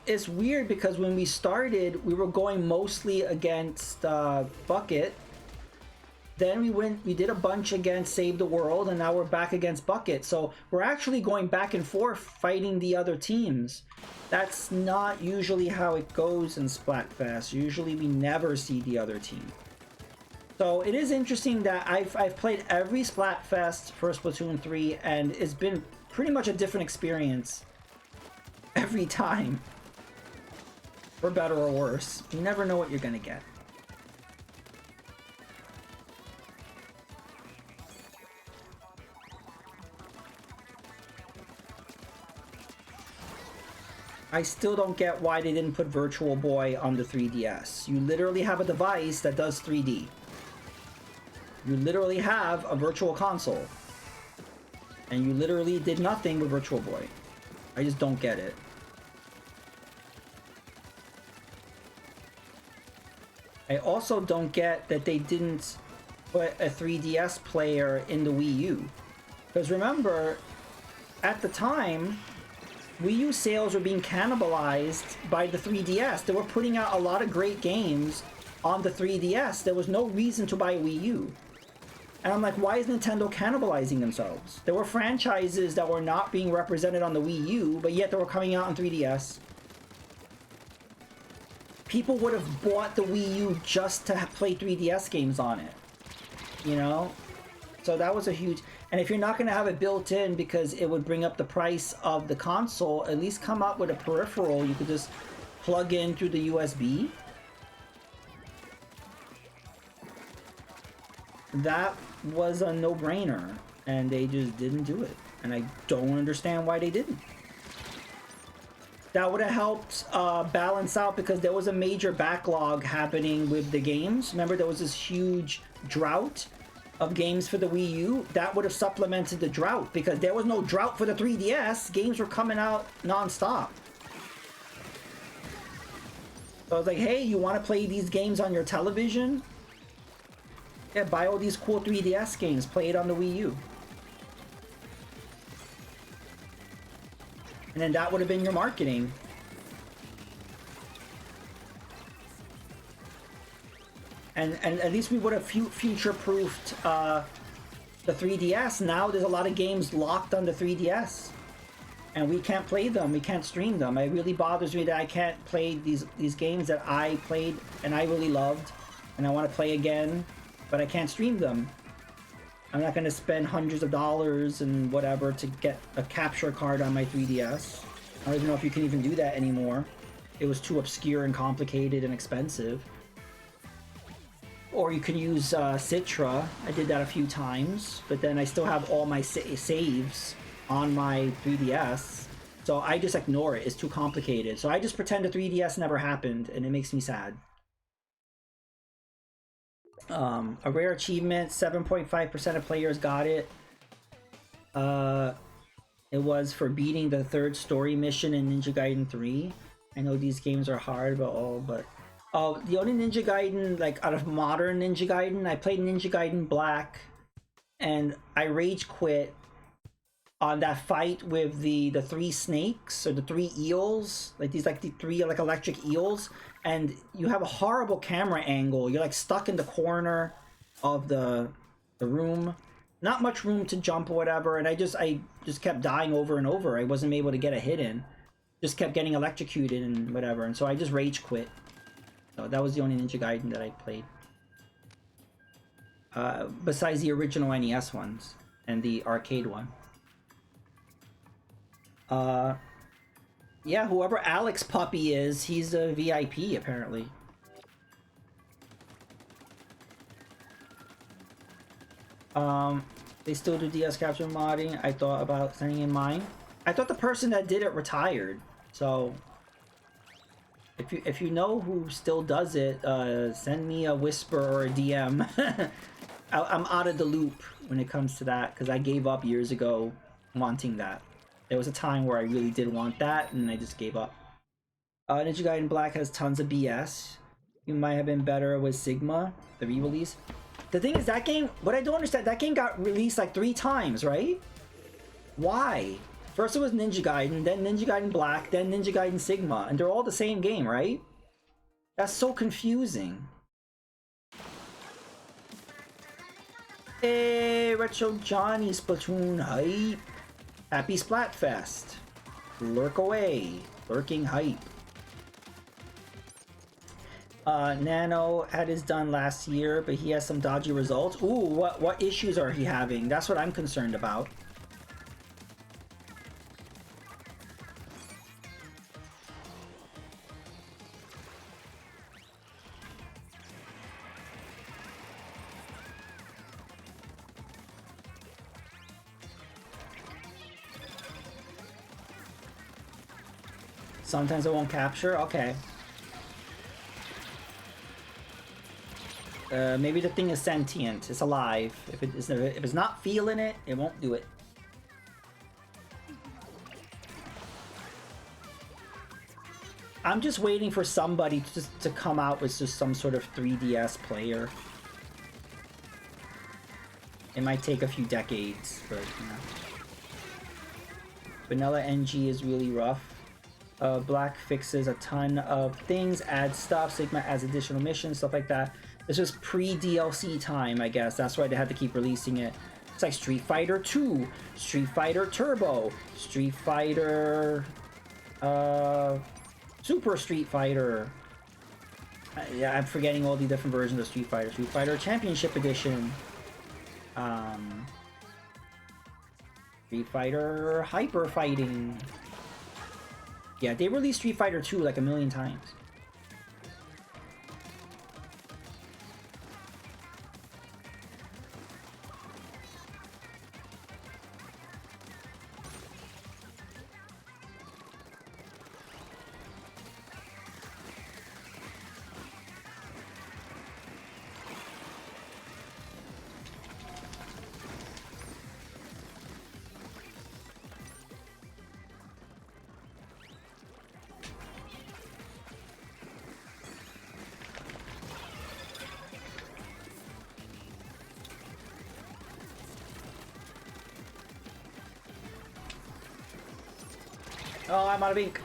It's weird because when we started, we were going mostly against Bucket. Then we did a bunch against Save the World, and now we're back against Bucket. So we're actually going back and forth fighting the other teams. That's not usually how it goes in Splatfest. Usually we never see the other team. So it is interesting that I've played every Splatfest for Splatoon 3, and it's been pretty much a different experience every time. For better or worse. You never know what you're gonna get. I still don't get why they didn't put Virtual Boy on the 3DS. You literally have a device that does 3D. You literally have a virtual console. And you literally did nothing with Virtual Boy. I just don't get it. I also don't get that they didn't put a 3DS player in the Wii U. Because remember, at the time, Wii U sales were being cannibalized by the 3DS. They were putting out a lot of great games on the 3DS. There was no reason to buy a Wii U. And I'm like, why is Nintendo cannibalizing themselves? There were franchises that were not being represented on the Wii U, but yet they were coming out on 3DS. People would have bought the Wii U just to play 3DS games on it. You know? So that was a huge... And if you're not going to have it built in because it would bring up the price of the console, at least come up with a peripheral you could just plug in through the USB. That was a no-brainer, and they just didn't do it. And I don't understand why they didn't. That would have helped balance out because there was a major backlog happening with the games. Remember, there was this huge drought of games for the Wii U. That would have supplemented the drought because there was no drought for the 3DS. Games were coming out non-stop. So I was like, hey, you want to play these games on your television? Yeah, buy all these cool 3DS games. Play it on the Wii U. And then that would have been your marketing. And at least we would have future-proofed the 3DS. Now there's a lot of games locked on the 3DS. And we can't play them. We can't stream them. It really bothers me that I can't play these games that I played and I really loved. And I want to play again. But I can't stream them. I'm not going to spend hundreds of dollars and whatever to get a capture card on my 3DS. I don't even know if you can even do that anymore. It was too obscure and complicated and expensive. Or you can use Citra. I did that a few times, but then I still have all my saves on my 3DS. So I just ignore it. It's too complicated. So I just pretend the 3DS never happened, and it makes me sad. A rare achievement, 7.5% of players got it. It was for beating the third story mission in Ninja Gaiden 3. I know these games are hard, but the only Ninja Gaiden, like out of modern Ninja Gaiden, I played Ninja Gaiden Black, and I rage quit on that fight with the three snakes or the three eels, like these the three like electric eels, and you have a horrible camera angle. You're like stuck in the corner of the room, not much room to jump or whatever, and I just kept dying over and over. I wasn't able to get a hit in, just kept getting electrocuted and whatever, and so I just rage quit. So that was the only Ninja Gaiden that I played. Besides the original NES ones and the arcade one. Yeah, whoever Alex Puppy is, he's a VIP apparently. They still do DS capture modding. I thought about sending in mine. I thought the person that did it retired. So if you know who still does it, send me a whisper or a DM. I'm out of the loop when it comes to that because I gave up years ago wanting that. There was a time where I really did want that, and I just gave up. Ninja Gaiden Black has tons of BS. You might have been better with Sigma, the re-release. The thing is, that game, what I don't understand, that game got released like 3 times, right? Why? First it was Ninja Gaiden, then Ninja Gaiden Black, then Ninja Gaiden Sigma, and they're all the same game, right? That's so confusing. Hey, Retro Johnny, Splatoon hype. Happy Splatfest. Lurk away. Lurking hype. Nano had his done last year, but he has some dodgy results. Ooh, what issues are he having? That's what I'm concerned about. Sometimes it won't capture? Okay. Maybe the thing is sentient. It's alive. If it's not feeling it, it won't do it. I'm just waiting for somebody to come out with just some sort of 3DS player. It might take a few decades, but you know. Vanilla NG is really rough. Black fixes a ton of things, adds stuff, Sigma adds additional missions, stuff like that. This was pre-DLC time, I guess. That's why they had to keep releasing it. It's like Street Fighter 2, Street Fighter Turbo, Street Fighter... Super Street Fighter. Yeah, I'm forgetting all the different versions of Street Fighter. Street Fighter Championship Edition. Street Fighter Hyper Fighting. Yeah, they released Street Fighter 2 like a million times. Oh, I'm out of ink.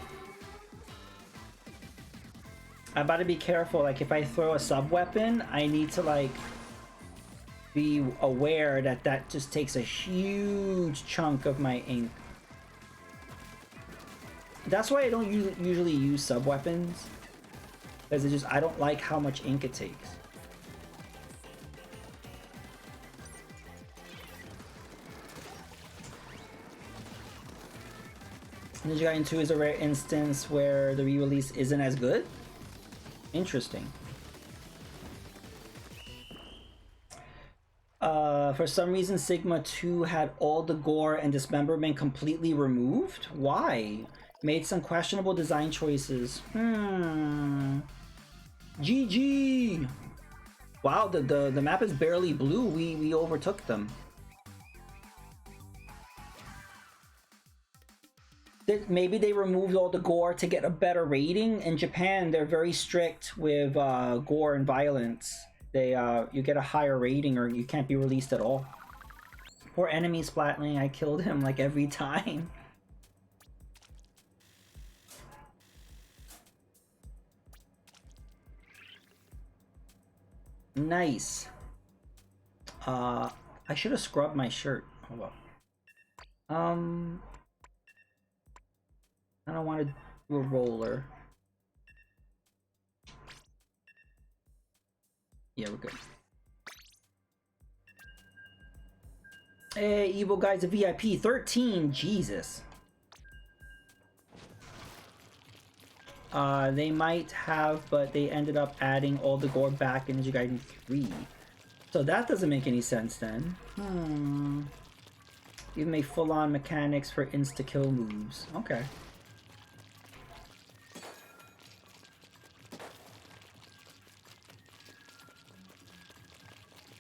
I'm about to be careful. Like, if I throw a sub-weapon, I need to, like, be aware that that just takes a huge chunk of my ink. That's why I don't usually use sub-weapons. Because it just, I don't like how much ink it takes. Ninja Gaiden 2 is a rare instance where the re-release isn't as good? Interesting. For some reason, Sigma 2 had all the gore and dismemberment completely removed? Why? Made some questionable design choices. GG! Wow, the map is barely blue. We overtook them. Maybe they removed all the gore to get a better rating. In Japan, they're very strict with gore and violence. They you get a higher rating or you can't be released at all. Poor enemy Splatling, I killed him like every time. Nice. I should have scrubbed my shirt. Hold on. I don't want to do a roller. Yeah, we're good. Hey, Evil Guy's a VIP. 13, Jesus. They might have, but they ended up adding all the gore back in Ninja Gaiden 3. So that doesn't make any sense then. Even made full-on mechanics for insta-kill moves. Okay.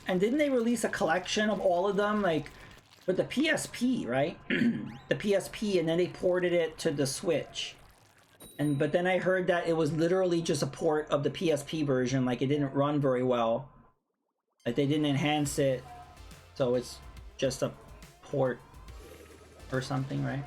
And didn't they release a collection of all of them, like with the PSP, right? The PSP, and then they ported it to the Switch. But then I heard that it was literally just a port of the PSP version, like it didn't run very well. Like they didn't enhance it, so it's just a port or something, right?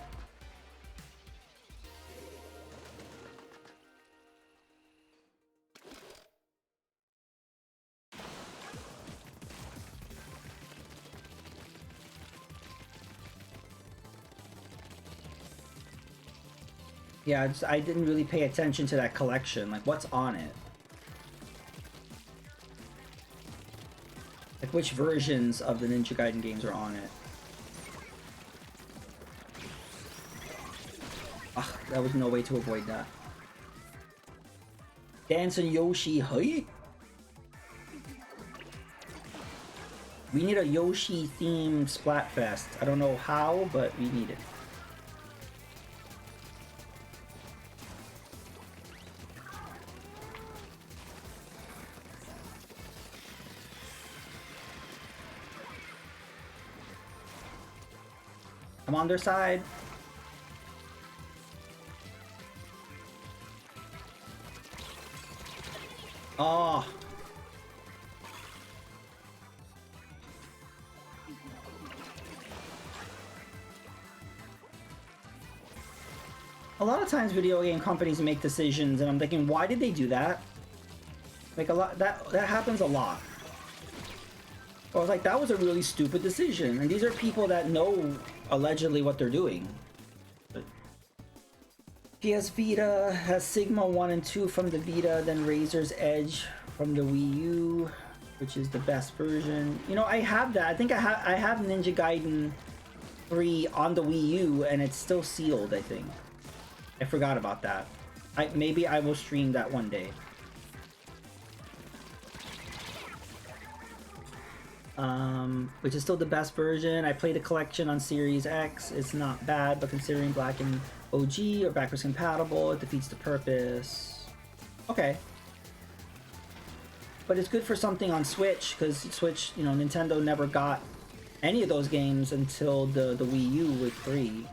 Yeah, I didn't really pay attention to that collection. Like, what's on it? Like, which versions of the Ninja Gaiden games are on it? Ugh, there was no way to avoid that. Dancing Yoshi, hey? We need a Yoshi-themed Splatfest. I don't know how, but we need it. I'm on their side. Oh. A lot of times video game companies make decisions and I'm thinking, why did they do that? Like a lot, that happens a lot. I was like, that was a really stupid decision. And these are people that know allegedly what they're doing. But PS Vita has Sigma 1 and 2 from the Vita, then Razor's Edge from the Wii U, which is the best version. You know, I have that. I think I have Ninja Gaiden 3 on the Wii U and it's still sealed, I think. I forgot about that. Maybe I will stream that one day. Which is still the best version. I played a collection on Series X. It's not bad, but considering Black and OG are backwards compatible, it defeats the purpose. Okay. But it's good for something on Switch, because Switch, you know, Nintendo never got any of those games until the Wii U with 3.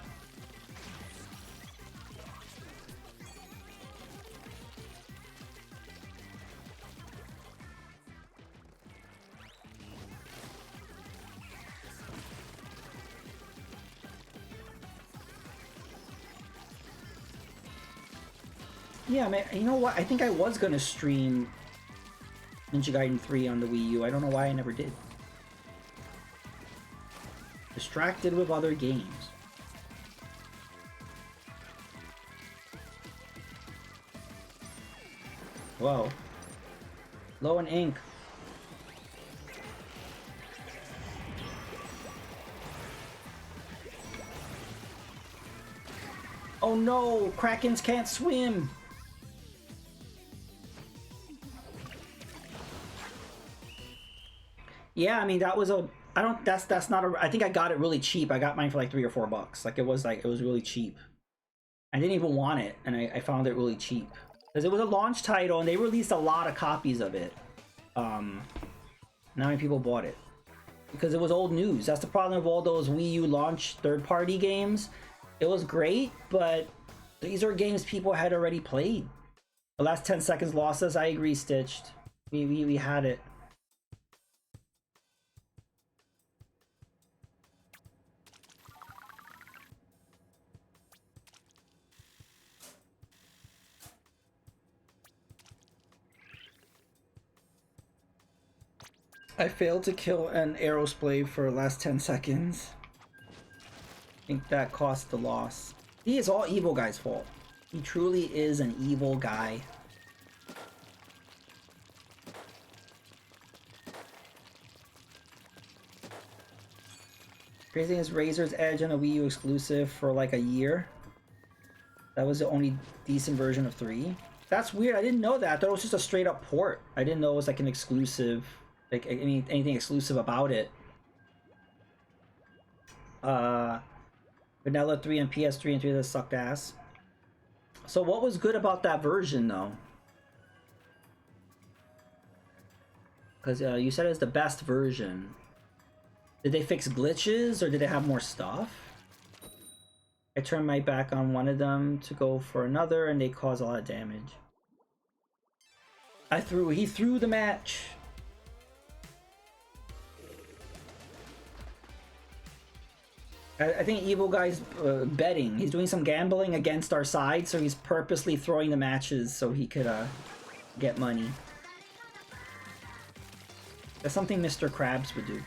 Yeah, man, you know what? I think I was gonna stream Ninja Gaiden 3 on the Wii U. I don't know why I never did. Distracted with other games. Whoa. Low in ink. Oh no! Krakens can't swim! Yeah, I mean that was a. I don't. That's not a. I think I got it really cheap. I got mine for like $3 or $4. Like it was really cheap. I didn't even want it, and I found it really cheap because it was a launch title, and they released a lot of copies of it. Not many people bought it because it was old news. That's the problem with all those Wii U launch third-party games. It was great, but these are games people had already played. The last 10 seconds lost us. I agree, Stitched. We had it. I failed to kill an Aerosplave for the last 10 seconds. I think that cost the loss. See, it's all Evil Guy's fault. He truly is an evil guy. Crazy thing is Razor's Edge on a Wii U exclusive for like a year. That was the only decent version of 3. That's weird. I didn't know that. I thought it was just a straight up port. I didn't know it was like an exclusive, like anything exclusive about it. Vanilla 3 and PS3 and 3 that sucked ass. So what was good about that version though? Because you said it's the best version. Did they fix glitches or did they have more stuff? I turned my back on one of them to go for another and they cause a lot of damage. He threw the match. I think Evil Guy's betting. He's doing some gambling against our side, so he's purposely throwing the matches so he could get money. That's something Mr. Krabs would do.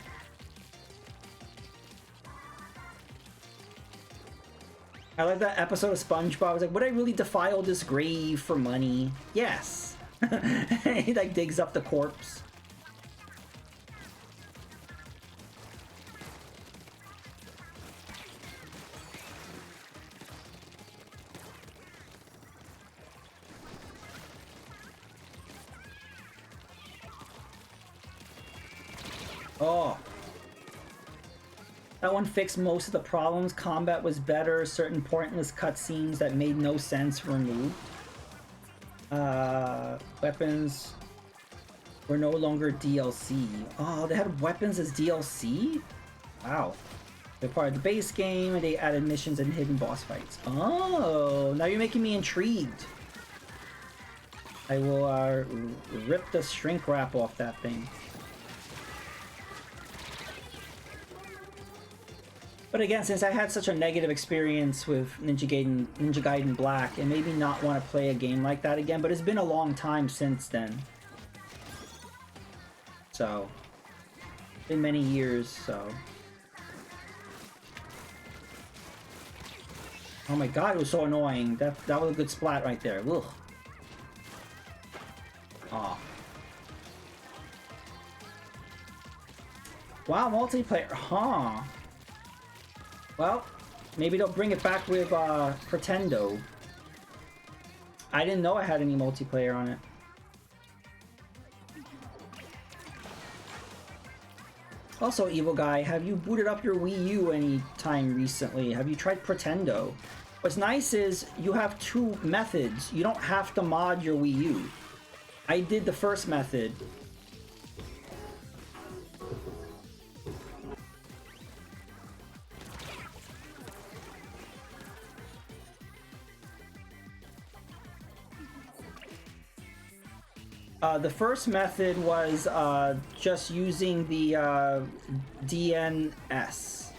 I like that episode of SpongeBob. I was like, would I really defile this grave for money? Yes. He like digs up the corpse. Oh. That one fixed most of the problems. Combat was better. Certain pointless cutscenes that made no sense were removed. Weapons were no longer DLC. Oh, they had weapons as DLC? Wow. They're part of the base game and they added missions and hidden boss fights. Oh, now you're making me intrigued. I will rip the shrink wrap off that thing. But again, since I had such a negative experience with Ninja Gaiden Black, it made me not want to play a game like that again, but it's been a long time since then. So, it's been many years, so. Oh my god, it was so annoying. That was a good splat right there. Ugh. Aw. Wow, multiplayer, huh? Well, maybe they'll bring it back with Pretendo. I didn't know I had any multiplayer on it. Also, Evil Guy, have you booted up your Wii U any time recently? Have you tried Pretendo? What's nice is you have two methods. You don't have to mod your Wii U. I did the first method. The first method was just using the DNS.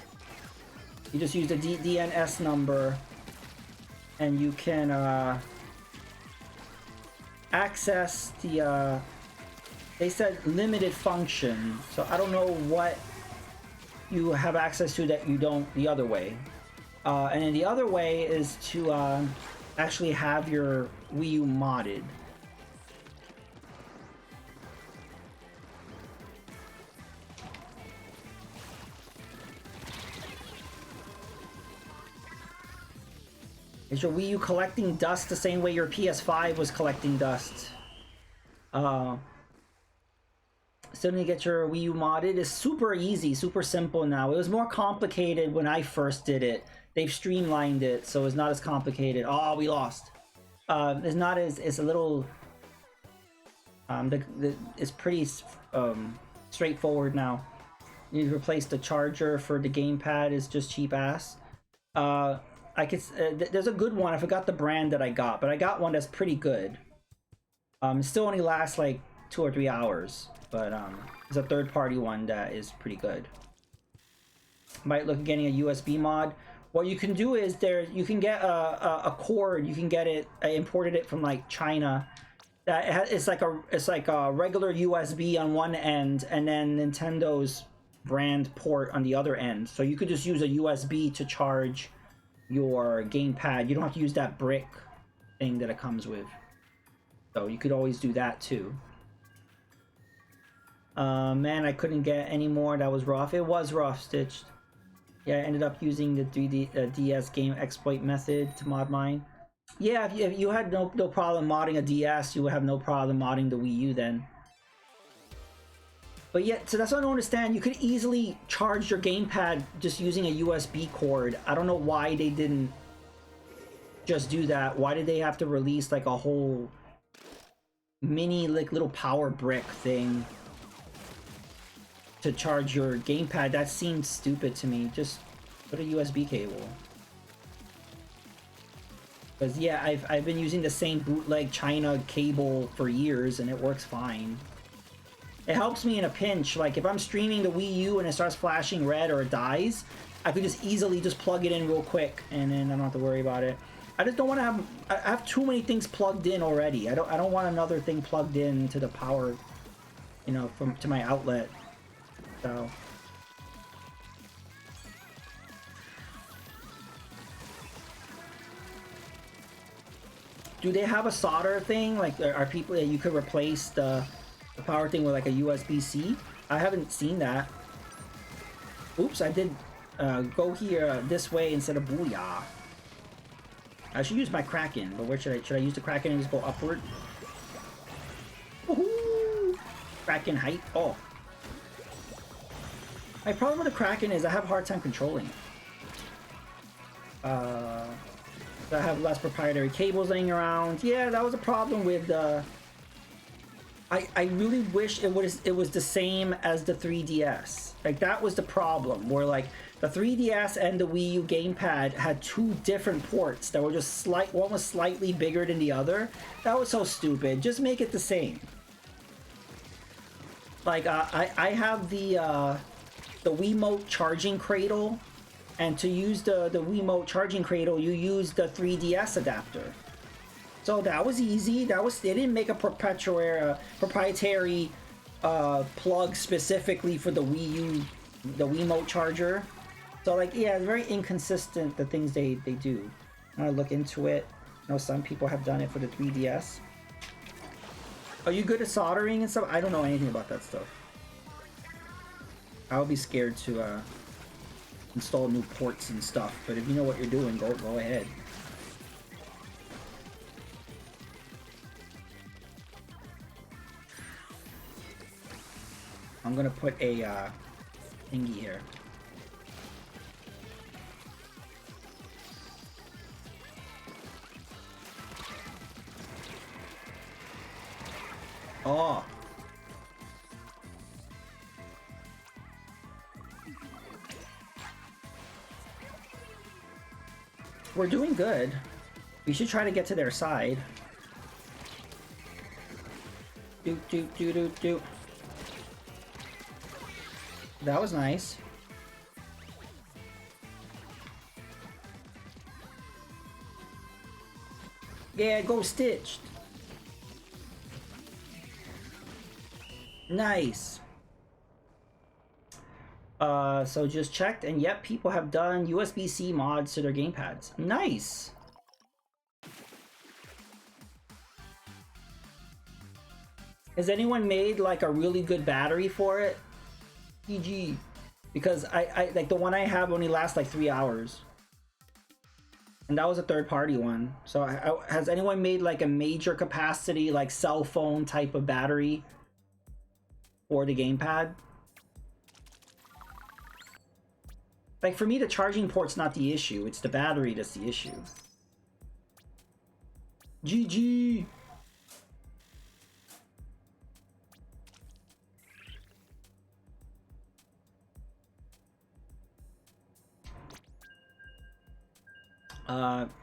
You just use the DNS number and you can access the they said limited function, so I don't know what you have access to that you don't the other way. And then the other way is to actually have your Wii U modded. Is your Wii U collecting dust the same way your PS5 was collecting dust? Still need to get your Wii U modded. It's super easy, super simple now. It was more complicated when I first did it. They've streamlined it, so it's not as complicated. Oh, we lost. It's not as, it's a little, it's pretty straightforward now. You need to replace the charger for the gamepad, is just cheap ass. I could, there's a good one. I forgot the brand that I got, but I got one that's pretty good. It still only lasts like 2 or 3 hours, but it's a third-party one that is pretty good. Might look at getting a USB mod. What you can do is you can get a cord. You can get it. I imported it from like China. It's like a regular USB on one end, and then Nintendo's brand port on the other end. So you could just use a USB to charge your gamepad. You don't have to use that brick thing that it comes with. So you could always do that too. Man, I couldn't get any more. That was rough. It was rough, Stitched. Yeah, I ended up using the 3D DS game exploit method to mod mine. Yeah, if you had no problem modding a DS, you would have no problem modding the Wii U then. But yeah, so that's what I don't understand. You could easily charge your gamepad just using a USB cord. I don't know why they didn't just do that. Why did they have to release like a whole mini like little power brick thing? to charge your gamepad. That seems stupid to me. Just put a USB cable. Because yeah, I've been using the same bootleg China cable for years and it works fine. It helps me in a pinch. Like if I'm streaming the Wii U and it starts flashing red or it dies, I could just easily just plug it in real quick and then I don't have to worry about it. I just don't want to have. I have too many things plugged in already. I don't want another thing plugged in to the power, you know, to my outlet. So. Do they have a solder thing? Like, are people that you could replace the power thing with like a USB-C? I haven't seen that. Oops, I did go here this way instead of booyah. I should use my Kraken, but where should I use the Kraken and just go upward? Woohoo! Kraken height. Oh. My problem with the Kraken is I have a hard time controlling it. I have less proprietary cables laying around. Yeah, that was a problem with I really wish it was the same as the 3DS. Like that was the problem where like the 3DS and the Wii U gamepad had two different ports that were just one was slightly bigger than the other. That was so stupid. Just make it the same. Like I have the Wiimote charging cradle. And to use the Wiimote charging cradle, you use the 3DS adapter. So that was easy. They didn't make a proprietary plug specifically for the Wii U, the Wiimote charger. So like, yeah, it's very inconsistent the things they do. I'm gonna look into it. I know some people have done it for the 3DS. Are you good at soldering and stuff? I don't know anything about that stuff. I would be scared to install new ports and stuff, but if you know what you're doing, go ahead. I'm gonna put a thingy here. Oh. We're doing good. We should try to get to their side. Do. That was nice. Yeah, go stitched. Nice. So just checked, and yep, people have done USB-C mods to their gamepads. Nice. Has anyone made like a really good battery for it? GG. Because I like the one I have only lasts like 3 hours. And that was a third-party one. So has anyone made like a major capacity, like cell phone type of battery for the gamepad? Like for me, the charging port's not the issue. It's the battery that's the issue. GG.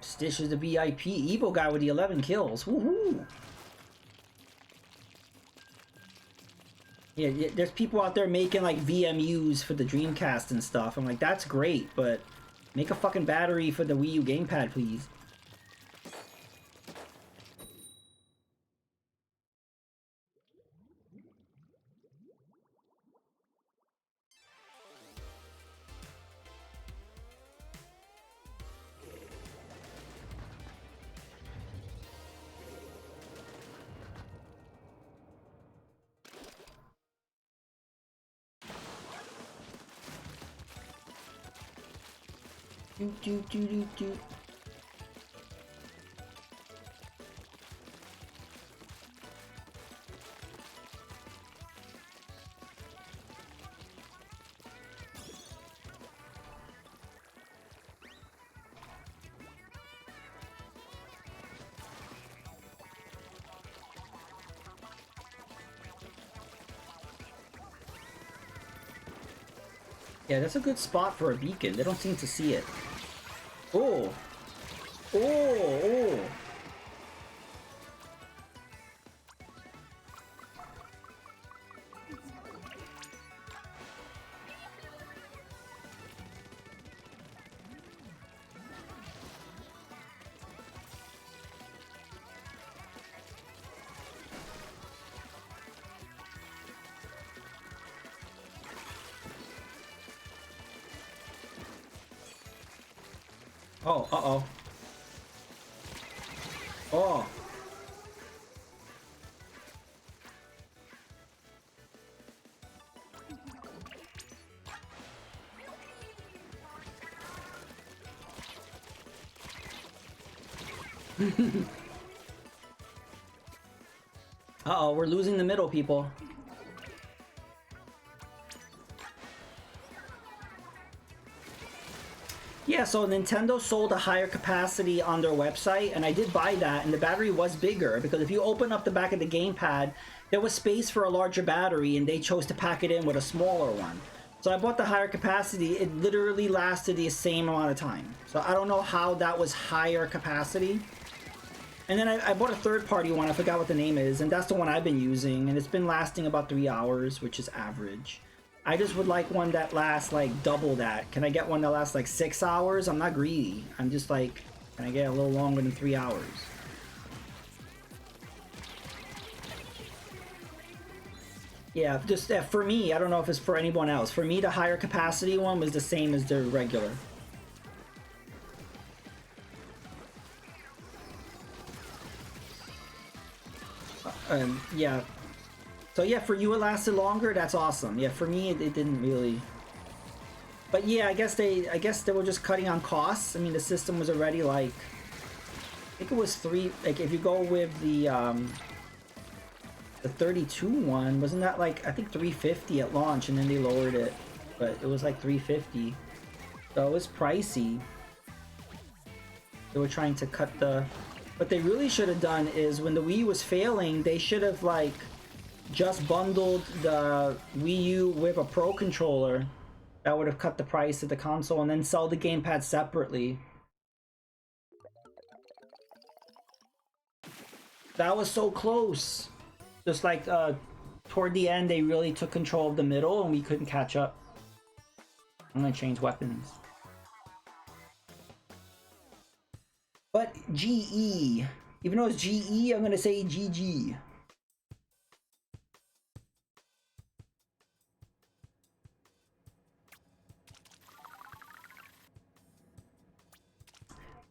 Stitch is the VIP Evo guy with the 11 kills. Woohoo! Yeah, there's people out there making like VMUs for the Dreamcast and stuff. I'm like, that's great, but make a fucking battery for the Wii U gamepad, please. Do. Yeah, that's a good spot for a beacon. They don't seem to see it. Oh! Oh! Oh! Oh, uh-oh. Oh. Uh-oh, we're losing the middle, people. Yeah, so Nintendo sold a higher capacity on their website, and I did buy that, and the battery was bigger, because if you open up the back of the gamepad, there was space for a larger battery, and they chose to pack it in with a smaller one. So I bought the higher capacity. It literally lasted the same amount of time. So I don't know how that was higher capacity. And then I bought a third-party one, I forgot what the name is, and that's the one I've been using, and it's been lasting about 3 hours, which is average. I just would like one that lasts like double that. Can I get one that lasts like 6 hours? I'm not greedy. I'm just like, can I get a little longer than 3 hours? Yeah, just for me, I don't know if it's for anyone else. For me, the higher capacity one was the same as the regular. Yeah. So yeah, for you it lasted longer. That's awesome. Yeah, for me it didn't really. But yeah, I guess they were just cutting on costs. I mean, the system was already like, I think it was three. Like if you go with the 32 one, wasn't that like I think 350 at launch, and then they lowered it, but it was like 350. So it was pricey. They were trying to cut the. What they really should have done is when the Wii was failing, they should have like just bundled the Wii U with a Pro controller. That would have cut the price of the console, and then sell the gamepad separately. That was so close. Just like toward the end, they really took control of the middle, and we couldn't catch up. I'm gonna change weapons. But GE, even though it's GE, I'm gonna say GG.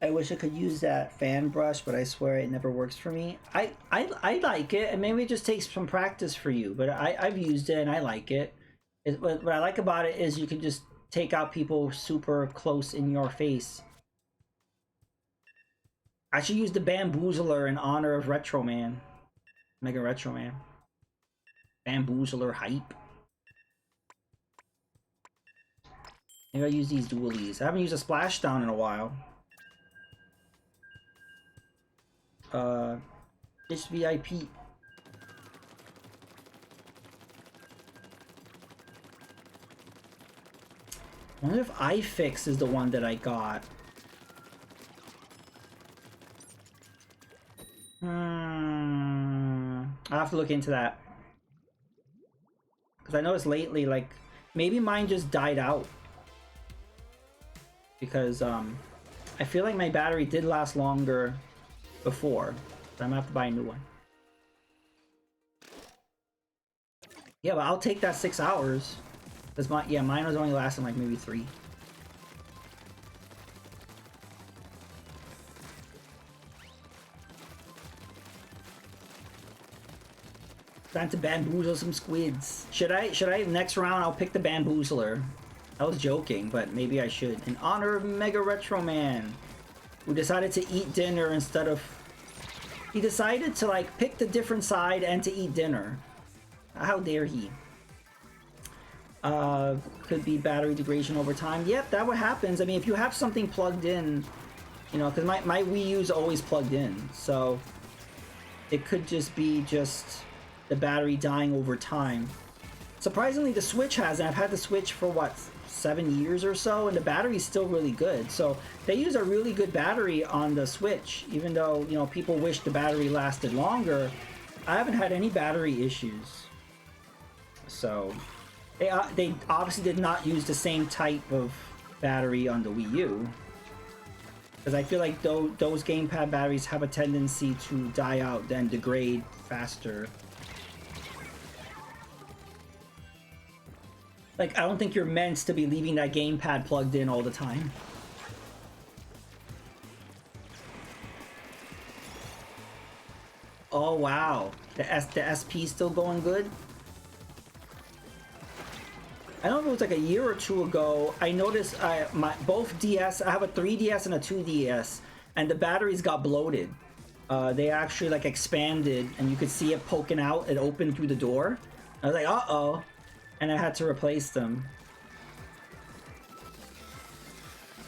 I wish I could use that fan brush, but I swear it never works for me. I like it, and maybe it just takes some practice for you, but I've used it and I like it. What I like about it is you can just take out people super close in your face. I should use the Bamboozler in honor of Retro Man. Mega Retro Man. Bamboozler hype. Maybe I use these dualies. I haven't used a Splashdown in a while. It's VIP. I wonder if iFix is the one that I got. I'll have to look into that. Because I noticed lately, like, maybe mine just died out. Because, I feel like my battery did last longer before. So I'm gonna have to buy a new one. Yeah, but I'll take that 6 hours. Because mine was only lasting like maybe 3. Time to bamboozle some squids. Should I next round I'll pick the Bamboozler. I was joking, but maybe I should. In honor of Mega Retro Man, who decided to eat dinner instead of... He decided to like pick the different side and to eat dinner. How dare he? Could be battery degradation over time. Yep, that what happens. I mean, if you have something plugged in, you know, because my Wii U's always plugged in, so it could just be the battery dying over time. Surprisingly, the Switch hasn't. I've had the Switch for what, 7 years or so, and the battery's still really good. So they use a really good battery on the Switch, even though, you know, people wish the battery lasted longer. I haven't had any battery issues. So they obviously did not use the same type of battery on the Wii U, because I feel like those gamepad batteries have a tendency to die out, then degrade faster. Like, I don't think you're meant to be leaving that gamepad plugged in all the time. Oh wow, the SP still going good. I don't know if it was like a year or two ago, I noticed both DS, I have a 3DS and a 2DS, and the batteries got bloated. They actually like expanded, and you could see it poking out. It opened through the door. I was like, uh-oh. And I had to replace them.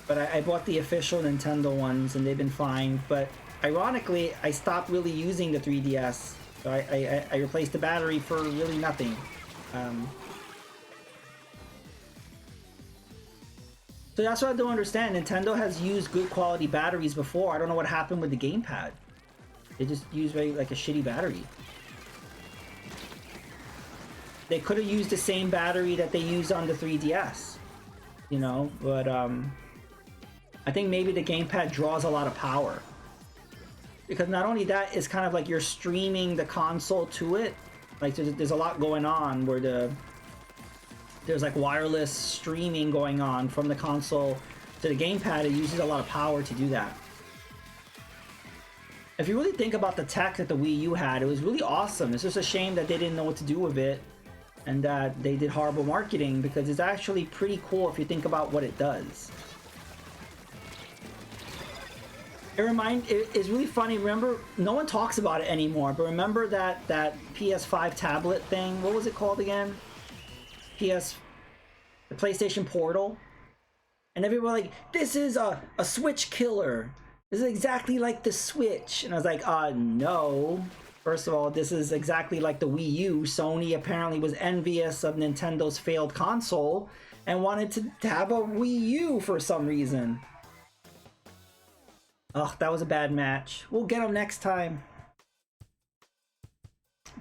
But I bought the official Nintendo ones, and they've been fine. But ironically, I stopped really using the 3DS. So I replaced the battery for really nothing. So that's what I don't understand. Nintendo has used good quality batteries before. I don't know what happened with the gamepad. They just used like a shitty battery. They could have used the same battery that they used on the 3DS, you know, but I think maybe the gamepad draws a lot of power. Because not only that, it's kind of like you're streaming the console to it. Like there's a lot going on where there's like wireless streaming going on from the console to the gamepad. It uses a lot of power to do that. If you really think about the tech that the Wii U had, it was really awesome. It's just a shame that they didn't know what to do with it, and that they did horrible marketing, because it's actually pretty cool if you think about what it does. It's really funny. Remember, no one talks about it anymore, but remember that PS5 tablet thing? What was it called again? The PlayStation Portal? And everyone like, this is a Switch killer. This is exactly like the Switch. And I was like, no. First of all, this is exactly like the Wii U. Sony apparently was envious of Nintendo's failed console and wanted to have a Wii U for some reason. Ugh, that was a bad match. We'll get them next time.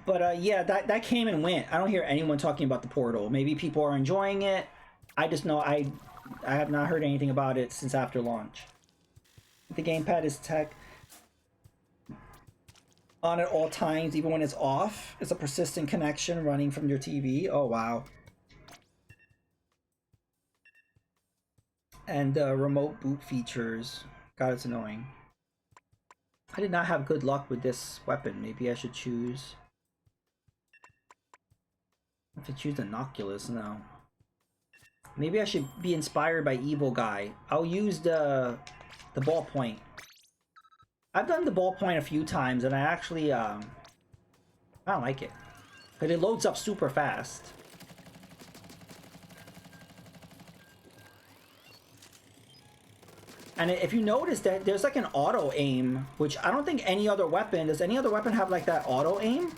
But yeah, that came and went. I don't hear anyone talking about the Portal. Maybe people are enjoying it. I just know I have not heard anything about it since after launch. The gamepad is tech on at all times, even when it's off. It's a persistent connection running from your TV. Oh wow. And remote boot features. God, it's annoying. I did not have good luck with this weapon. Maybe I should choose. I have to choose Inoculus now. Maybe I should be inspired by Evil Guy. I'll use the ballpoint. I've done the ballpoint a few times, and I actually I don't like it, but it loads up super fast. And if you notice that there's like an auto aim, which I don't think any other weapon, does any other weapon have like that auto aim?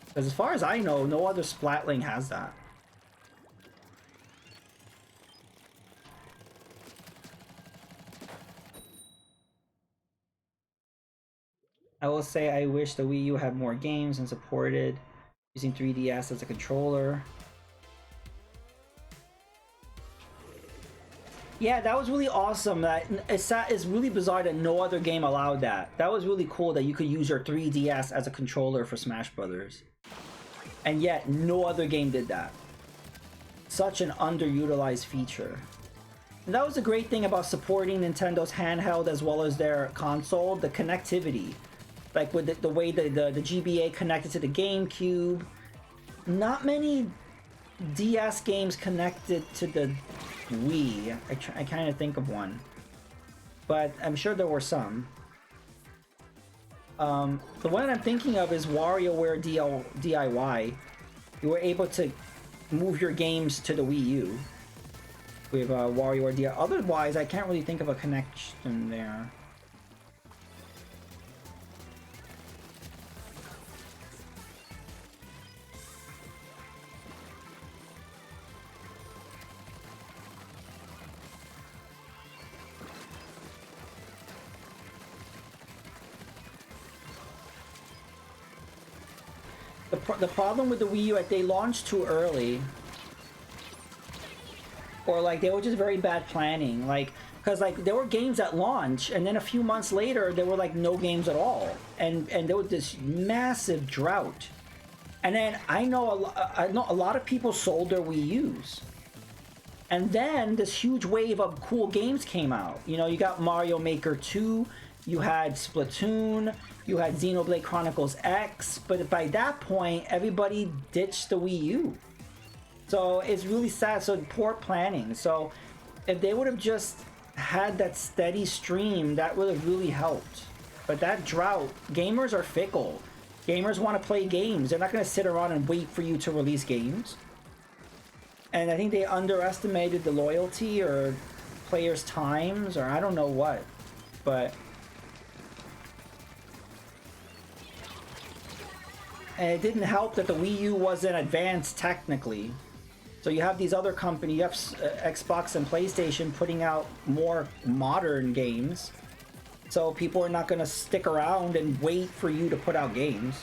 Because as far as I know, no other Splatling has that. I will say I wish the Wii U had more games and supported using 3DS as a controller. Yeah, that was really awesome. It's really bizarre that no other game allowed that. That was really cool that you could use your 3DS as a controller for Smash Brothers. And yet, no other game did that. Such an underutilized feature. And that was the great thing about supporting Nintendo's handheld as well as their console, the connectivity. Like with the way the GBA connected to the GameCube. Not many DS games connected to the Wii. I kind of think of one. But I'm sure there were some. The one I'm thinking of is WarioWare DIY. You were able to move your games to the Wii U with WarioWare DIY. Otherwise, I can't really think of a connection there. the problem with the Wii U, like they launched too early, or like they were just very bad planning. Like, because like there were games at launch, and then a few months later there were like no games at all, and there was this massive drought. And then I know a lot of people sold their Wii U's. And then this huge wave of cool games came out. You know, you got Mario Maker 2, you had Splatoon, you had Xenoblade Chronicles X, but by that point, everybody ditched the Wii U. So it's really sad. So poor planning. So if they would have just had that steady stream, that would have really helped. But that drought, gamers are fickle. Gamers want to play games. They're not going to sit around and wait for you to release games. And I think they underestimated the loyalty or players' times, or I don't know what. But and it didn't help that the Wii U wasn't advanced technically. So you have these other companies, you have Xbox and PlayStation putting out more modern games. So people are not going to stick around and wait for you to put out games.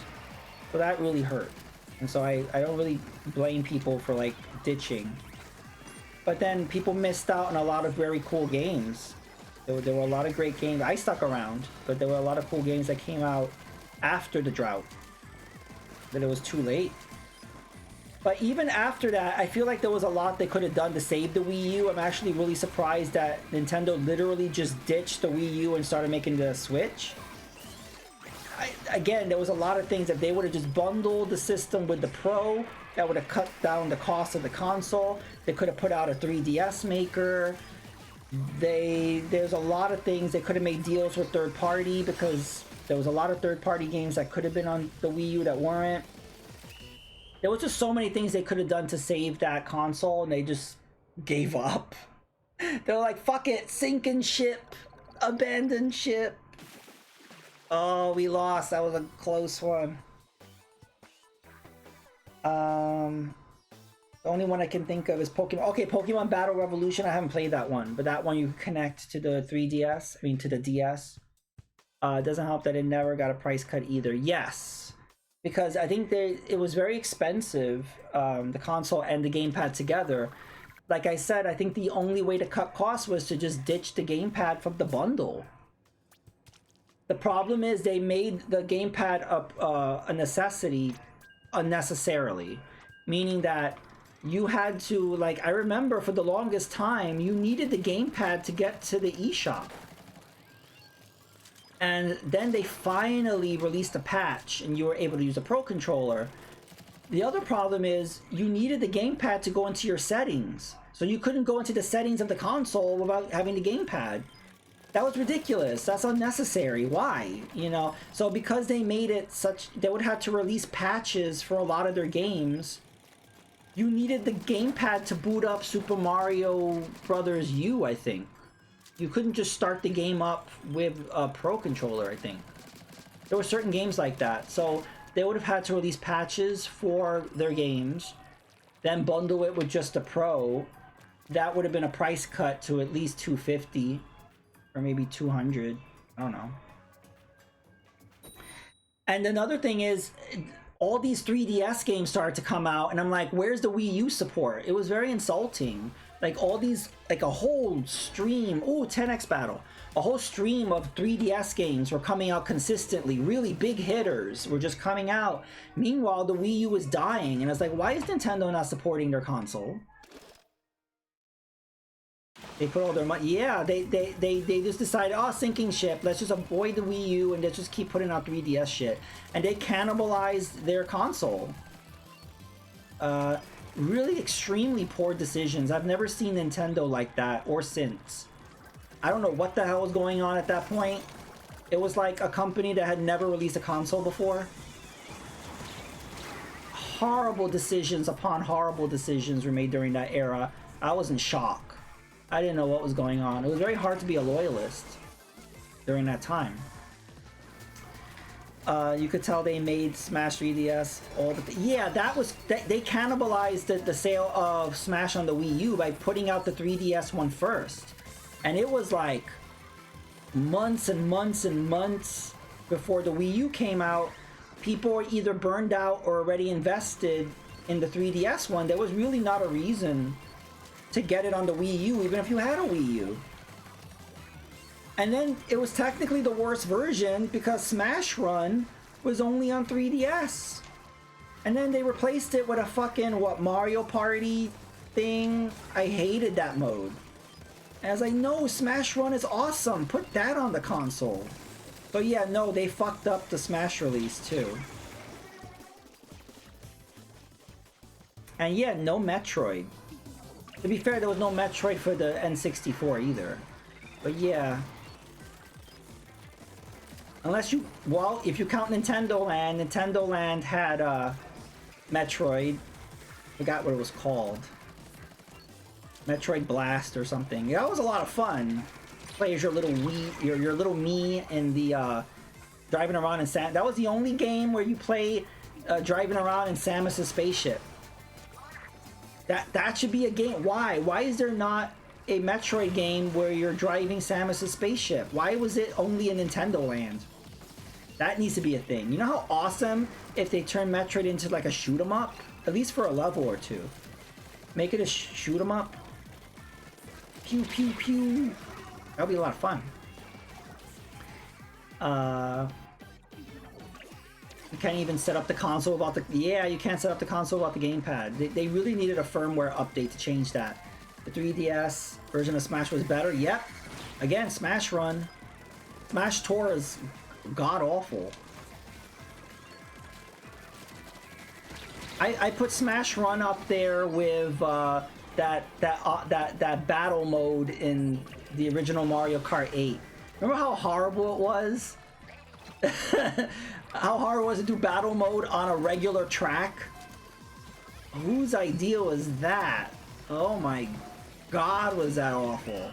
So that really hurt. And so I don't really blame people for like ditching. But then people missed out on a lot of very cool games. There were a lot of great games. I stuck around, but there were a lot of cool games that came out after the drought. But it was too late. But even after that, I feel like there was a lot they could have done to save the Wii U. I'm actually really surprised that Nintendo literally just ditched the Wii U and started making the Switch. Again, there was a lot of things that they would have just bundled the system with the Pro. That would have cut down the cost of the console. They could have put out a 3DS maker. There's a lot of things. They could have made deals with third party, because there was a lot of third party games that could have been on the Wii U that weren't. There was just so many things they could have done to save that console, and they just gave up. They were like, fuck it, sink and ship, abandon ship. Oh, we lost. That was a close one. The only one I can think of is Pokemon. Okay, Pokemon Battle Revolution. I haven't played that one, but that one you connect to the 3DS. I mean, to the DS. It doesn't help that it never got a price cut either. Yes, because I think it was very expensive, the console and the gamepad together. Like I said, I think the only way to cut costs was to just ditch the gamepad from the bundle. The problem is they made the gamepad a necessity unnecessarily, meaning that you had to, like, I remember for the longest time, you needed the gamepad to get to the eShop. And then they finally released a patch and you were able to use a Pro Controller. The other problem is you needed the gamepad to go into your settings. So you couldn't go into the settings of the console without having the gamepad. That was ridiculous. That's unnecessary. Why? You know, so because they made it such, they would have to release patches for a lot of their games. You needed the gamepad to boot up Super Mario Brothers U, I think. You couldn't just start the game up with a Pro Controller, I think. There were certain games like that. So they would have had to release patches for their games, then bundle it with just a Pro. That would have been a price cut to at least $250 or maybe $200. I don't know. And another thing is, all these 3DS games started to come out, and I'm like, where's the Wii U support? It was very insulting. Like all these, like a whole stream, ooh, 10X Battle. A whole stream of 3DS games were coming out consistently. Really big hitters were just coming out. Meanwhile, the Wii U was dying, and I was like, why is Nintendo not supporting their console? They put all their money. Yeah, they just decided, oh, sinking ship. Let's just avoid the Wii U and let's just keep putting out 3DS shit. And they cannibalized their console. Really extremely poor decisions. I've never seen Nintendo like that or since. I don't know what the hell was going on at that point. It was like a company that had never released a console before. Horrible decisions upon horrible decisions were made during that era. I was in shock. I didn't know what was going on. It was very hard to be a loyalist during that time. You could tell they made Smash 3DS all the yeah, that was they cannibalized the sale of Smash on the Wii U by putting out the 3DS one first, and it was like months and months and months before the Wii U came out. people were either burned out or already invested in the 3DS one, there was really not a reason to get it on the Wii U, even if you had a Wii U. And then it was technically the worst version because Smash Run was only on 3DS. And then they replaced it with a fucking, what, Mario Party thing? I hated that mode. And I was like, no, Smash Run is awesome. Put that on the console. But yeah, no, they fucked up the Smash release too. And yeah, no Metroid. To be fair, there was no Metroid for the N64 either. But yeah. Unless you, well, if you count Nintendo Land had Metroid. Forgot what it was called. Metroid Blast or something. Yeah, that was a lot of fun. Play as your little Wii, your little me in the driving around in Sam. That was the only game where you play driving around in Samus's spaceship. That should be a game. Why? Why is there not a Metroid game where you're driving Samus's spaceship? Why was it only in Nintendo Land? That needs to be a thing. You know how awesome if they turn Metroid into like a shoot 'em up, at least for a level or two. Make it a shoot 'em up. Pew pew pew. That'll be a lot of fun. You can't even set up the console without the... Yeah, you can't set up the console without the gamepad. They really needed a firmware update to change that. The 3DS version of Smash was better. Yep. Again, Smash Run. Smash Tour is god-awful. I put Smash Run up there with that battle mode in the original Mario Kart 8. Remember how horrible it was? How hard it was to do battle mode on a regular track? Whose idea was that? Oh my god, was that awful.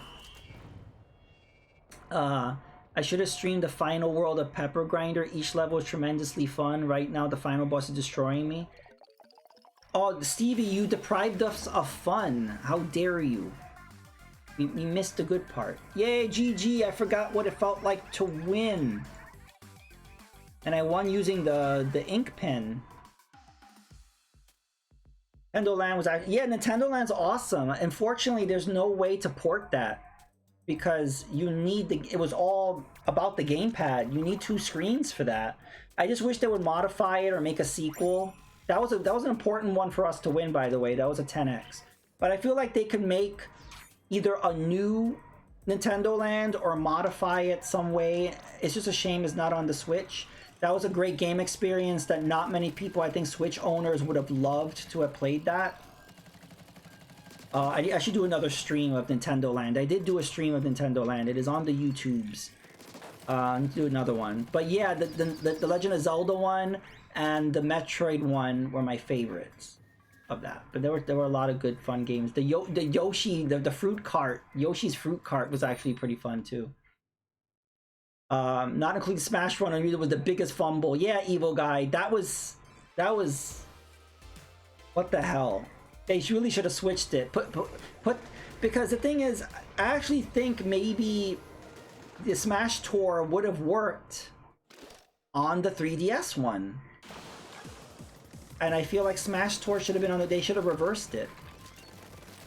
I should have streamed the final world of Pepper Grinder. Each level is tremendously fun. Right now the final boss is destroying me. Oh, Stevie, you deprived us of fun. How dare you? You missed the good part. Yay, GG, I forgot what it felt like to win. And I won using the ink pen. Nintendo Land was actually... Yeah, Nintendo Land's awesome. Unfortunately, there's no way to port that. Because you need the... It was all about the gamepad. You need 2 screens for that. I just wish they would modify it or make a sequel. That was an important one for us to win, by the way. That was a 10x. But I feel like they could make either a new Nintendo Land or modify it some way. It's just a shame it's not on the Switch. That was a great game experience that not many people, I think Switch owners, would have loved to have played that. I should do another stream of Nintendo Land. I did do a stream of Nintendo Land. It is on the YouTubes. I need to do another one. But yeah, the Legend of Zelda one and the Metroid one were my favorites of that. But there were a lot of good fun games. The Yoshi, the fruit cart, Yoshi's fruit cart was actually pretty fun too. Not including Smash Run, it was the biggest fumble. Yeah, Evil Guy, that was what the hell? They really should have switched it. Because the thing is, I actually think maybe the Smash Tour would have worked on the 3DS one. And I feel like Smash Tour should have been on they should have reversed it.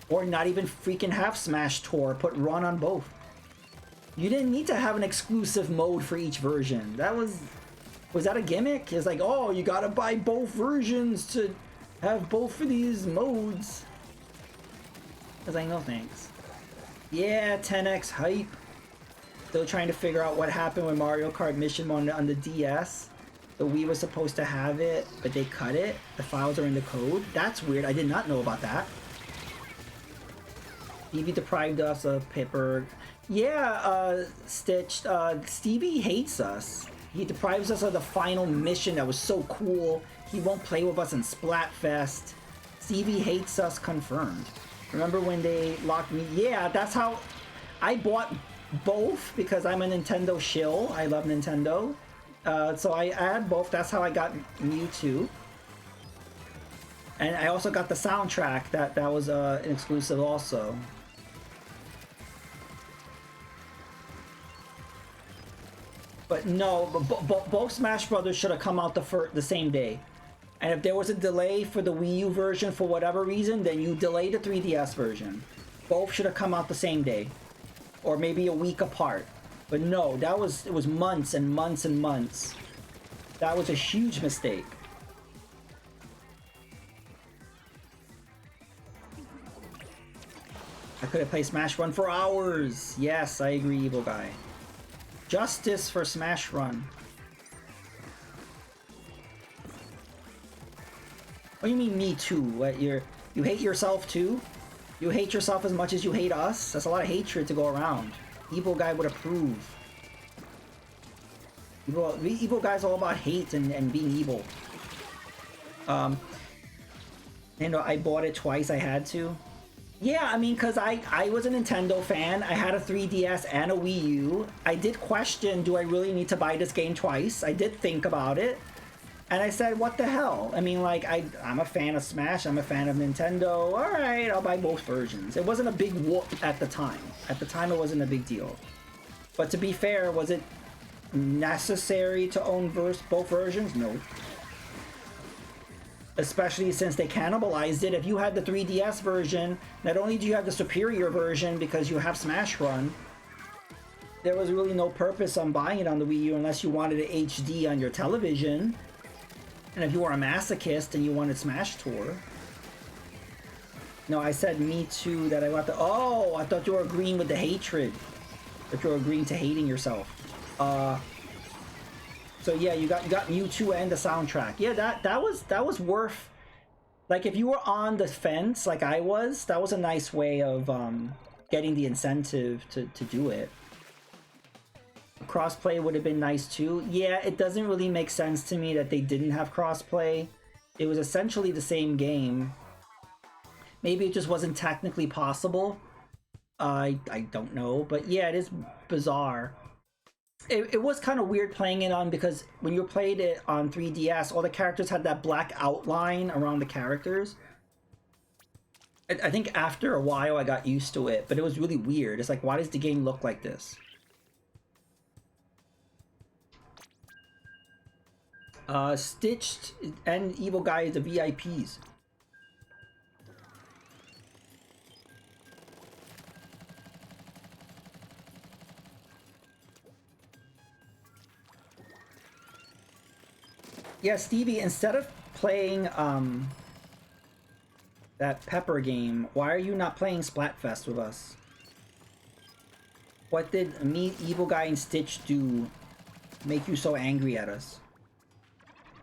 Or not even freaking have Smash Tour, put Run on both. You didn't need to have an exclusive mode for each version. That was that a gimmick? It's like, oh, you gotta buy both versions to have both of these modes. I was like, no thanks. Yeah, 10x hype. Still trying to figure out what happened with Mario Kart Mission on the DS. The Wii was supposed to have it, but they cut it. The files are in the code. That's weird. I did not know about that. Stevie deprived us of Pipper. Yeah, Stitched. Stevie hates us. He deprives us of the final mission that was so cool. He won't play with us in Splatfest. Stevie hates us, confirmed. Remember when they locked me? Yeah, that's how I bought both because I'm a Nintendo shill. I love Nintendo. So I had both. That's how I got Mewtwo. And I also got the soundtrack. That was an exclusive also. But no, both Smash Brothers should have come out the same day. And if there was a delay for the Wii U version for whatever reason, then you delay the 3DS version. Both should have come out the same day. Or maybe a week apart. But no, it was months and months and months. That was a huge mistake. I could have played Smash Run for hours. Yes, I agree, Evil Guy. Justice for Smash Run. What do you mean, me too? What, you hate yourself too? You hate yourself as much as you hate us? That's a lot of hatred to go around. Evil Guy would approve. Evil Guy's all about hate and being evil. You know, I bought it twice, I had to. Yeah, I mean, because I was a Nintendo fan. I had a 3DS and a Wii U. I did question, do I really need to buy this game twice? I did think about it. And I said, what the hell? I mean, like, I'm a fan of Smash. I'm a fan of Nintendo. All right, I'll buy both versions. It wasn't a big whoop at the time. At the time, it wasn't a big deal. But to be fair, was it necessary to own both versions? No. Especially since they cannibalized it. If you had the 3DS version, not only do you have the superior version because you have Smash Run, there was really no purpose on buying it on the Wii U unless you wanted it HD on your television. And if you were a masochist and you wanted Smash Tour. No, I said me too, that I want the... Oh, I thought you were agreeing with the hatred. That you were agreeing to hating yourself. So yeah, you got Mewtwo and the soundtrack. Yeah, that was worth... Like, if you were on the fence like I was, that was a nice way of getting the incentive to do it. Crossplay would have been nice too. Yeah, it doesn't really make sense to me that they didn't have crossplay. It was essentially the same game. Maybe it just wasn't technically possible. I don't know, but yeah, it is bizarre. It was kind of weird playing it on, because when you played it on 3DS, all the characters had that black outline around the characters. I think after a while I got used to it, but it was really weird. It's like, why does the game look like this? Stitched and Evil Guy is the VIPs. Yeah, Stevie, instead of playing that Pepper game, why are you not playing Splatfest with us? What did me, Evil Guy, and Stitch do make you so angry at us?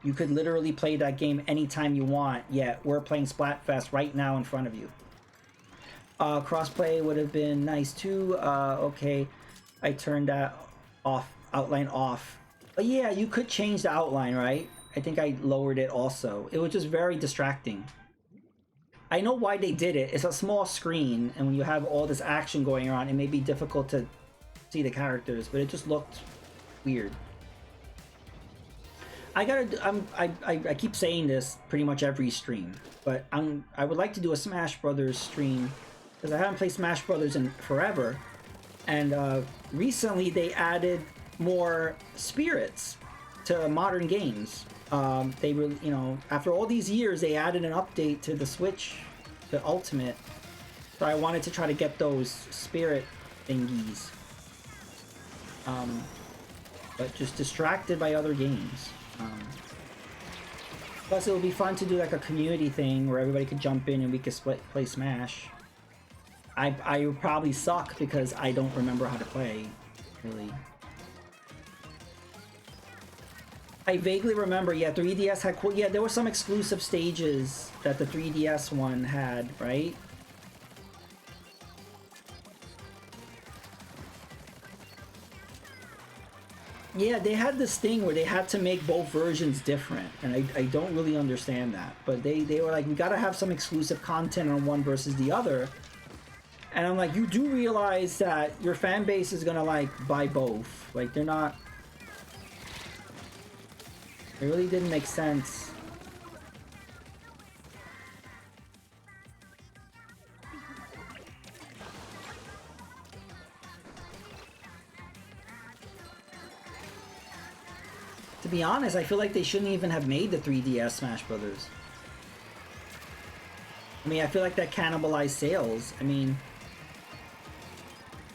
You could literally play that game anytime you want, yet we're playing Splatfest right now in front of you. Crossplay would have been nice too. Okay, I turned that off, outline off. But yeah, you could change the outline, right? I think I lowered it also. It was just very distracting. I know why they did it. It's a small screen, and when you have all this action going on, it may be difficult to see the characters, but it just looked weird. I keep saying this pretty much every stream, but I would like to do a Smash Brothers stream, because I haven't played Smash Brothers in forever, and recently they added more spirits to modern games. They really, you know, after all these years, they added an update to the Switch, the Ultimate. So I wanted to try to get those spirit thingies. But just distracted by other games. Plus, it would be fun to do like a community thing where everybody could jump in and we could play Smash. I would probably suck because I don't remember how to play, really. I vaguely remember, yeah, 3DS had cool... Yeah, there were some exclusive stages that the 3DS one had, right? Yeah, they had this thing where they had to make both versions different, and I don't really understand that. But they were like, we gotta have some exclusive content on one versus the other. And I'm like, you do realize that your fan base is gonna, like, buy both. Like, they're not... It really didn't make sense. be honest, I feel like they shouldn't even have made the 3DS Smash Brothers. I mean, I feel like that cannibalized sales. I mean,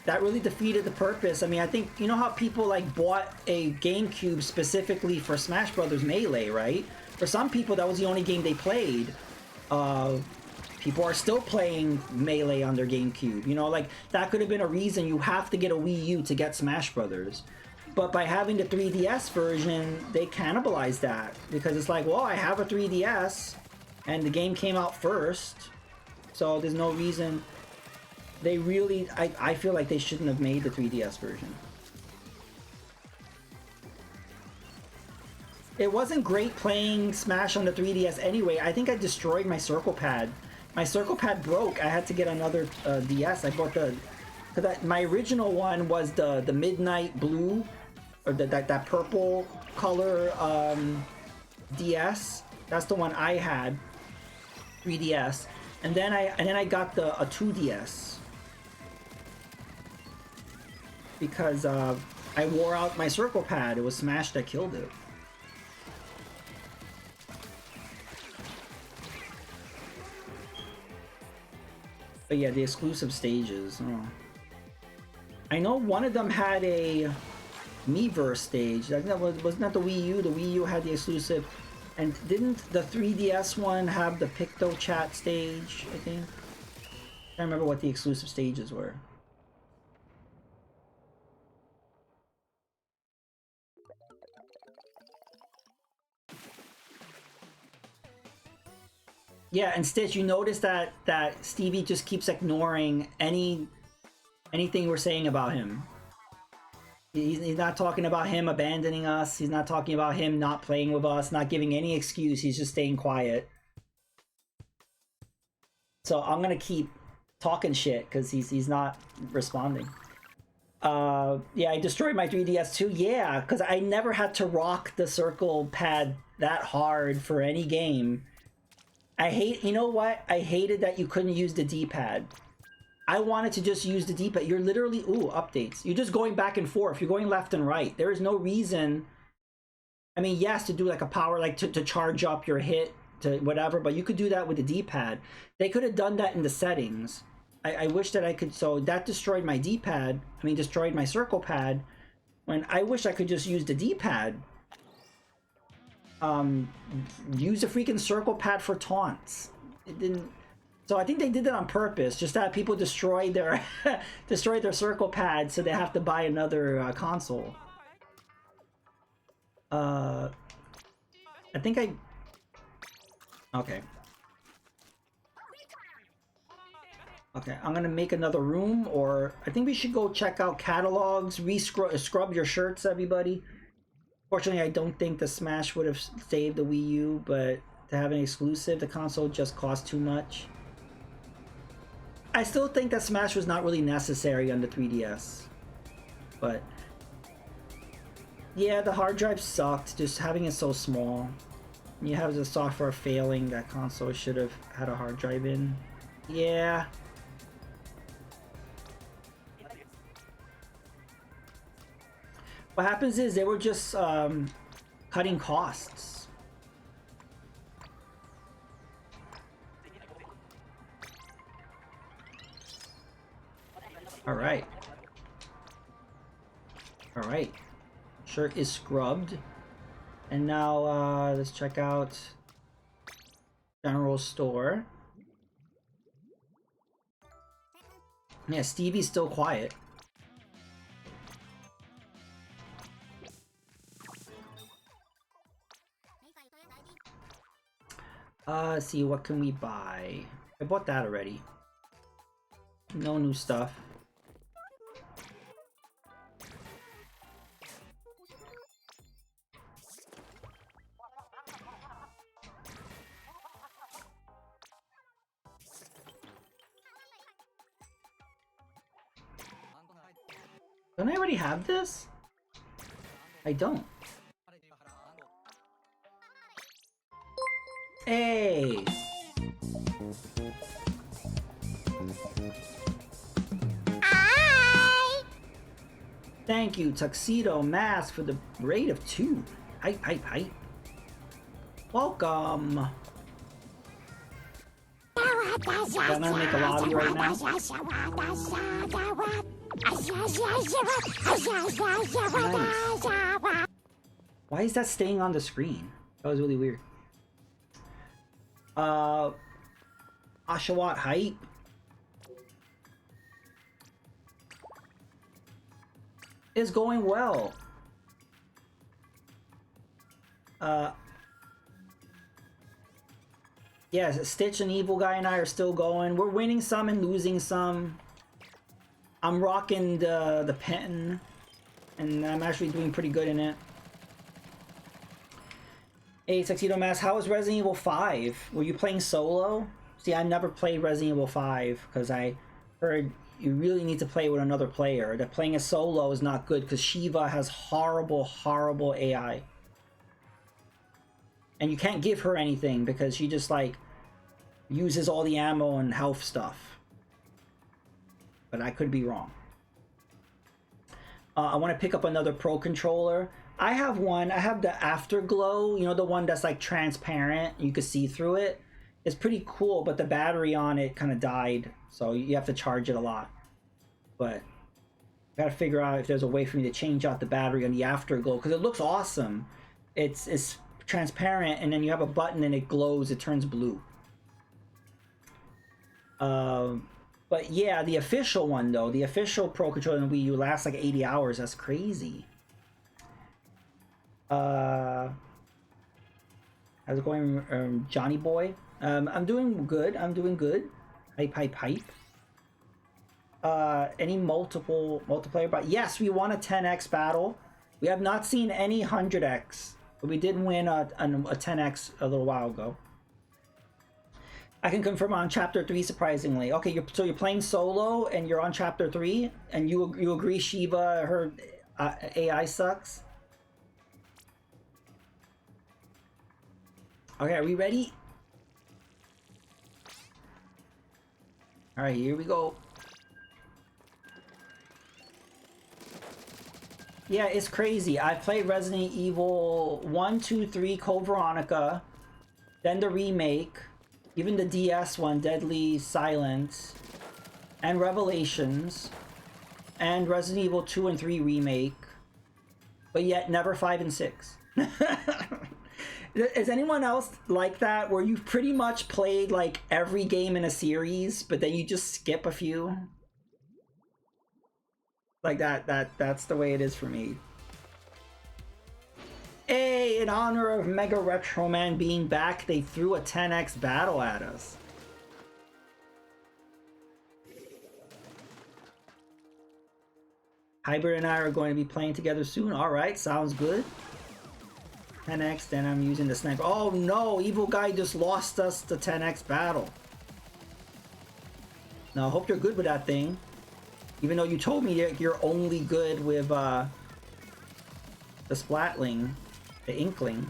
that really defeated the purpose. I mean, I think, you know how people like bought a GameCube specifically for Smash Brothers Melee, right? For some people, that was the only game they played. People are still playing Melee on their GameCube. You know, like, that could have been a reason you have to get a Wii U to get Smash Brothers. But by having the 3DS version, they cannibalized that. Because it's like, well, I have a 3DS, and the game came out first. So there's no reason. They really, I feel like they shouldn't have made the 3DS version. It wasn't great playing Smash on the 3DS anyway. I think I destroyed my circle pad. My circle pad broke. I had to get another DS. I bought my original one was the midnight blue, or that purple color DS. That's the one I had, 3DS. And then I got a 2DS because I wore out my circle pad. It was Smash that killed it. But yeah, the exclusive stages. Oh. I know one of them had a Miiverse stage. I think that wasn't that the Wii U? The Wii U had the exclusive. And didn't the 3DS one have the Picto Chat stage, I think? I can't remember what the exclusive stages were. Yeah, and Stitch, you notice that Stevie just keeps ignoring anything we're saying about him. He's not talking about him abandoning us. He's not talking about him not playing with us, not giving any excuse. He's just staying quiet. So I'm gonna keep talking shit because he's not responding. Yeah, I destroyed my 3DS too. Yeah, because I never had to rock the circle pad that hard for any game. You know what? I hated that you couldn't use the D-pad. I wanted to just use the D-pad. You're literally, ooh, updates. You're just going back and forth. You're going left and right. There is no reason. I mean, yes, to do like a power, like to charge up your hit to whatever, but you could do that with the D-pad. They could have done that in the settings. I wish that I could, so that destroyed my D-pad. I mean, destroyed my circle pad. When I wish I could just use the D-pad. Use a freaking circle pad for taunts. It didn't. So I think they did that on purpose, just that people destroyed their destroyed their circle pad, so they have to buy another console. I think okay. Okay, I'm gonna make another room, or I think we should go check out catalogs, scrub your shirts, everybody. Fortunately, I don't think the Smash would have saved the Wii U, but to have an exclusive, the console just cost too much. I still think that Smash was not really necessary on the 3DS. But yeah, the hard drive sucked, just having it so small. You have the software failing, that console should have had a hard drive in. Yeah. What happens is they were just cutting costs. All right. All right. Shirt is scrubbed. And now let's check out General Store. Yeah, Stevie's still quiet. Let's see, what can we buy? I bought that already. No new stuff. Don't I already have this? I don't. Hey! Hi! Thank you, Tuxedo Mask, for the rate of 2. Hype, hype, hype. Welcome. I'm gonna make a lobby right now. Nice. Why is that staying on the screen? That was really weird. Oshawott hype. Is going well. Yes, Stitch and Evil Guy and I are still going. We're winning some and losing some. I'm rocking the pen, and I'm actually doing pretty good in it. Hey, Tuxedo Mask, how was Resident Evil 5? Were you playing solo? See, I never played Resident Evil 5 because I heard you really need to play with another player. That playing a solo is not good because Shiva has horrible, horrible AI. And you can't give her anything because she just like uses all the ammo and health stuff. But I could be wrong. I want to pick up another Pro Controller. I have one. I have the Afterglow, you know, the one that's like transparent. You can see through it. It's pretty cool, but the battery on it kind of died. So you have to charge it a lot. But I got to figure out if there's a way for me to change out the battery on the Afterglow because it looks awesome. It's transparent, and then you have a button and it glows. It turns blue. But yeah, the official one though, the official Pro Controller in Wii U lasts like 80 hours. That's crazy. How's it going, Johnny Boy? I'm doing good. I'm doing good. Hype, hype, hype. Any multiplayer? But yes, we won a 10x battle. We have not seen any 100x, but we did win a 10x a little while ago. I can confirm on chapter 3, surprisingly. Okay, so you're playing solo and you're on chapter 3, and you agree Shiva, her AI sucks. Okay, are we ready? Alright, here we go. Yeah, it's crazy. I played Resident Evil 1, 2, 3, Code Veronica, then the remake, even the DS one, Deadly Silence, and Revelations, and Resident Evil 2 and 3 remake, but yet never 5 and 6. Is anyone else like that, where you've pretty much played like every game in a series, but then you just skip a few? Like that's the way it is for me. Hey, in honor of Mega Retro Man being back, they threw a 10x battle at us. Hybrid and I are going to be playing together soon. Alright, sounds good. 10x, then I'm using the sniper. Oh no, Evil Guy just lost us the 10x battle. Now, I hope you're good with that thing. Even though you told me you're only good with the Splatling, the Inkling.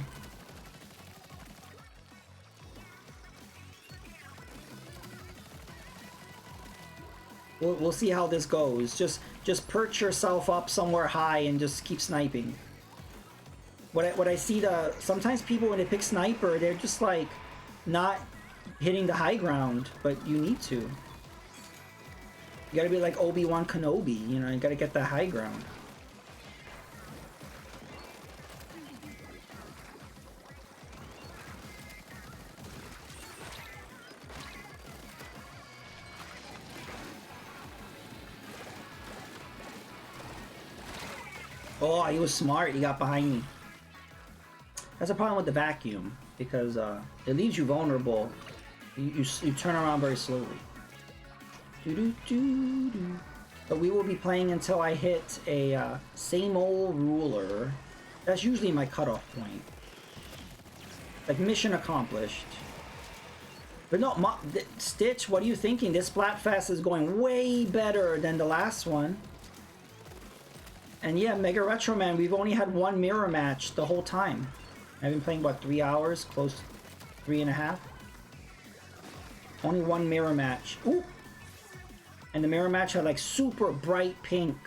We'll see how this goes. Just perch yourself up somewhere high and just keep sniping. What I see, sometimes people when they pick sniper, they're just like not hitting the high ground, but you need to. You gotta be like Obi-Wan Kenobi, you know, you gotta get the high ground. Oh, he was smart, he got behind me. That's a problem with the vacuum, because it leaves you vulnerable. You turn around very slowly. But we will be playing until I hit a same old ruler. That's usually my cutoff point. Like mission accomplished. But no, Stitch, what are you thinking? This Splatfest is going way better than the last one. And yeah, Mega Retro Man, we've only had one mirror match the whole time. I've been playing, what, 3 hours? Close to 3.5? Only one mirror match. Ooh! And the mirror match had like super bright pink.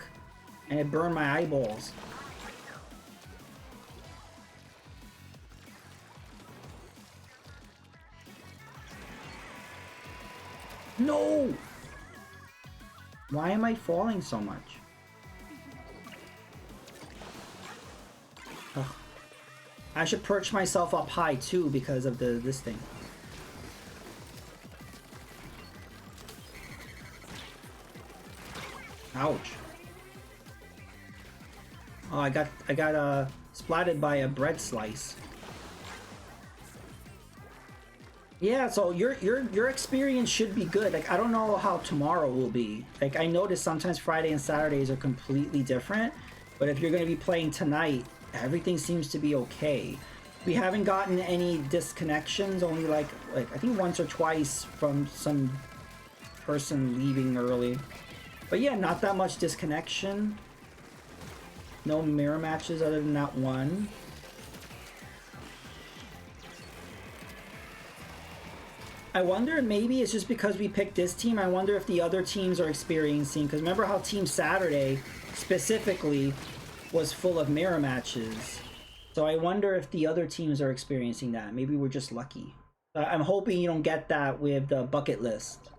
And it burned my eyeballs. No! Why am I falling so much? Ugh. I should perch myself up high too because of this thing. Ouch. Oh, I got splatted by a bread slice. Yeah, so your experience should be good. Like, I don't know how tomorrow will be. Like, I noticed sometimes Friday and Saturdays are completely different, but if you're going to be playing tonight, everything seems to be okay. We haven't gotten any disconnections, only like I think once or twice from some person leaving early. But yeah, not that much disconnection. No mirror matches other than that one. I wonder, maybe it's just because we picked this team. I wonder if the other teams are experiencing, because remember how Team Saturday specifically was full of mirror matches. So I wonder if the other teams are experiencing that. Maybe we're just lucky. I'm hoping you don't get that with the bucket list.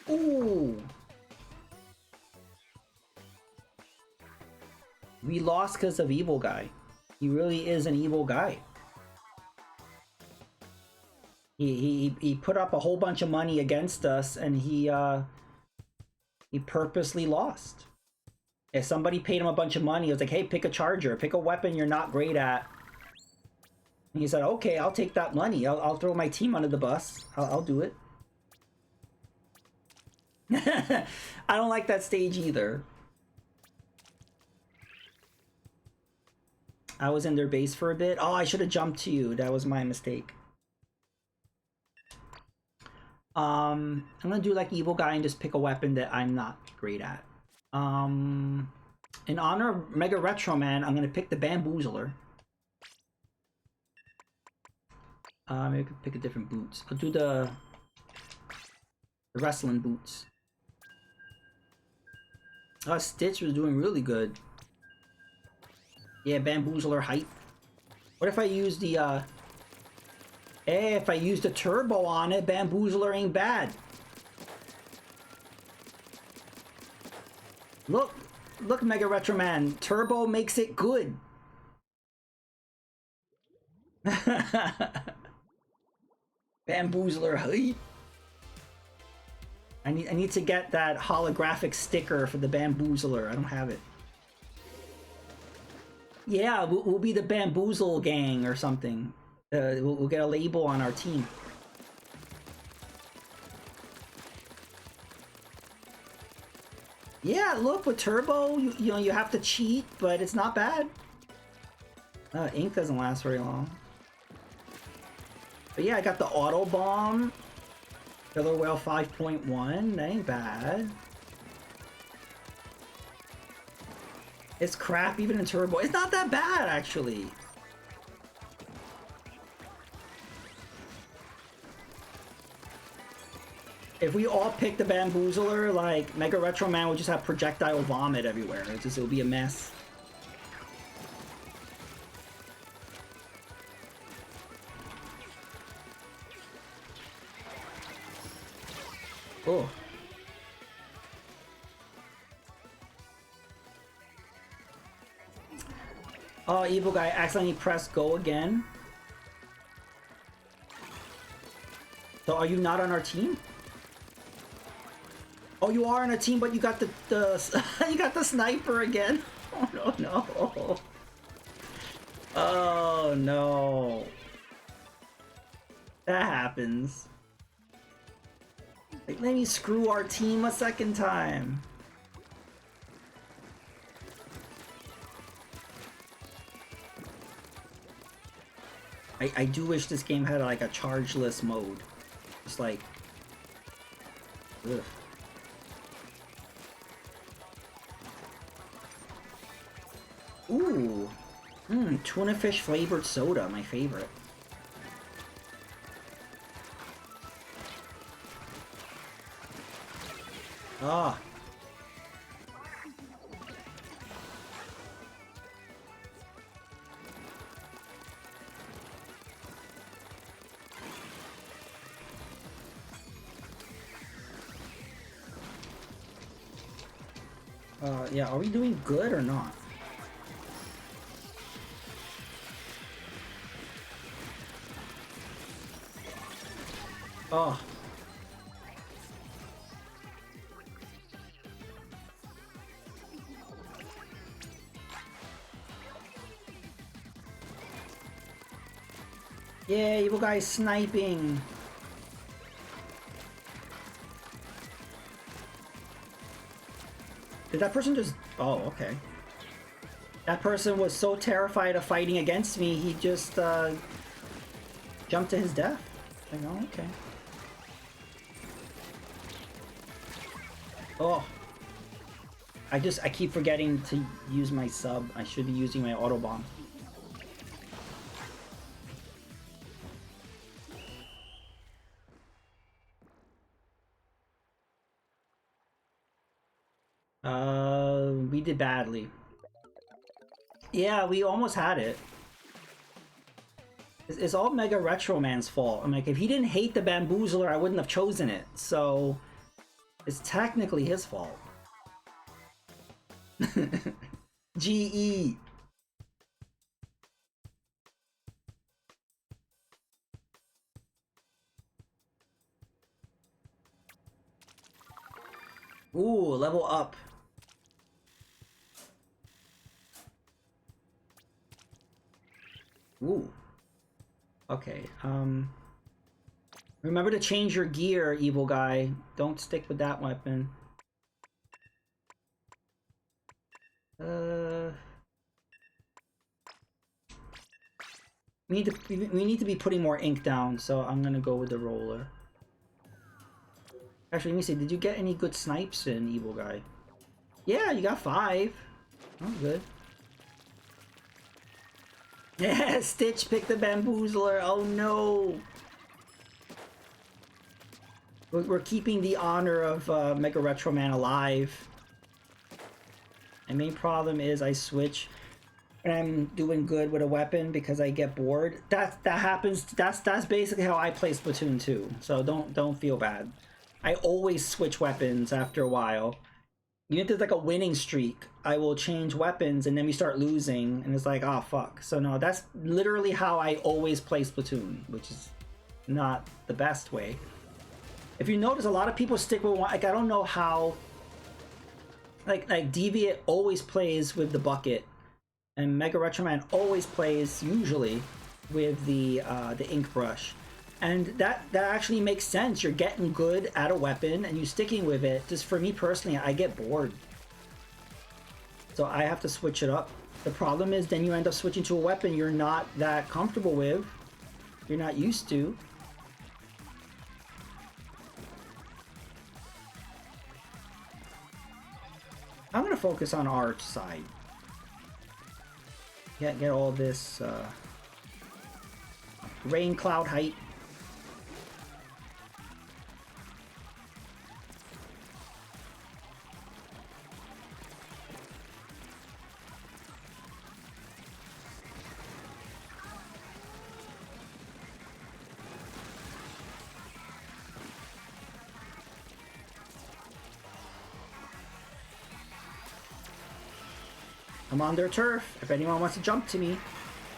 Ooh. We lost because of Evil Guy. He really is an evil guy. He put up a whole bunch of money against us, and he purposely lost. If somebody paid him a bunch of money, it was like, hey, pick a charger, pick a weapon you're not great at. And he said, okay, I'll take that money. I'll throw my team under the bus. I'll do it. I don't like that stage either. I was in their base for a bit. Oh, I should have jumped to you. That was my mistake. I'm gonna do like Evil Guy and just pick a weapon that I'm not great at. In honor of Mega Retro Man, I'm gonna pick the Bamboozler. Maybe I could pick a different boots. I'll do the wrestling boots. Stitch was doing really good. Yeah, Bamboozler hype. What if I use the hey, if I use the turbo on it, Bamboozler ain't bad. Look, Mega Retro Man, turbo makes it good. Bamboozler hype. I need to get that holographic sticker for the Bamboozler. I don't have it. Yeah, we'll be the Bamboozle Gang or something. We'll get a label on our team. Yeah, look, with turbo, you know, you have to cheat, but it's not bad. Ink doesn't last very long. But yeah, I got the auto bomb. Killer Whale 5.1, that ain't bad. It's crap even in turbo. It's not that bad, actually. If we all pick the Bamboozler, like, Mega Retro Man would just have projectile vomit everywhere. It'll be a mess. Oh. Oh, Evil Guy accidentally pressed go again. So are you not on our team? Oh, you are on a team, but you got the you got the sniper again. Oh no. Oh no. That happens. Like, let me screw our team a second time. I do wish this game had like a chargeless mode. Just like, ugh. Ooh, tuna fish flavored soda, my favorite. Ah. Yeah, are we doing good or not? Oh. Yeah, evil guy's sniping. Did that person just... Oh, okay. That person was so terrified of fighting against me, he just jumped to his death. Like, oh, okay. Oh. I keep forgetting to use my sub. I should be using my auto bomb. We did badly. Yeah, we almost had it. It's all Mega Retro Man's fault. I'm like, if he didn't hate the Bamboozler, I wouldn't have chosen it. So, it's technically his fault. GE. Ooh, level up. Ooh. Okay, remember to change your gear, evil guy. Don't stick with that weapon. We need to be putting more ink down, so I'm gonna go with the roller. Actually, let me see. Did you get any good snipes in evil guy? Yeah, you got 5. Oh, good. Yeah, Stitch picked the Bamboozler. Oh no. We're keeping the honor of Mega Retro Man alive. My main problem is I switch when I'm doing good with a weapon because I get bored. That happens. That's basically how I play Splatoon 2. So don't feel bad. I always switch weapons after a while. Even if there's like a winning streak, I will change weapons and then we start losing and it's like, oh fuck. So no, that's literally how I always play Splatoon, which is not the best way. If you notice, a lot of people stick with one. Like, I don't know how. Like Deviant always plays with the bucket, and Mega Retro Man always plays usually with the ink brush, and that actually makes sense. You're getting good at a weapon and you're sticking with it. Just for me personally, I get bored, so I have to switch it up. The problem is then you end up switching to a weapon you're not that comfortable with, you're not used to. I'm gonna focus on our side. Get all this rain cloud height. I'm on their turf. If anyone wants to jump to me,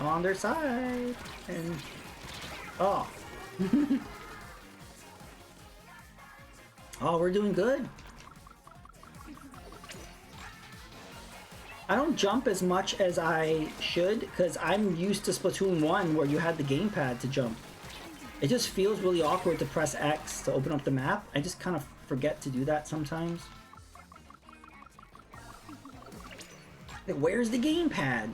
I'm on their side. And oh. Oh, we're doing good. I don't jump as much as I should because I'm used to Splatoon 1 where you had the gamepad to jump. It just feels really awkward to press X to open up the map. I just kind of forget to do that sometimes. Like, where's the gamepad?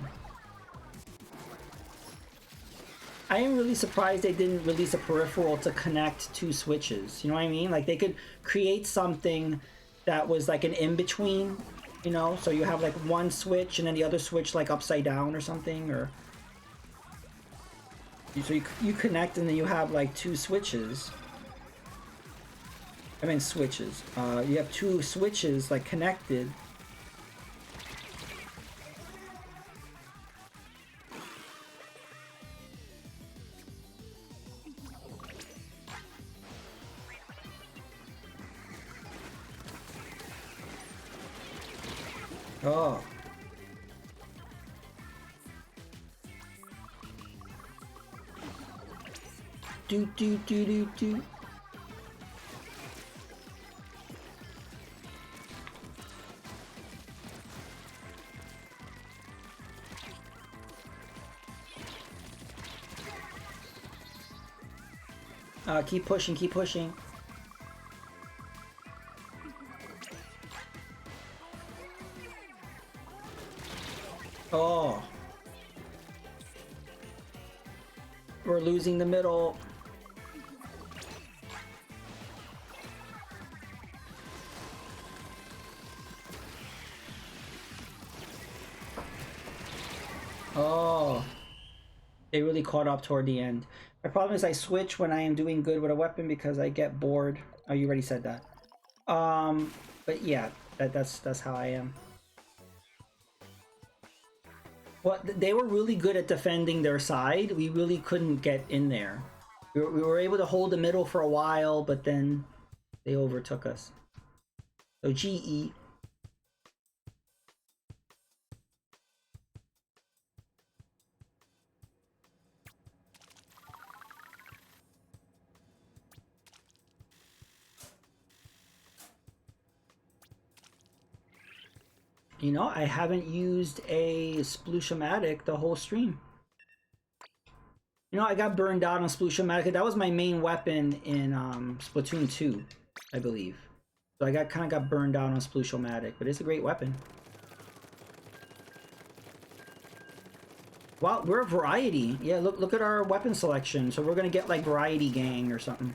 I am really surprised they didn't release a peripheral to connect 2 switches. You know what I mean? Like, they could create something that was like an in-between, you know? So you have like one switch and then the other switch like upside down or something, or... So you connect and then you have like 2 switches. I mean switches. You have 2 switches like connected. Oh. Do do do do do. Keep pushing, keep pushing. Oh. We're losing the middle. Oh. They really caught up toward the end. My problem is I switch when I am doing good with a weapon because I get bored. Oh, you already said that. But yeah, that's how I am. Well, they were really good at defending their side. We really couldn't get in there. We were able to hold the middle for a while, but then they overtook us. So GE. You know, I haven't used a Splatfest the whole stream. You know, I got burned out on Splatfest. That was my main weapon in Splatoon 2, I believe. So I kind of got burned out on Splatfest, but it's a great weapon. Wow, we're a variety. Yeah, look at our weapon selection. So we're gonna get like Variety Gang or something.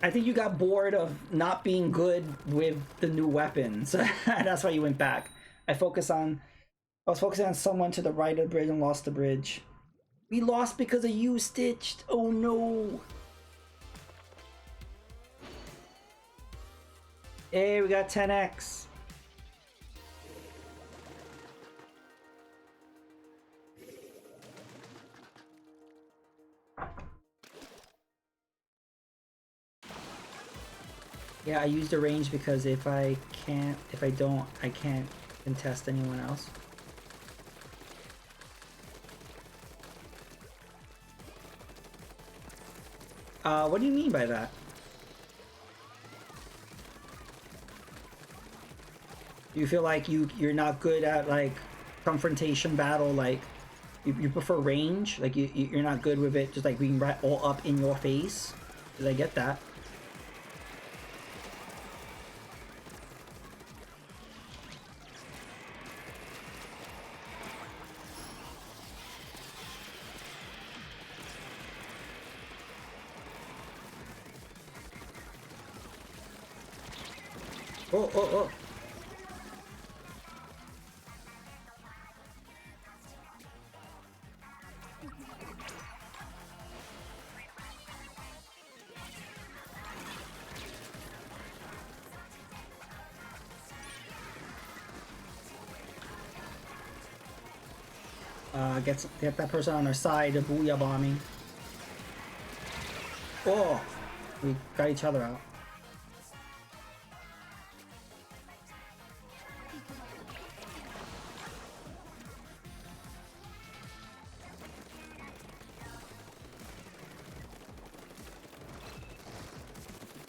I think you got bored of not being good with the new weapons. That's why you went back. I was focusing on someone to the right of the bridge and lost the bridge. We lost because of you, Stitched. Oh no. Hey, we got 10x. Yeah, I used the range because if I don't, I can't contest anyone else. What do you mean by that? You feel like you're not good at like confrontation battle, like you prefer range, like you're not good with it, just like being right all up in your face. Did I get that? Oh, oh, oh. Get that person on our side of booyah bombing. Oh, we got each other out.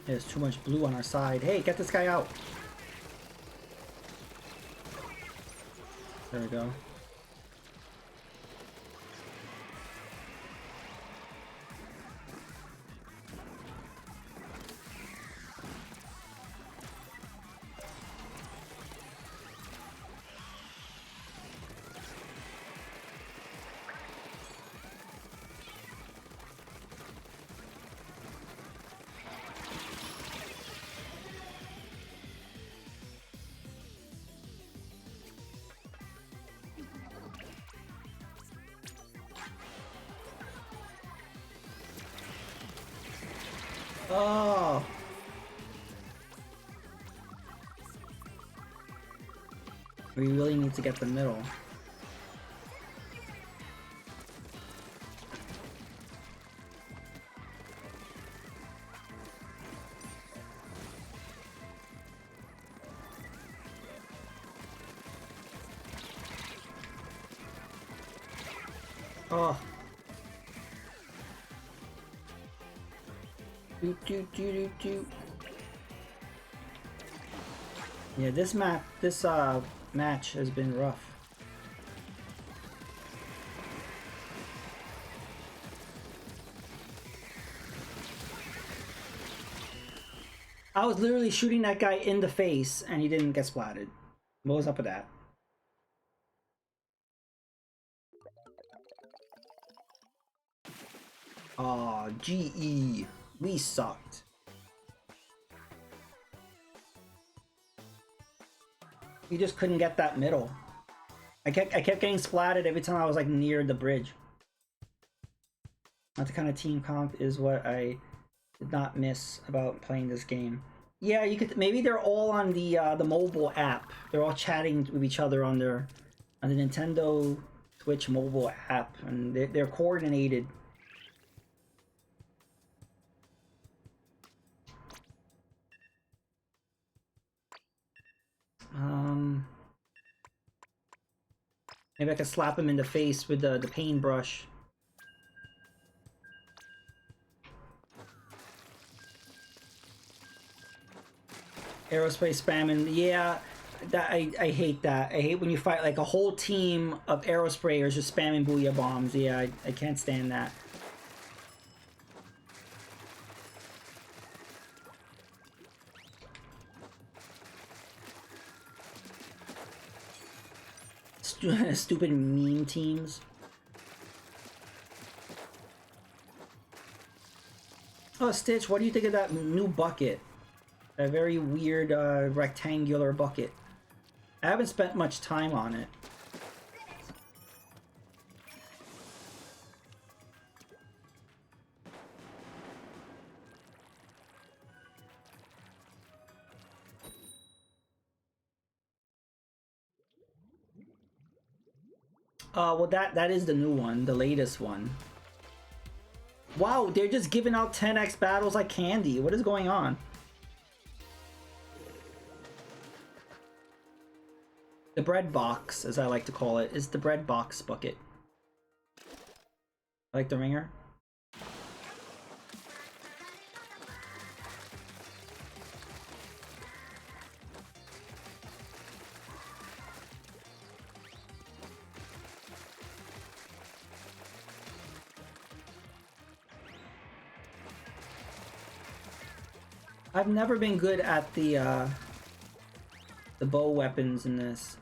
There's too much blue on our side. Hey, get this guy out. There we go. Oh. We really need to get the middle. Oh. Doot, doot, doot, doot, doot. Yeah, this match has been rough. I was literally shooting that guy in the face and he didn't get splatted. What was up with that? Aw, GE. We sucked. We just couldn't get that middle. I kept getting splatted every time I was like near the bridge. Not the kind of team comp is what I did not miss about playing this game. Yeah, you could maybe they're all on the mobile app. They're all chatting with each other on the Nintendo Switch mobile app, and they're coordinated. Maybe I could slap him in the face with the paintbrush. Aerospray spamming, yeah, that I hate that. I hate when you fight like a whole team of aerosprayers just spamming booyah bombs. Yeah, I can't stand that. Stupid meme teams. Oh, Stitch, what do you think of that new bucket? A very weird rectangular bucket. I haven't spent much time on it. Well, that is the new one, the latest one. Wow, they're just giving out 10x battles like candy. What is going on? The bread box, as I like to call it, is the bread box bucket. I like the ringer. I've never been good at the bow weapons in this.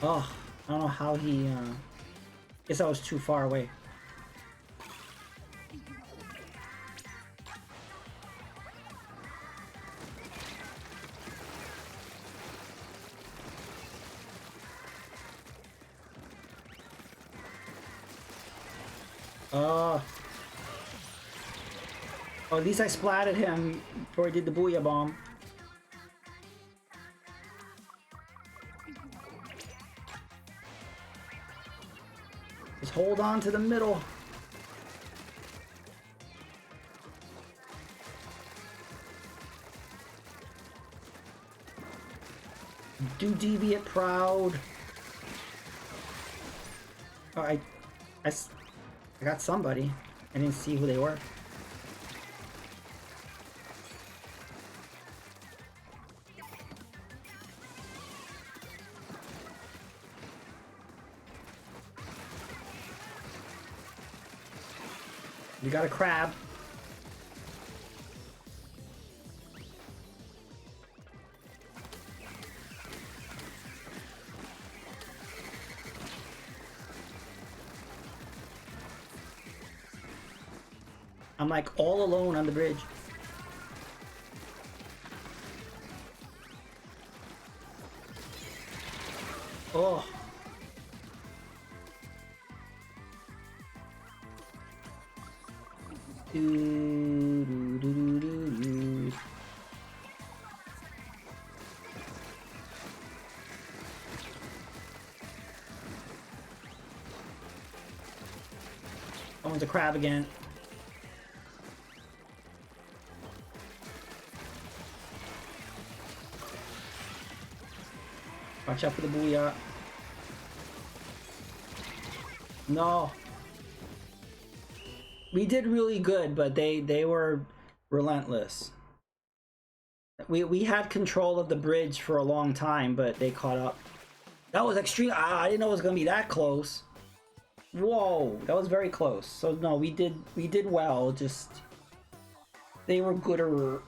Oh, I don't know how he, guess I was too far away. Oh, at least I splatted him before he did the booyah bomb. Just hold on to the middle. Do deviate proud. Oh, I got somebody. I didn't see who they were. You got a crab. I'm like all alone on the bridge. Oh. Do, do, do, do, do. Someone's a crab again. Watch out for the booyah. No. We did really good, but they were relentless. We had control of the bridge for a long time, but they caught up. That was extreme. I didn't know it was gonna be that close. Whoa, that was very close. So no, we did well. Just they were gooder.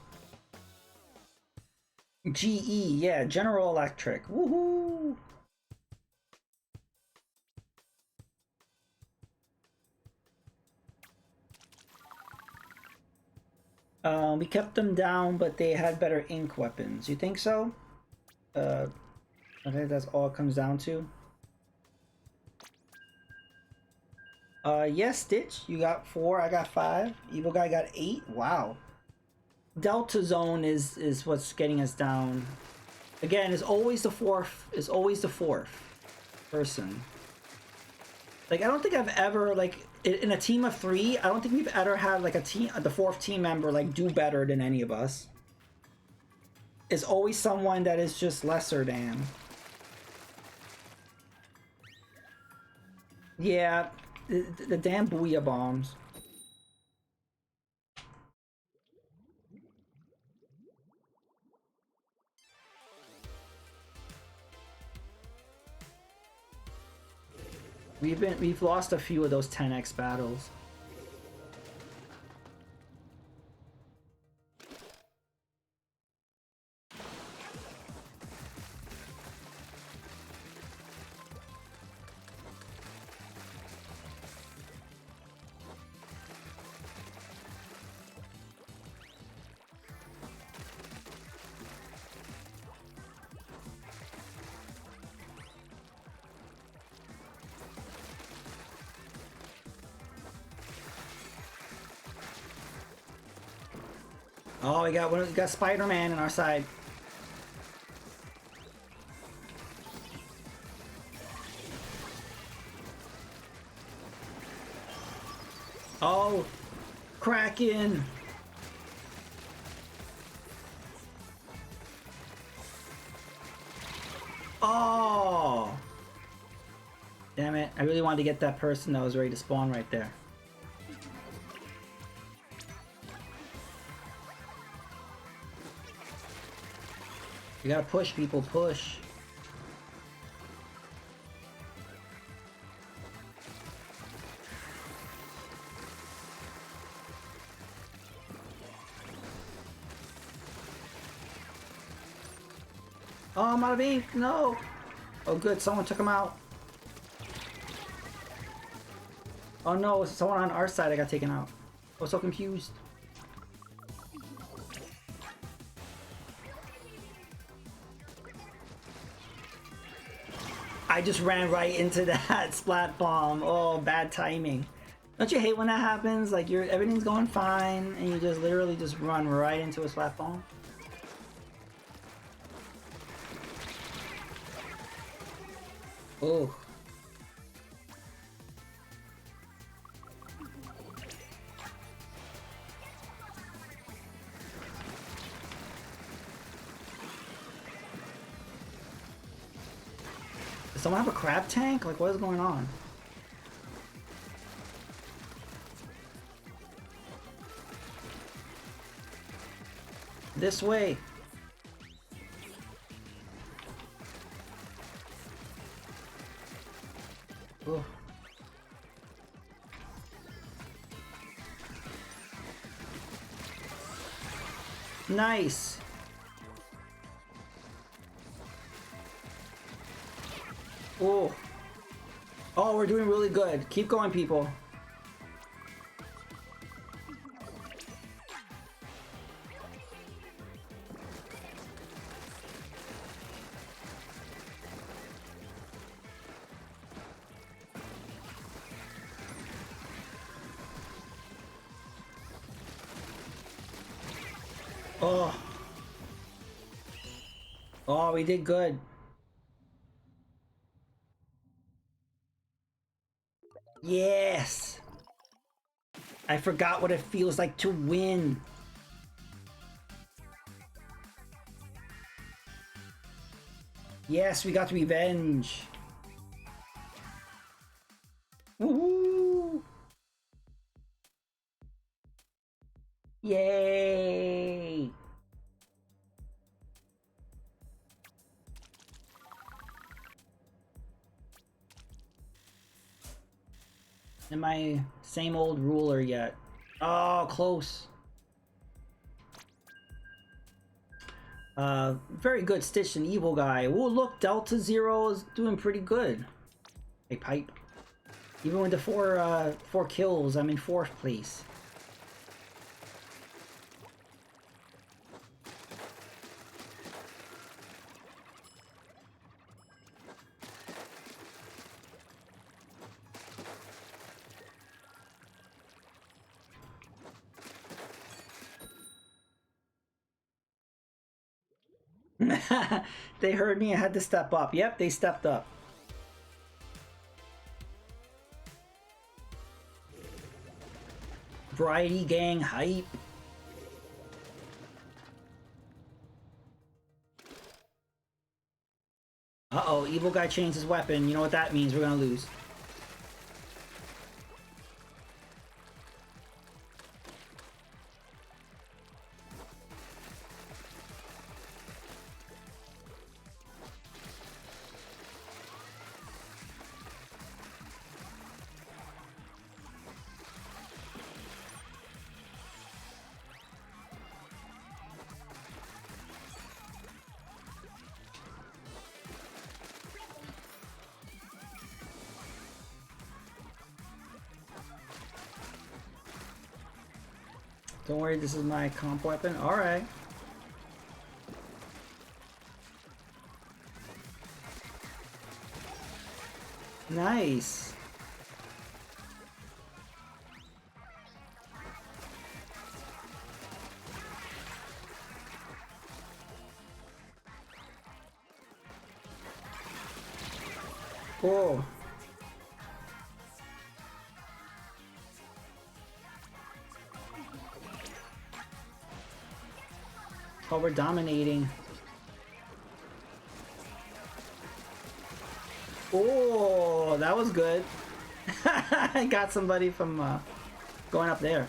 GE, yeah, General Electric. Woohoo! We kept them down, but they had better ink weapons. You think so? I think that's all it comes down to. Yes, Stitch, you got 4, I got 5. Evil Guy got 8. Wow. Delta Zone is what's getting us down. Again, it's always the fourth. It's always the fourth person. Like I don't think I've ever like in a team of 3. I don't think we've ever had like a team, the 4th team member like do better than any of us. It's always someone that is just lesser than. Yeah, the damn booyah bombs. We've lost a few of those 10x battles. Oh, we got Spider-Man on our side. Oh, Kraken. Oh, damn it! I really wanted to get that person that was ready to spawn right there. You gotta push, people, push. Oh, I'm out of ink, no! Oh good, someone took him out. Oh no, someone on our side I got taken out. I was so confused. I just ran right into that splat bomb. Oh, bad timing. Don't you hate when that happens? Like everything's going fine and you just literally just run right into a splat bomb? Oh. Does someone have a crab tank? Like what is going on? This way. Oh. Nice. Oh. Oh, we're doing really good. Keep going, people. Oh, we did good. Yes! I forgot what it feels like to win. Yes, we got revenge. Woohoo! Yay! And my same old ruler yet. Oh, close. Very good stitched and evil guy. Oh, look, Delta Zero is doing pretty good. Hey, pipe. Even with the four kills, I'm in 4th place. They heard me, I had to step up. Yep, they stepped up. Variety gang hype. Uh-oh, evil guy changed his weapon. You know what that means, we're gonna lose. Don't worry, this is my comp weapon. Alright. Nice. Cool. Oh, we're dominating. Oh, that was good. I got somebody from going up there.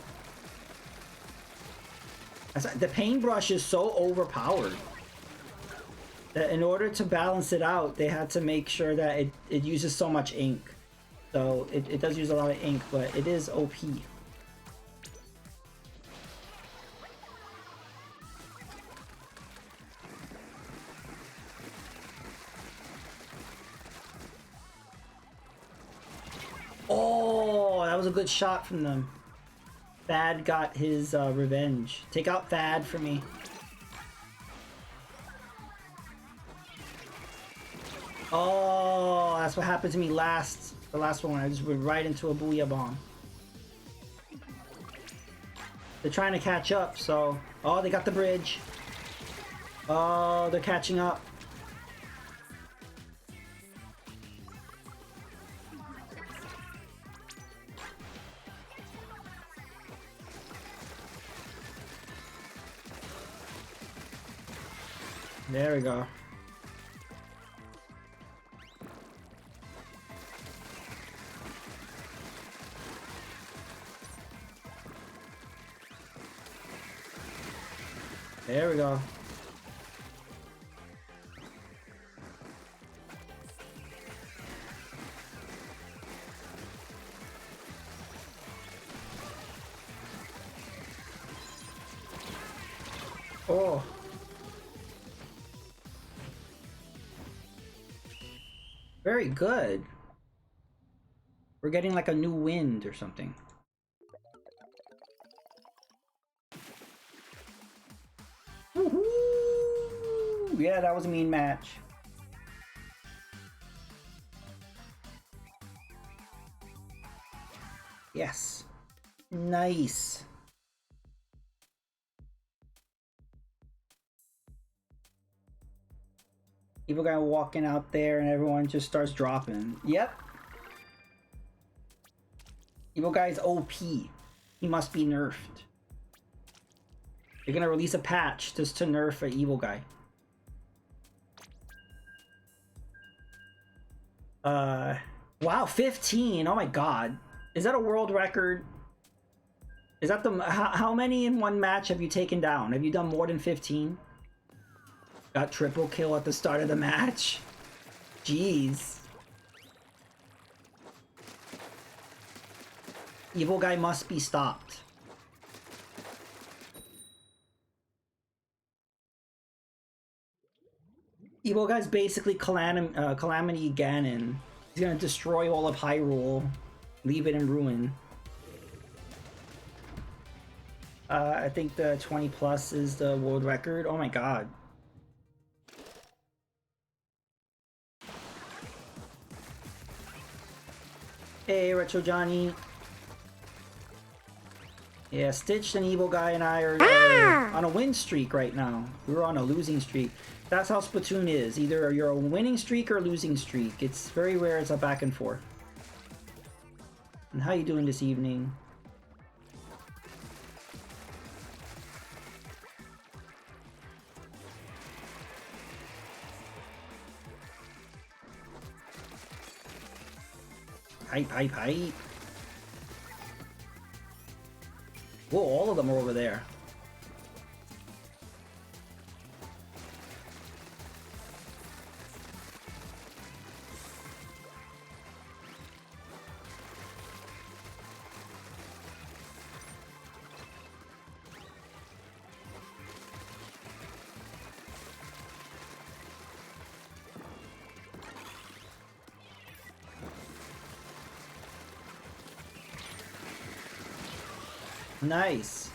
The paintbrush is so overpowered that in order to balance it out, they had to make sure that it uses so much ink. So it does use a lot of ink, but it is OP. Oh, that was a good shot from them. Thad got his revenge. Take out Thad for me. Oh, that's what happened to me the last one. I just went right into a Booyah Bomb. They're trying to catch up, so... Oh, they got the bridge. Oh, they're catching up. There we go. There we go. Oh. Very good. We're getting like a new wind or something. Woohoo! Yeah, that was a mean match. Yes. Nice. Evil guy walking out there and everyone just starts dropping. Yep. Evil guy's OP. He must be nerfed. They're gonna release a patch just to nerf an evil guy. Wow, 15. Oh my god. Is that a world record? Is that the... How many in one match have you taken down? Have you done more than 15? Got triple kill at the start of the match. Jeez. Evil guy must be stopped. Evil guy's basically Calamity Ganon. He's gonna destroy all of Hyrule, leave it in ruin. I think the 20 plus is the world record. Oh my god. Hey, Retro Johnny. Yeah, Stitch and Evil Guy and I are on a win streak right now. We're on a losing streak. That's how Splatoon is. Either you're a winning streak or a losing streak. It's very rare it's a back and forth. And how you doing this evening? Hype, hype, hype. Whoa, all of them are over there. Nice.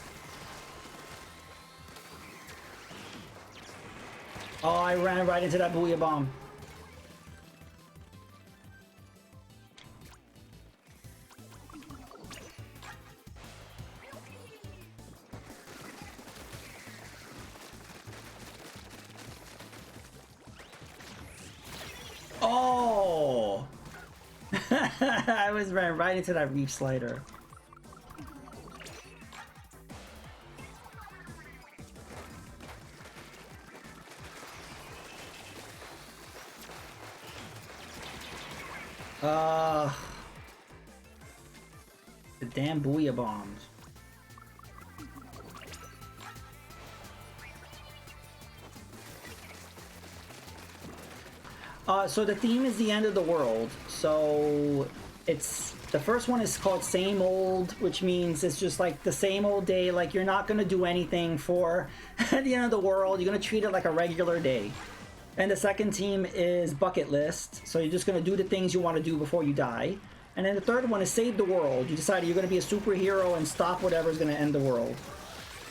Oh, I ran right into that Booyah Bomb. Oh! I was ran right into that Reef Slider. The damn Booyah Bombs. So the theme is the end of the world. So it's the first one is called Same Old, which means it's just like the same old day. Like you're not gonna do anything for the end of the world. You're gonna treat it like a regular day. And the second team is Bucket List. So you're just gonna do the things you want to do before you die. And then the third one is Save the World. You decided you're gonna be a superhero and stop whatever's gonna end the world.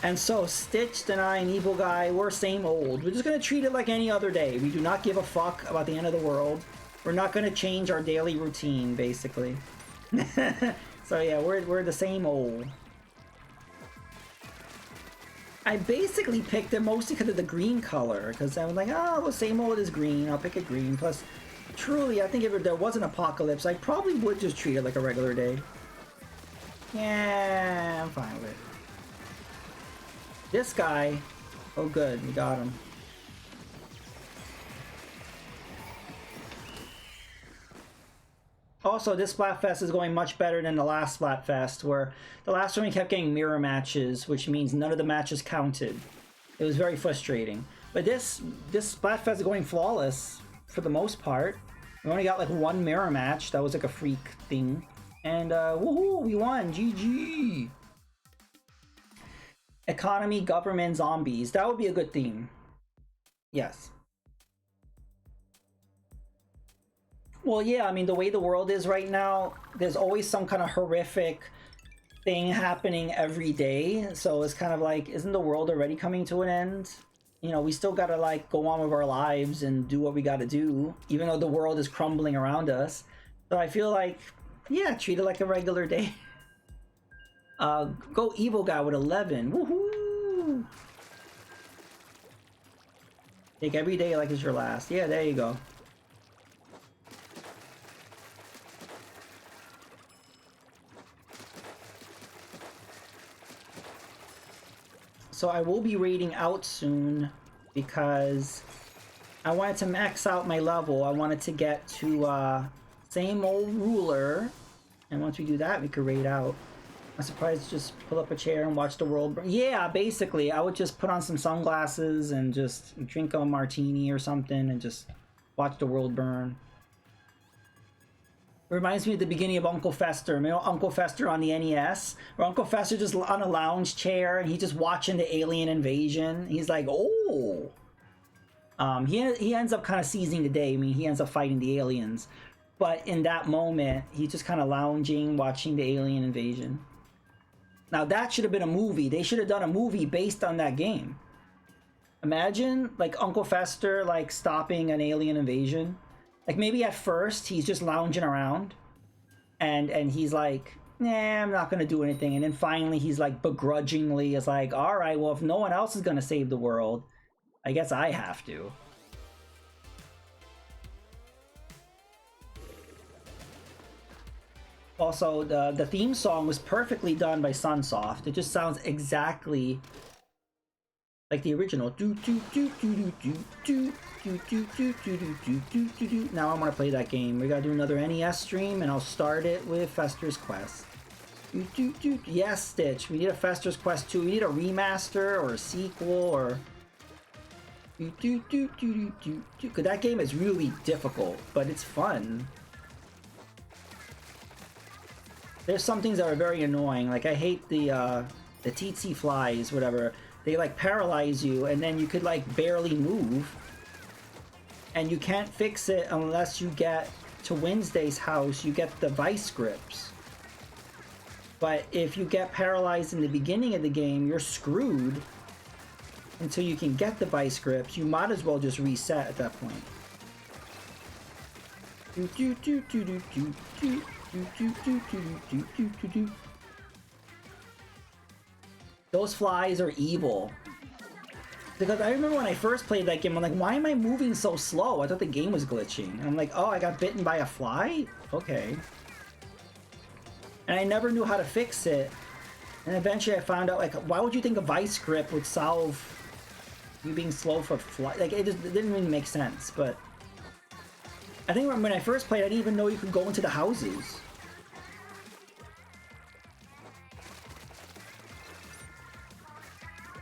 And so Stitched and I and Evil Guy, we're same old. We're just gonna treat it like any other day. We do not give a fuck about the end of the world. We're not gonna change our daily routine, basically. So yeah, we're the same old. I basically picked it mostly because of the green color, because I was like, oh, the same old is green. I'll pick it green. Plus, truly, I think if there was an apocalypse, I probably would just treat it like a regular day. Yeah, I'm fine with it. This guy, oh good, we got him. Also, this Splatfest is going much better than the last Splatfest, where the last one we kept getting mirror matches, which means none of the matches counted. It was very frustrating. But this Splatfest is going flawless for the most part. We only got like one mirror match. That was like a freak thing. And woohoo, we won, GG. Economy, government, zombies. That would be a good theme. Yes. Well, yeah, I mean, the way the world is right now, there's always some kind of horrific thing happening every day. So it's kind of like, isn't the world already coming to an end? You know, we still gotta like go on with our lives and do what we gotta do, even though the world is crumbling around us. So I feel like, yeah, treat it like a regular day. Go Evil Guy with 11. Woohoo! Take every day like it's your last. Yeah, there you go. So I will be raiding out soon because I wanted to max out my level. I wanted to get to same old ruler. And once we do that, we could raid out. I'm surprised just pull up a chair and watch the world burn. Yeah, basically, I would just put on some sunglasses and just drink a martini or something and just watch the world burn. Reminds me of the beginning of Uncle Fester. You know Uncle Fester on the NES? Where Uncle Fester just on a lounge chair and he's just watching the alien invasion. He's like, oh. He ends up kind of seizing the day. I mean, he ends up fighting the aliens. But in that moment, he's just kind of lounging, watching the alien invasion. Now, that should have been a movie. They should have done a movie based on that game. Imagine, like, Uncle Fester, like, stopping an alien invasion. Like, maybe at first, he's just lounging around. And he's like, nah, I'm not going to do anything. And then finally, he's, like, begrudgingly is like, all right, well, if no one else is going to save the world, I guess I have to. Also, the theme song was perfectly done by Sunsoft. It just sounds exactly like the original. Now I want to play that game. We gotta do another NES stream, and I'll start it with Fester's Quest. Yes, Stitch. We need a Fester's Quest 2. We need a remaster or a sequel or. Cause that game is really difficult, but it's fun. There's some things that are very annoying. Like I hate the tsetse flies, whatever. They like paralyze you, and then you could like barely move, and you can't fix it unless you get to Wednesday's house. You get the vice grips. But if you get paralyzed in the beginning of the game, you're screwed until you can get the vice grips. You might as well just reset at that point. Those flies are evil. Because I remember when I first played that game, I'm like, why am I moving so slow? I thought the game was glitching. And I'm like, oh, I got bitten by a fly? Okay. And I never knew how to fix it. And eventually I found out, like, why would you think a vice grip would solve you being slow for fly? Like, it didn't really make sense, but I think when I first played, I didn't even know you could go into the houses.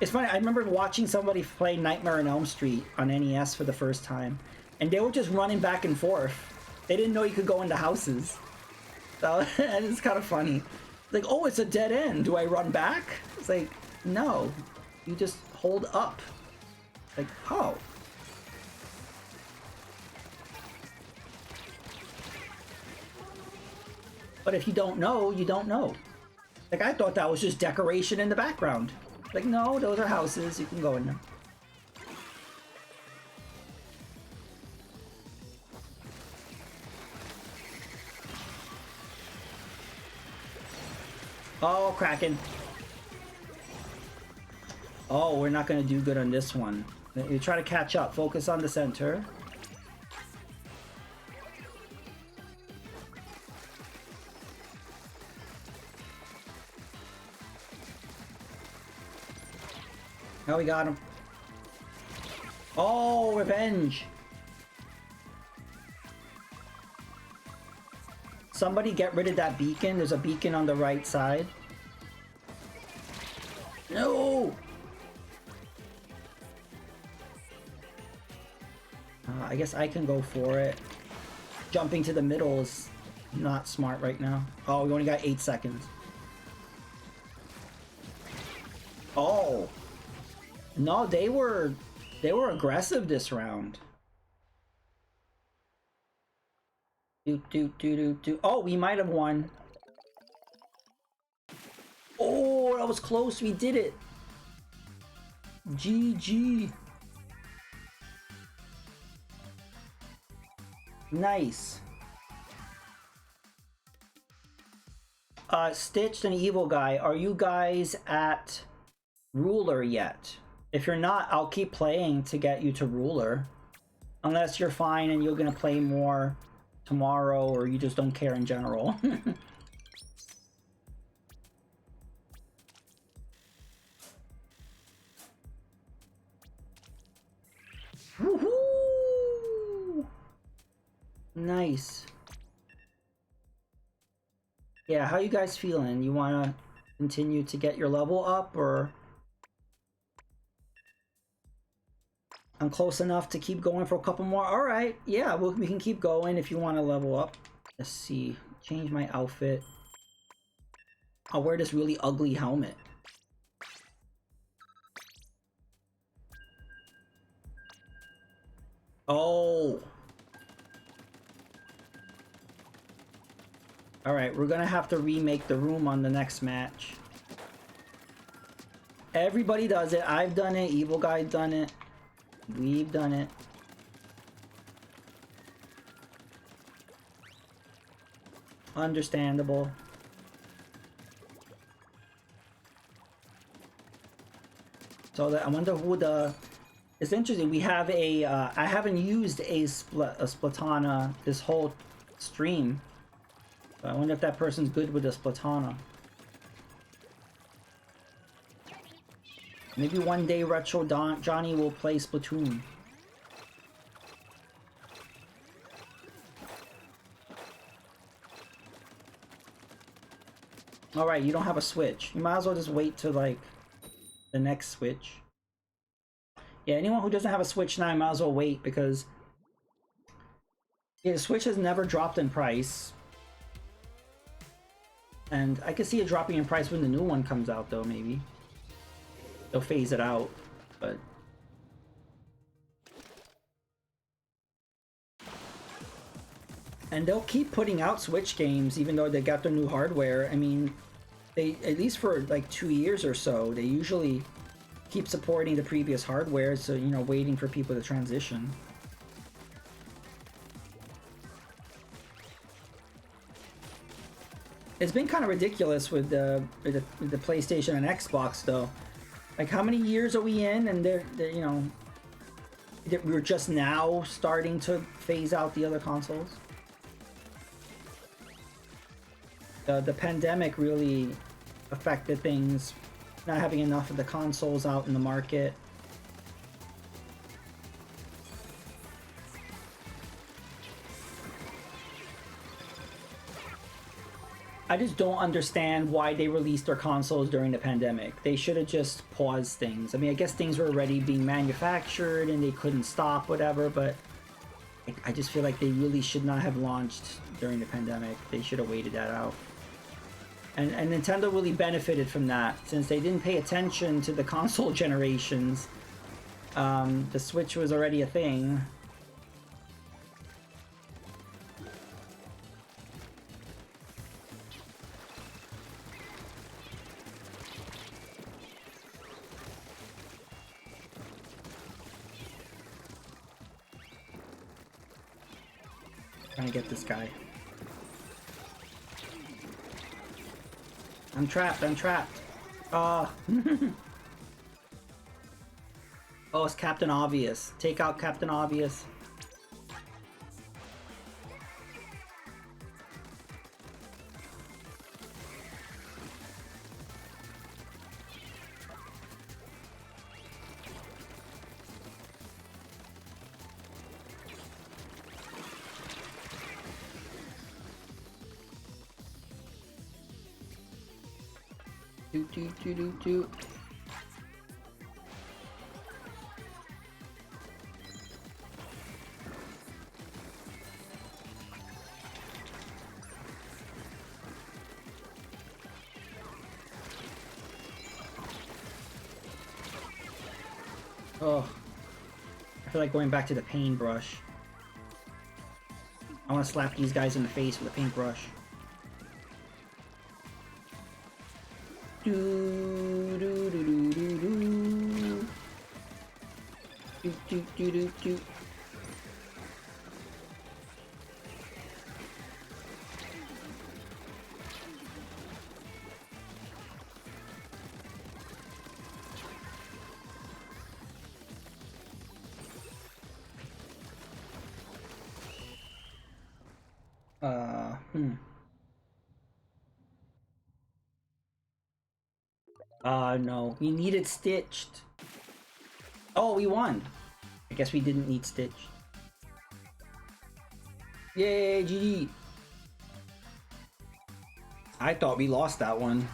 It's funny, I remember watching somebody play Nightmare on Elm Street on NES for the first time, and they were just running back and forth. They didn't know you could go into houses. So it's kind of funny. Like, oh, it's a dead end. Do I run back? It's like, no. You just hold up. Like, oh. But if you don't know, you don't know. Like, I thought that was just decoration in the background. Like, no, those are houses. You can go in them. Oh, Kraken. Oh, we're not going to do good on this one. We try to catch up. Focus on the center. Oh, we got him. Oh, revenge. Somebody get rid of that beacon. There's a beacon on the right side. No! I guess I can go for it. Jumping to the middle is not smart right now. Oh, we only got 8 seconds. Oh! No, they were aggressive this round. Oh, we might have won. Oh, that was close. We did it. GG. Nice. Stitched and Evil Guy, are you guys at Ruler yet? If you're not, I'll keep playing to get you to ruler. Unless you're fine and you're gonna play more tomorrow, or you just don't care in general. Woohoo! Nice. Yeah, how you guys feeling? You wanna continue to get your level up, or I'm close enough to keep going for a couple more? All right, yeah, we can keep going if you want to level up. Let's see. Change my outfit. I'll wear this really ugly helmet. Oh. All right, we're gonna have to remake the room on the next match. Everybody does it. I've done it. Evil Guy's done it. We've done it. Understandable. So that, I wonder who the... It's interesting. We have a... I haven't used a Splatana this whole stream. So I wonder if that person's good with a Splatana. Maybe one day Retro Johnny will play Splatoon. Alright, you don't have a Switch. You might as well just wait till, like, the next Switch. Yeah, anyone who doesn't have a Switch now, might as well wait, because... Yeah, the Switch has never dropped in price. And I can see it dropping in price when the new one comes out, though, maybe. They'll phase it out, but... And they'll keep putting out Switch games, even though they got their new hardware. I mean, they, at least for like 2 years or so, they usually keep supporting the previous hardware, so, you know, waiting for people to transition. It's been kind of ridiculous with the PlayStation and Xbox, though. Like, how many years are we in, and they're you know, we're just now starting to phase out the other consoles? The pandemic really affected things, not having enough of the consoles out in the market. I just don't understand why they released their consoles during the pandemic. They should have just paused things. I mean, I guess things were already being manufactured and they couldn't stop, whatever, but I just feel like they really should not have launched during the pandemic. They should have waited that out. And Nintendo really benefited from that, since they didn't pay attention to the console generations. The Switch was already a thing. Trying to get this guy. I'm trapped, I'm trapped. Oh, it's Captain Obvious. Take out Captain Obvious. Do. Oh, I feel like going back to the paintbrush. I want to slap these guys in the face with a paintbrush. Do. Uh, hmm. No. We needed Stitched. Oh, we won. I guess we didn't need Stitch. Yay, GG. I thought we lost that one.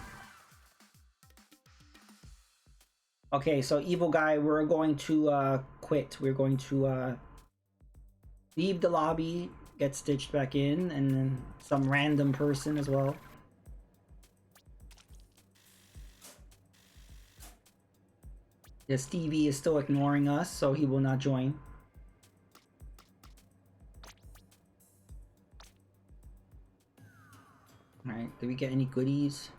Okay, so evil guy, we're going to quit. We're going to leave the lobby, get Stitched back in, and then some random person as well. Yeah, Stevie is still ignoring us, so he will not join. Alright, did we get any goodies?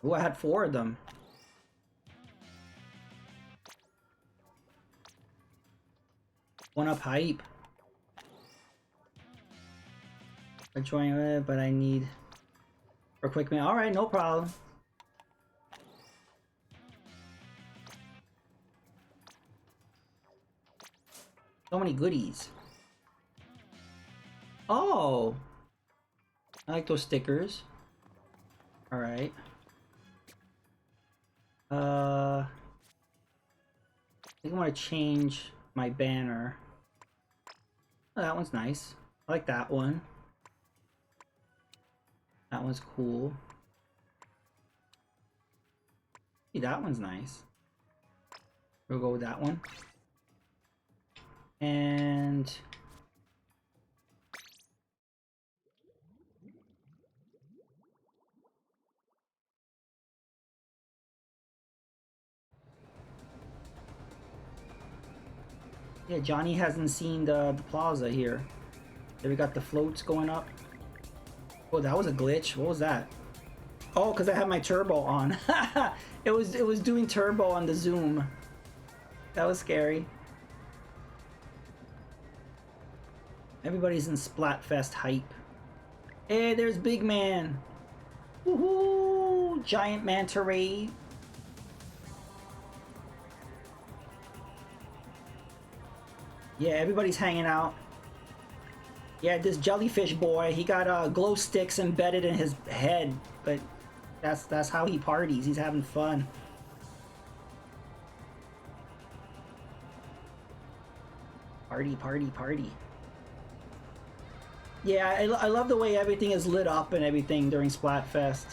Oh, I had 4 of them. One up hype. I join it, but I need for quick man. Alright, no problem. So many goodies. Oh! I like those stickers. Alright. I think I want to change my banner. Oh, that one's nice. I like that one. That one's cool. See, that one's nice. We'll go with that one. And yeah, Johnny hasn't seen the plaza here. There we got the floats going up. Oh, that was a glitch. What was that? Oh, because I had my turbo on. it was doing turbo on the zoom. That was scary. Everybody's in Splatfest hype. Hey, there's Big Man. Woohoo! Giant manta ray. Yeah, everybody's hanging out. Yeah, this jellyfish boy, he got glow sticks embedded in his head, but that's how he parties. He's having fun. Party, party, party. Yeah, I love the way everything is lit up and everything during Splatfest.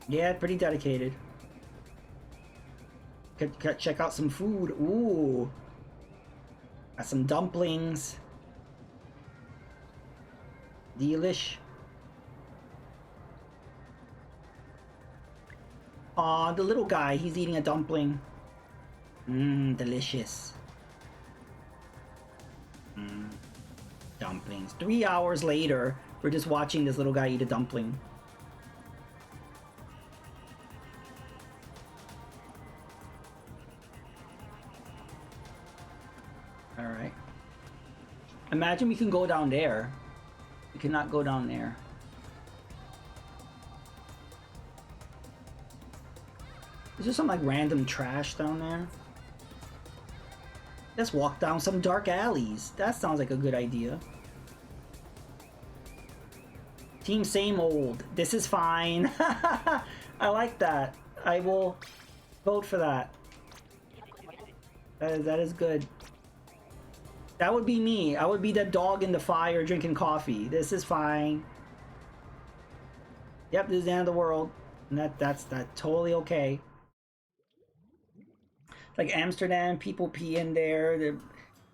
Yeah, pretty dedicated. Could check out some food. Ooh. Got some dumplings. Delish. Aw, the little guy, he's eating a dumpling. Mmm, delicious. Mmm, dumplings. 3 hours later, we're just watching this little guy eat a dumpling. Alright. Imagine we can go down there. We cannot go down there. Is there some like random trash down there? Let's walk down some dark alleys. That sounds like a good idea. Team same old. This is fine. I like that. I will vote for that. That is good. That would be me. I would be the dog in the fire drinking coffee. This is fine. Yep, this is the end of the world. And that's totally okay. Like Amsterdam, people pee in there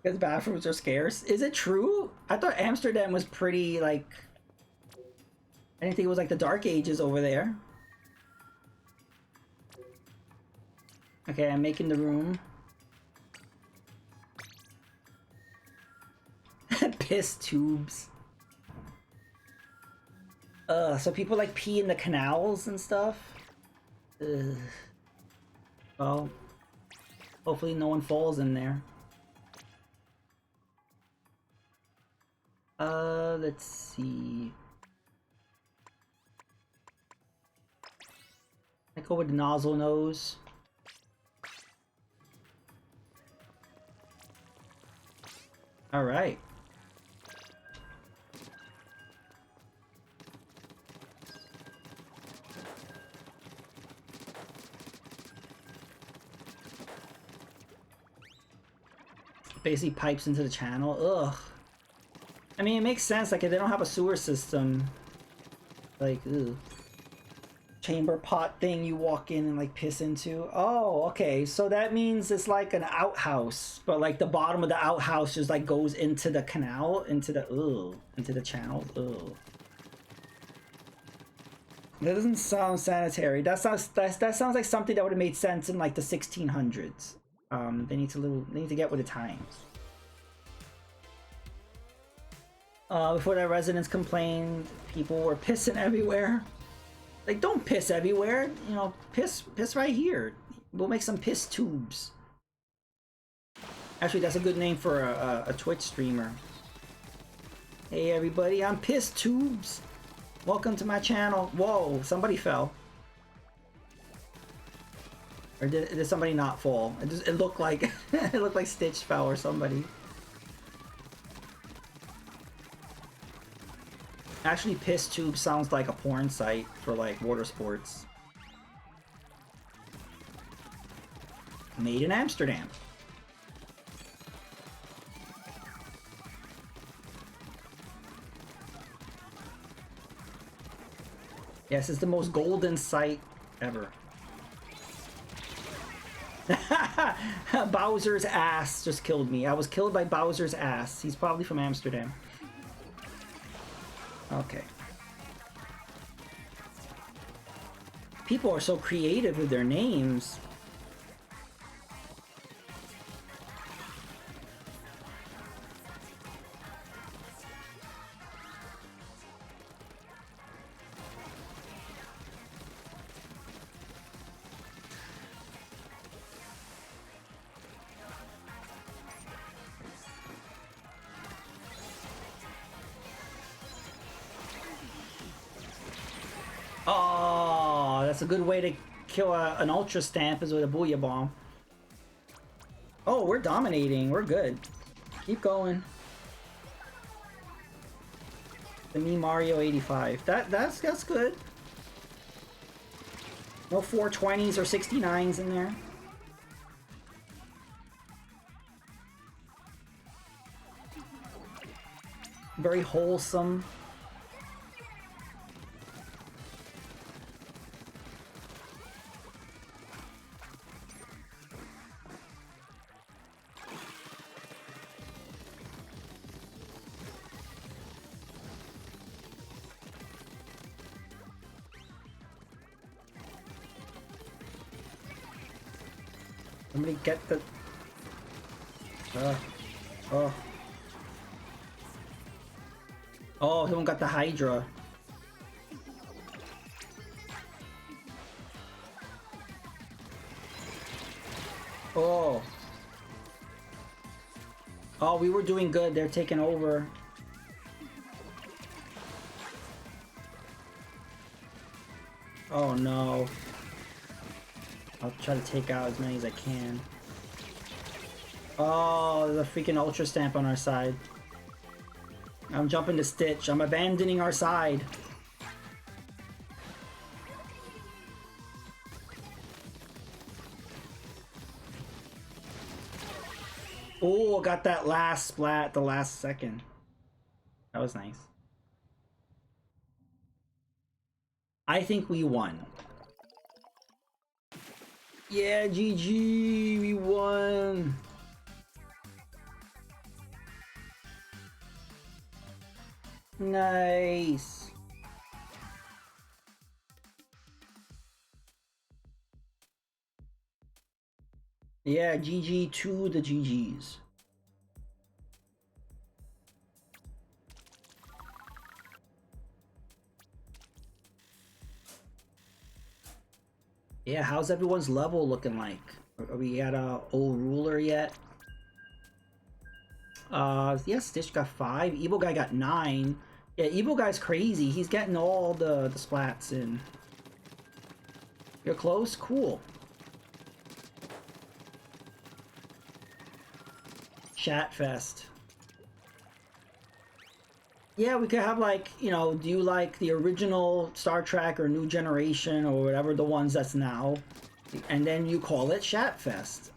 because bathrooms are scarce. Is it true? I thought Amsterdam was pretty like... I didn't think it was like the Dark Ages over there. Okay, I'm making the room. Piss tubes. So people like pee in the canals and stuff? Ugh. Well, hopefully no one falls in there. Let's see. Like go with the nozzle nose. All right. Basically pipes into the channel. Ugh. I mean, it makes sense. Like, if they don't have a sewer system, like, ugh. Chamber pot thing you walk in and like piss into. Oh, okay. So that means it's like an outhouse, but like the bottom of the outhouse just like goes into the canal, into the channel. Ugh. That doesn't sound sanitary. That sounds like something that would have made sense in like the 1600s. They need to get with the times. Before that, residents complained people were pissing everywhere. Like, don't piss everywhere. You know, piss right here. We'll make some piss tubes. Actually, that's a good name for a Twitch streamer. Hey everybody, I'm Piss Tubes. Welcome to my channel. Whoa, somebody fell. Or did somebody not fall? It looked like it looked like Stitch fell or somebody. Actually, Piss Tube sounds like a porn site for like water sports. Made in Amsterdam. Yes, it's the most golden site ever. Bowser's ass just killed me. I was killed by Bowser's ass. He's probably from Amsterdam. Okay. People are so creative with their names. Oh, that's a good way to kill an Ultra Stamp is with a Booyah Bomb. Oh, we're dominating. We're good. Keep going. The Me Mario 85. That's good. No 420s or 69s in there. Very wholesome. Somebody get the... Oh. Oh, someone got the Hydra. Oh. Oh, we were doing good. They're taking over. Oh no. I'll try to take out as many as I can. Oh, there's a freaking Ultra Stamp on our side. I'm jumping to Stitch. I'm abandoning our side. Oh, got that last splat the last second. That was nice. I think we won. Yeah, GG, we won. Nice. Yeah, GG to the GGs. Yeah, how's everyone's level looking like? Are we at a old ruler yet? Yeah, Stitch got 5. Evil Guy got 9. Yeah, Evil Guy's crazy. He's getting all the splats in. You're close? Cool. Chatfest. Yeah, we could have like, you know, do you like the original Star Trek or New Generation or whatever the ones that's now? And then you call it Chatfest.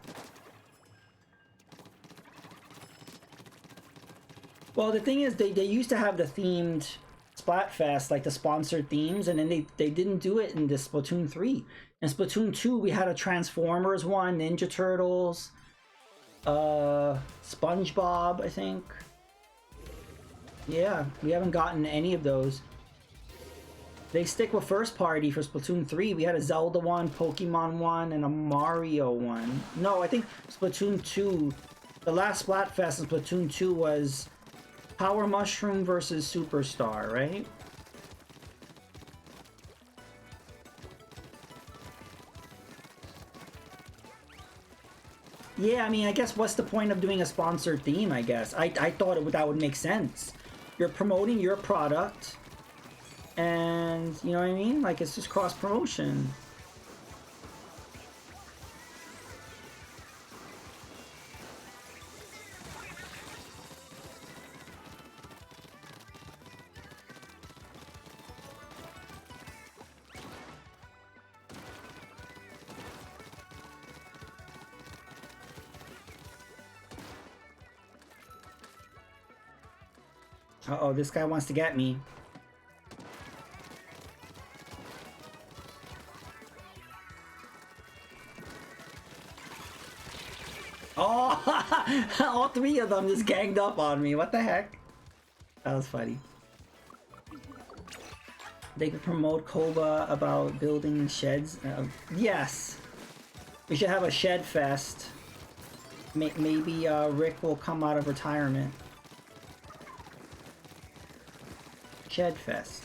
Well, the thing is, they used to have the themed Splatfest, like the sponsored themes, and then they didn't do it in this Splatoon 3. In Splatoon 2, we had a Transformers one, Ninja Turtles, SpongeBob, I think. Yeah, we haven't gotten any of those. They stick with first party for Splatoon 3. We had a Zelda one, Pokemon one, and a Mario one. No, I think Splatoon 2, the last Splatfest in Splatoon 2 was Power Mushroom versus Superstar, right? Yeah, I mean, I guess what's the point of doing a sponsored theme, I guess? I thought that would make sense. You're promoting your product, and you know what I mean? Like, it's just cross-promotion. Uh-oh, this guy wants to get me. Oh, all three of them just ganged up on me. What the heck? That was funny. They could promote Koba about building sheds. Yes. We should have a shed fest. Maybe Rick will come out of retirement. Shed fest.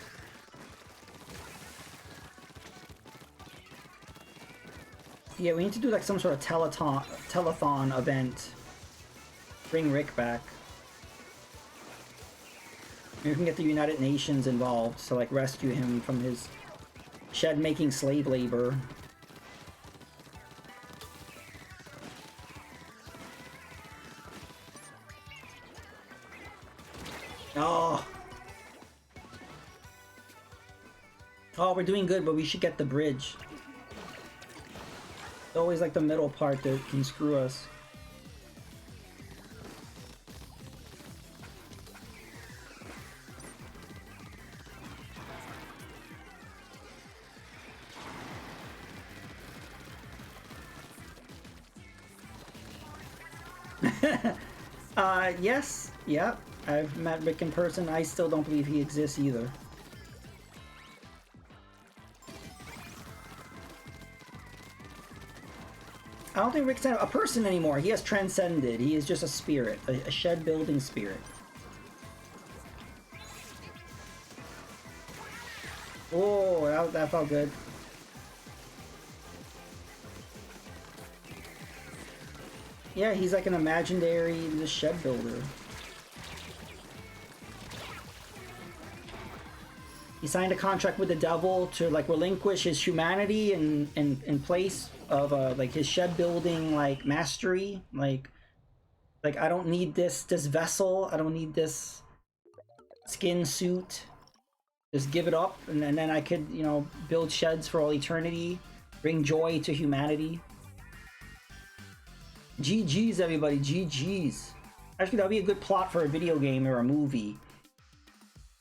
Yeah, we need to do like some sort of telethon event. Bring Rick back. Maybe we can get the United Nations involved to like rescue him from his shed-making slave labor. Oh. Oh, we're doing good, but we should get the bridge. It's always like the middle part that can screw us. Yes, yep. I've met Rick in person. I still don't believe he exists either. I don't think Rick's a person anymore. He has transcended. He is just a spirit, a shed-building spirit. Oh, that felt good. Yeah, he's like an imaginary shed builder. He signed a contract with the devil to like relinquish his humanity in place of like his shed building like mastery. Like I don't need this vessel. I don't need this skin suit. Just give it up, and then I could, you know, build sheds for all eternity, bring joy to humanity. GG's, everybody, GG's. Actually, that'd be a good plot for a video game or a movie.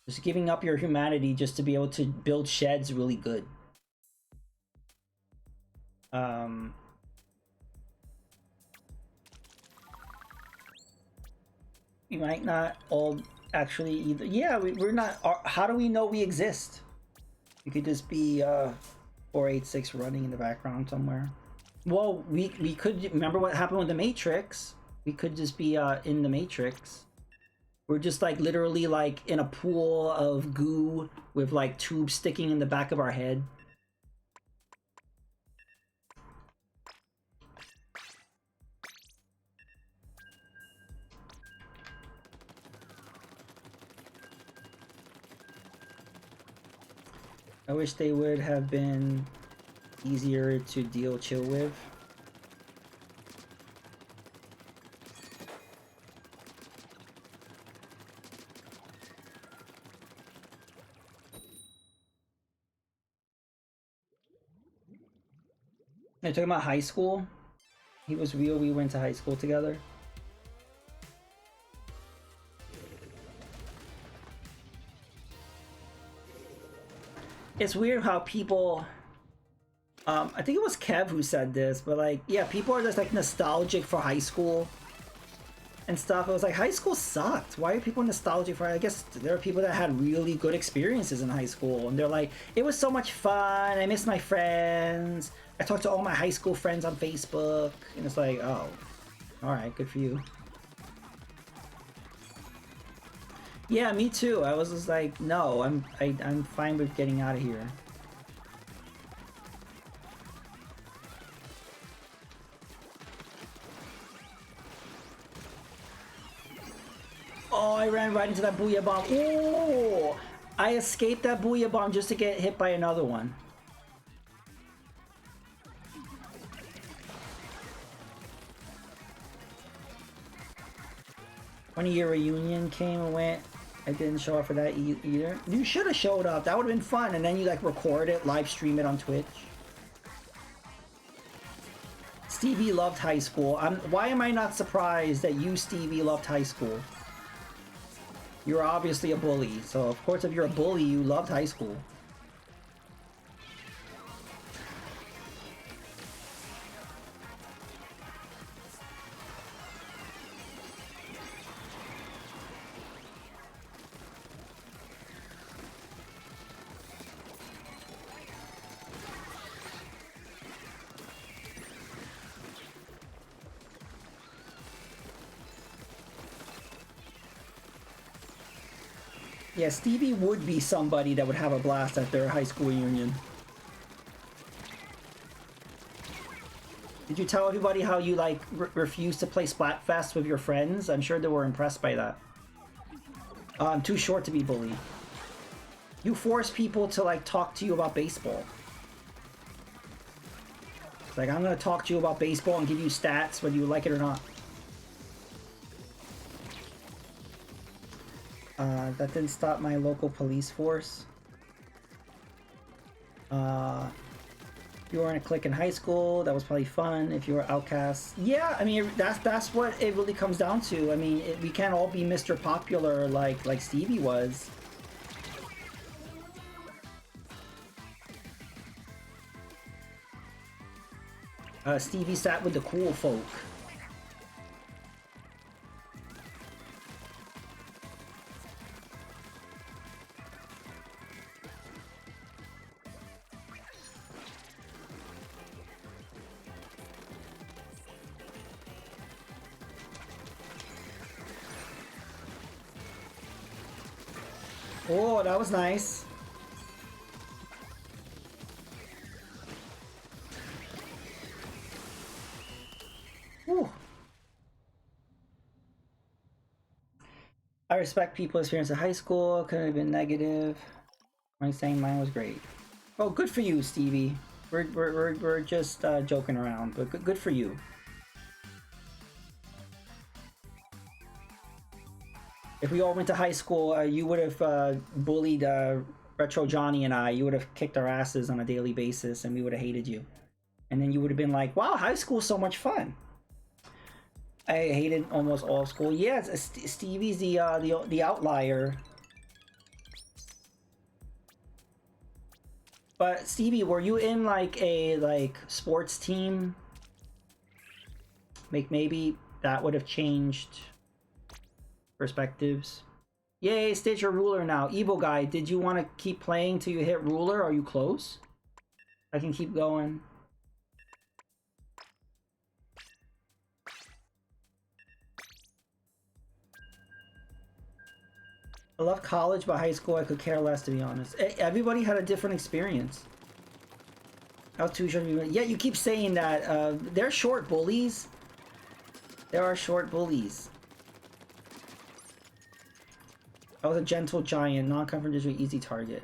Just giving up your humanity just to be able to build sheds really good. We might not all actually either. Yeah, we're not. How do we know we exist? We could just be 486 running in the background somewhere. Well, we could remember what happened with the Matrix. We could just be in the Matrix. We're just like literally like in a pool of goo with like tubes sticking in the back of our head. I wish they would have been easier to chill with. You're talking about high school? He was real, we went to high school together. It's weird how people, I think it was Kev who said this, but like, yeah, people are just like nostalgic for high school and stuff. It was like, high school sucked. Why are people nostalgic for it? I guess there are people that had really good experiences in high school and they're like, it was so much fun, I miss my friends, I talked to all my high school friends on Facebook, and it's like, oh, all right, good for you. Yeah, me too. I was just like, no, I'm fine with getting out of here. Oh, I ran right into that booyah bomb. Oh, I escaped that booyah bomb just to get hit by another one. One-year reunion came and went. I didn't show up for that either. You should have showed up. That would have been fun. And then you like record it, live stream it on Twitch. Stevie loved high school. Why am I not surprised that you, Stevie, loved high school? You're obviously a bully. So of course, if you're a bully, you loved high school. Yeah, Stevie would be somebody that would have a blast at their high school reunion. Did you tell everybody how you like refused to play Splatfest with your friends? I'm sure they were impressed by that. I'm too short to be bullied. You force people to like talk to you about baseball. It's like, I'm gonna talk to you about baseball and give you stats whether you like it or not. That didn't stop my local police force. You were in a clique in high school. That was probably fun. If you were outcast, yeah. I mean, that's what it really comes down to. I mean, we can't all be Mr. Popular like Stevie was. Stevie sat with the cool folk. Oh, that was nice. Whew. I respect people's experience at high school. Couldn't have been negative. I'm saying mine was great. Oh, good for you, Stevie. We're just joking around, but good for you. If we all went to high school, you would have bullied Retro Johnny and I. You would have kicked our asses on a daily basis, and we would have hated you. And then you would have been like, "Wow, high school's so much fun." I hated almost all school. Yeah, Stevie's the outlier. But Stevie, were you in like a sports team? Maybe that would have changed perspectives. Yay, stage your ruler now. Evil guy, did you want to keep playing till you hit ruler? Are you close? I can keep going. I love college, but high school I could care less, to be honest. Everybody had a different experience. I was too sure. Yeah, you keep saying that. They're short bullies. There are short bullies. I was a gentle giant, non-confrontational, easy target.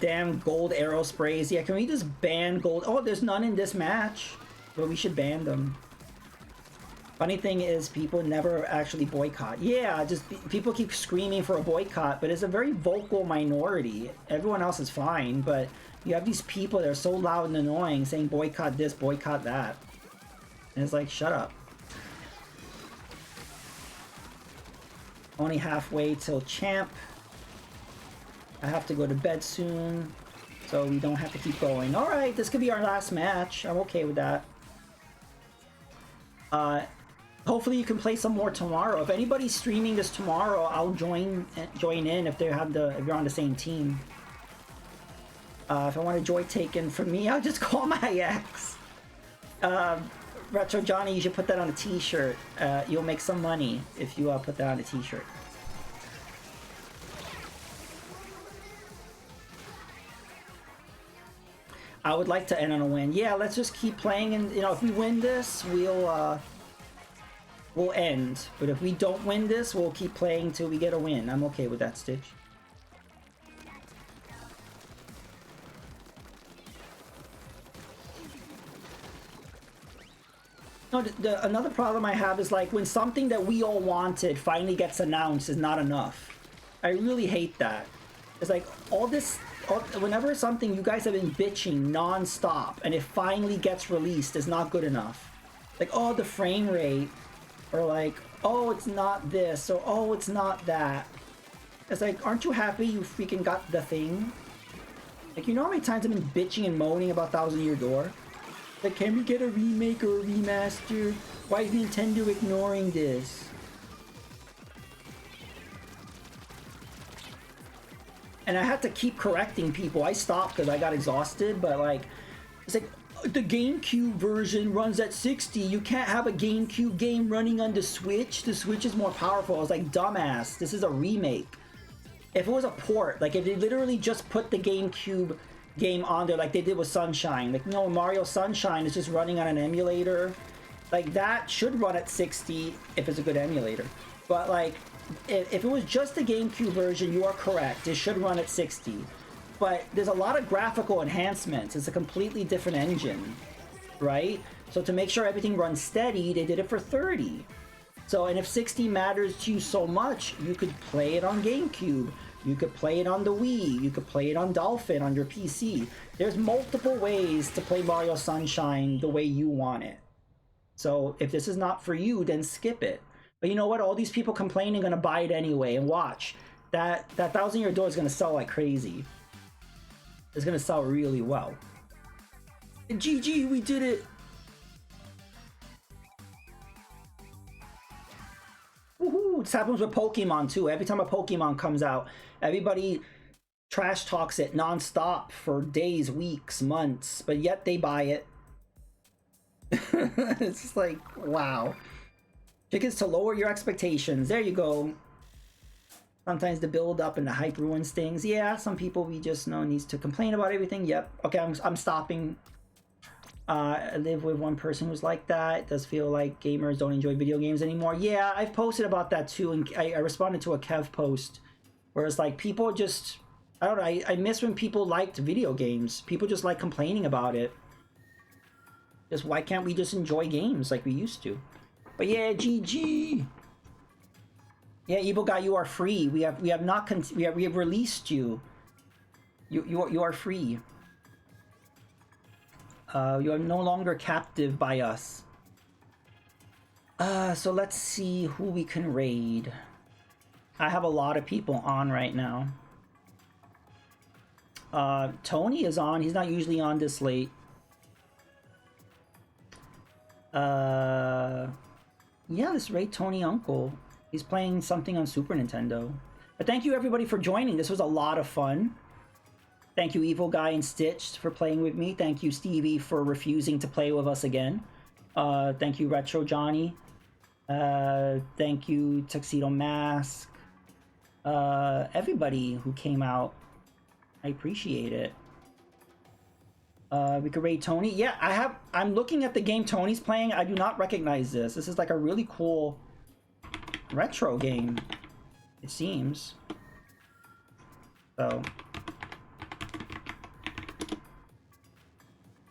Damn gold arrow sprays. Yeah, can we just ban gold? Oh, there's none in this match. But we should ban them. Funny thing is, people never actually boycott. Yeah, just people keep screaming for a boycott, but it's a very vocal minority. Everyone else is fine, but you have these people that are so loud and annoying saying boycott this, boycott that. And it's like, shut up. Only halfway till champ. I have to go to bed soon, so we don't have to keep going. Alright, this could be our last match. I'm okay with that. Hopefully you can play some more tomorrow. If anybody's streaming this tomorrow, I'll join in if you're on the same team. If I want a joy taken from me, I'll just call my ex. Retro Johnny, you should put that on a t-shirt. You'll make some money if you put that on a t-shirt. I would like to end on a win. Yeah, let's just keep playing, and you know, if we win this, we'll end. But if we don't win this, we'll keep playing till we get a win. I'm okay with that, Stitch. No, another problem I have is like when something that we all wanted finally gets announced is not enough. I really hate that. It's like whenever something you guys have been bitching non-stop and it finally gets released is not good enough. Like, oh, the frame rate, or like, oh, it's not this, or oh, it's not that. It's like, aren't you happy you freaking got the thing? Like, you know how many times I've been bitching and moaning about Thousand Year Door? Like, can we get a remake or a remaster? Why is Nintendo ignoring this? And I had to keep correcting people. I stopped because I got exhausted, but like, it's like, the GameCube version runs at 60. You can't have a GameCube game running on the Switch. The Switch is more powerful. I was like, dumbass, this is a remake. If it was a port, like if they literally just put the GameCube game on there like they did with Sunshine, like, no, Mario Sunshine is just running on an emulator, like that should run at 60 if it's a good emulator. But like, if it was just the GameCube version, you are correct, it should run at 60. But there's a lot of graphical enhancements. It's a completely different engine, right? So to make sure everything runs steady, they did it for 30. So, and if 60 matters to you so much, you could play it on GameCube. You could play it on the Wii. You could play it on Dolphin on your PC. There's multiple ways to play Mario Sunshine the way you want it. So if this is not for you, then skip it. But you know what? All these people complaining are going to buy it anyway. And watch, that Thousand Year Door is going to sell like crazy. It's going to sell really well. GG, we did it! Woohoo! This happens with Pokemon too. Every time a Pokemon comes out, everybody trash talks it non-stop for days, weeks, months, but yet they buy it. It's just like, wow. Tickets to lower your expectations. There you go. Sometimes the build up and the hype ruins things. Yeah, some people we just know needs to complain about everything. Yep. Okay, I'm stopping. I live with one person who's like that. It does feel like gamers don't enjoy video games anymore. Yeah, I've posted about that too, and I responded to a Kev post where it's like people just, I don't know, I miss when people liked video games. People just like complaining about it. Just why can't we just enjoy games like we used to? But yeah, GG. Yeah, Evil Guy, you are free. We have released you. You are free. You are no longer captive by us. So let's see who we can raid. I have a lot of people on right now. Tony is on. He's not usually on this late. Yeah, let's raid Tony Uncle. He's playing something on Super Nintendo. But thank you everybody for joining. This was a lot of fun. Thank you Evil Guy and Stitched for playing with me. Thank you Stevie for refusing to play with us again. Thank you Retro Johnny. Thank you Tuxedo Mask. Everybody who came out. I appreciate it. We could raid Tony. Yeah, I'm looking at the game Tony's playing. I do not recognize this. This is like a really cool retro game, it seems. So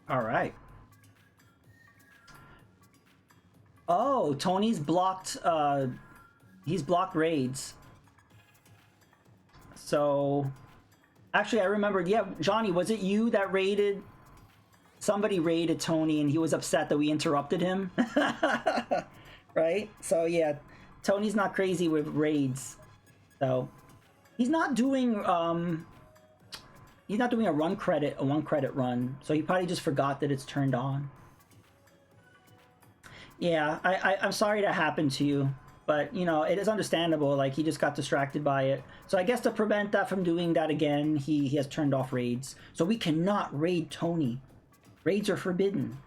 All right. Oh, Tony's blocked. He's blocked raids. So, actually, I remembered. Yeah, Johnny, was it you that raided? Somebody raided Tony, and he was upset that we interrupted him. Right? So yeah, Tony's not crazy with raids. So he's not doing a one credit run. So he probably just forgot that it's turned on. Yeah, I'm sorry that happened to you, but you know, it is understandable. Like, he just got distracted by it. So I guess to prevent that from doing that again, he has turned off raids. So we cannot raid Tony. Raids are forbidden.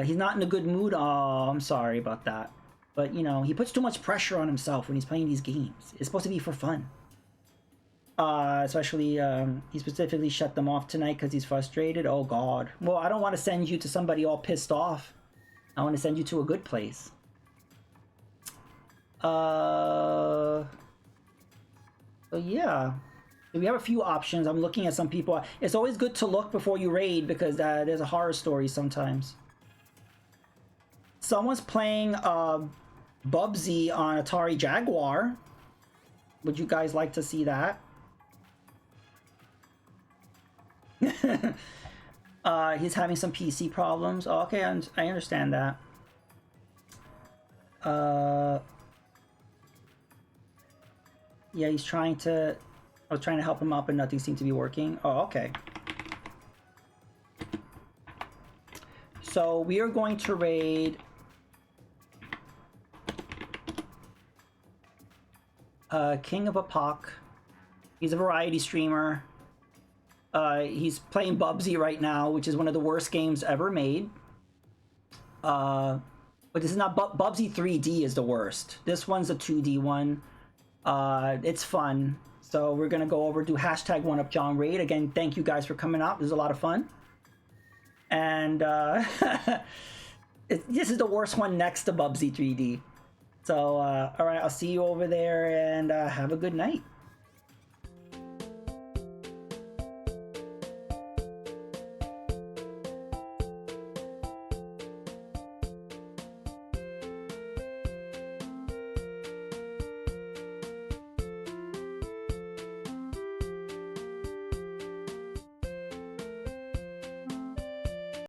He's not in a good mood. Oh, I'm sorry about that. But you know, he puts too much pressure on himself when he's playing these games. It's supposed to be for fun. Especially, he specifically shut them off tonight because he's frustrated. Oh god. Well, I don't want to send you to somebody all pissed off. I want to send you to a good place. So yeah. We have a few options. I'm looking at some people. It's always good to look before you raid because there's a horror story sometimes. Someone's playing Bubsy on Atari Jaguar. Would you guys like to see that? He's having some PC problems. Oh, okay, I understand that. Yeah, he's trying to... I was trying to help him out, but nothing seemed to be working. Oh, okay. So we are going to raid... King of Epoch. He's a variety streamer. He's playing Bubsy right now, which is one of the worst games ever made. But this is not... Bubsy 3D is the worst. This one's a 2D one. It's fun. So we're gonna go over, do hashtag 1UpJohn raid. Again, thank you guys for coming out. This is a lot of fun. And this is the worst one next to Bubsy 3D. So, alright, I'll see you over there, and have a good night.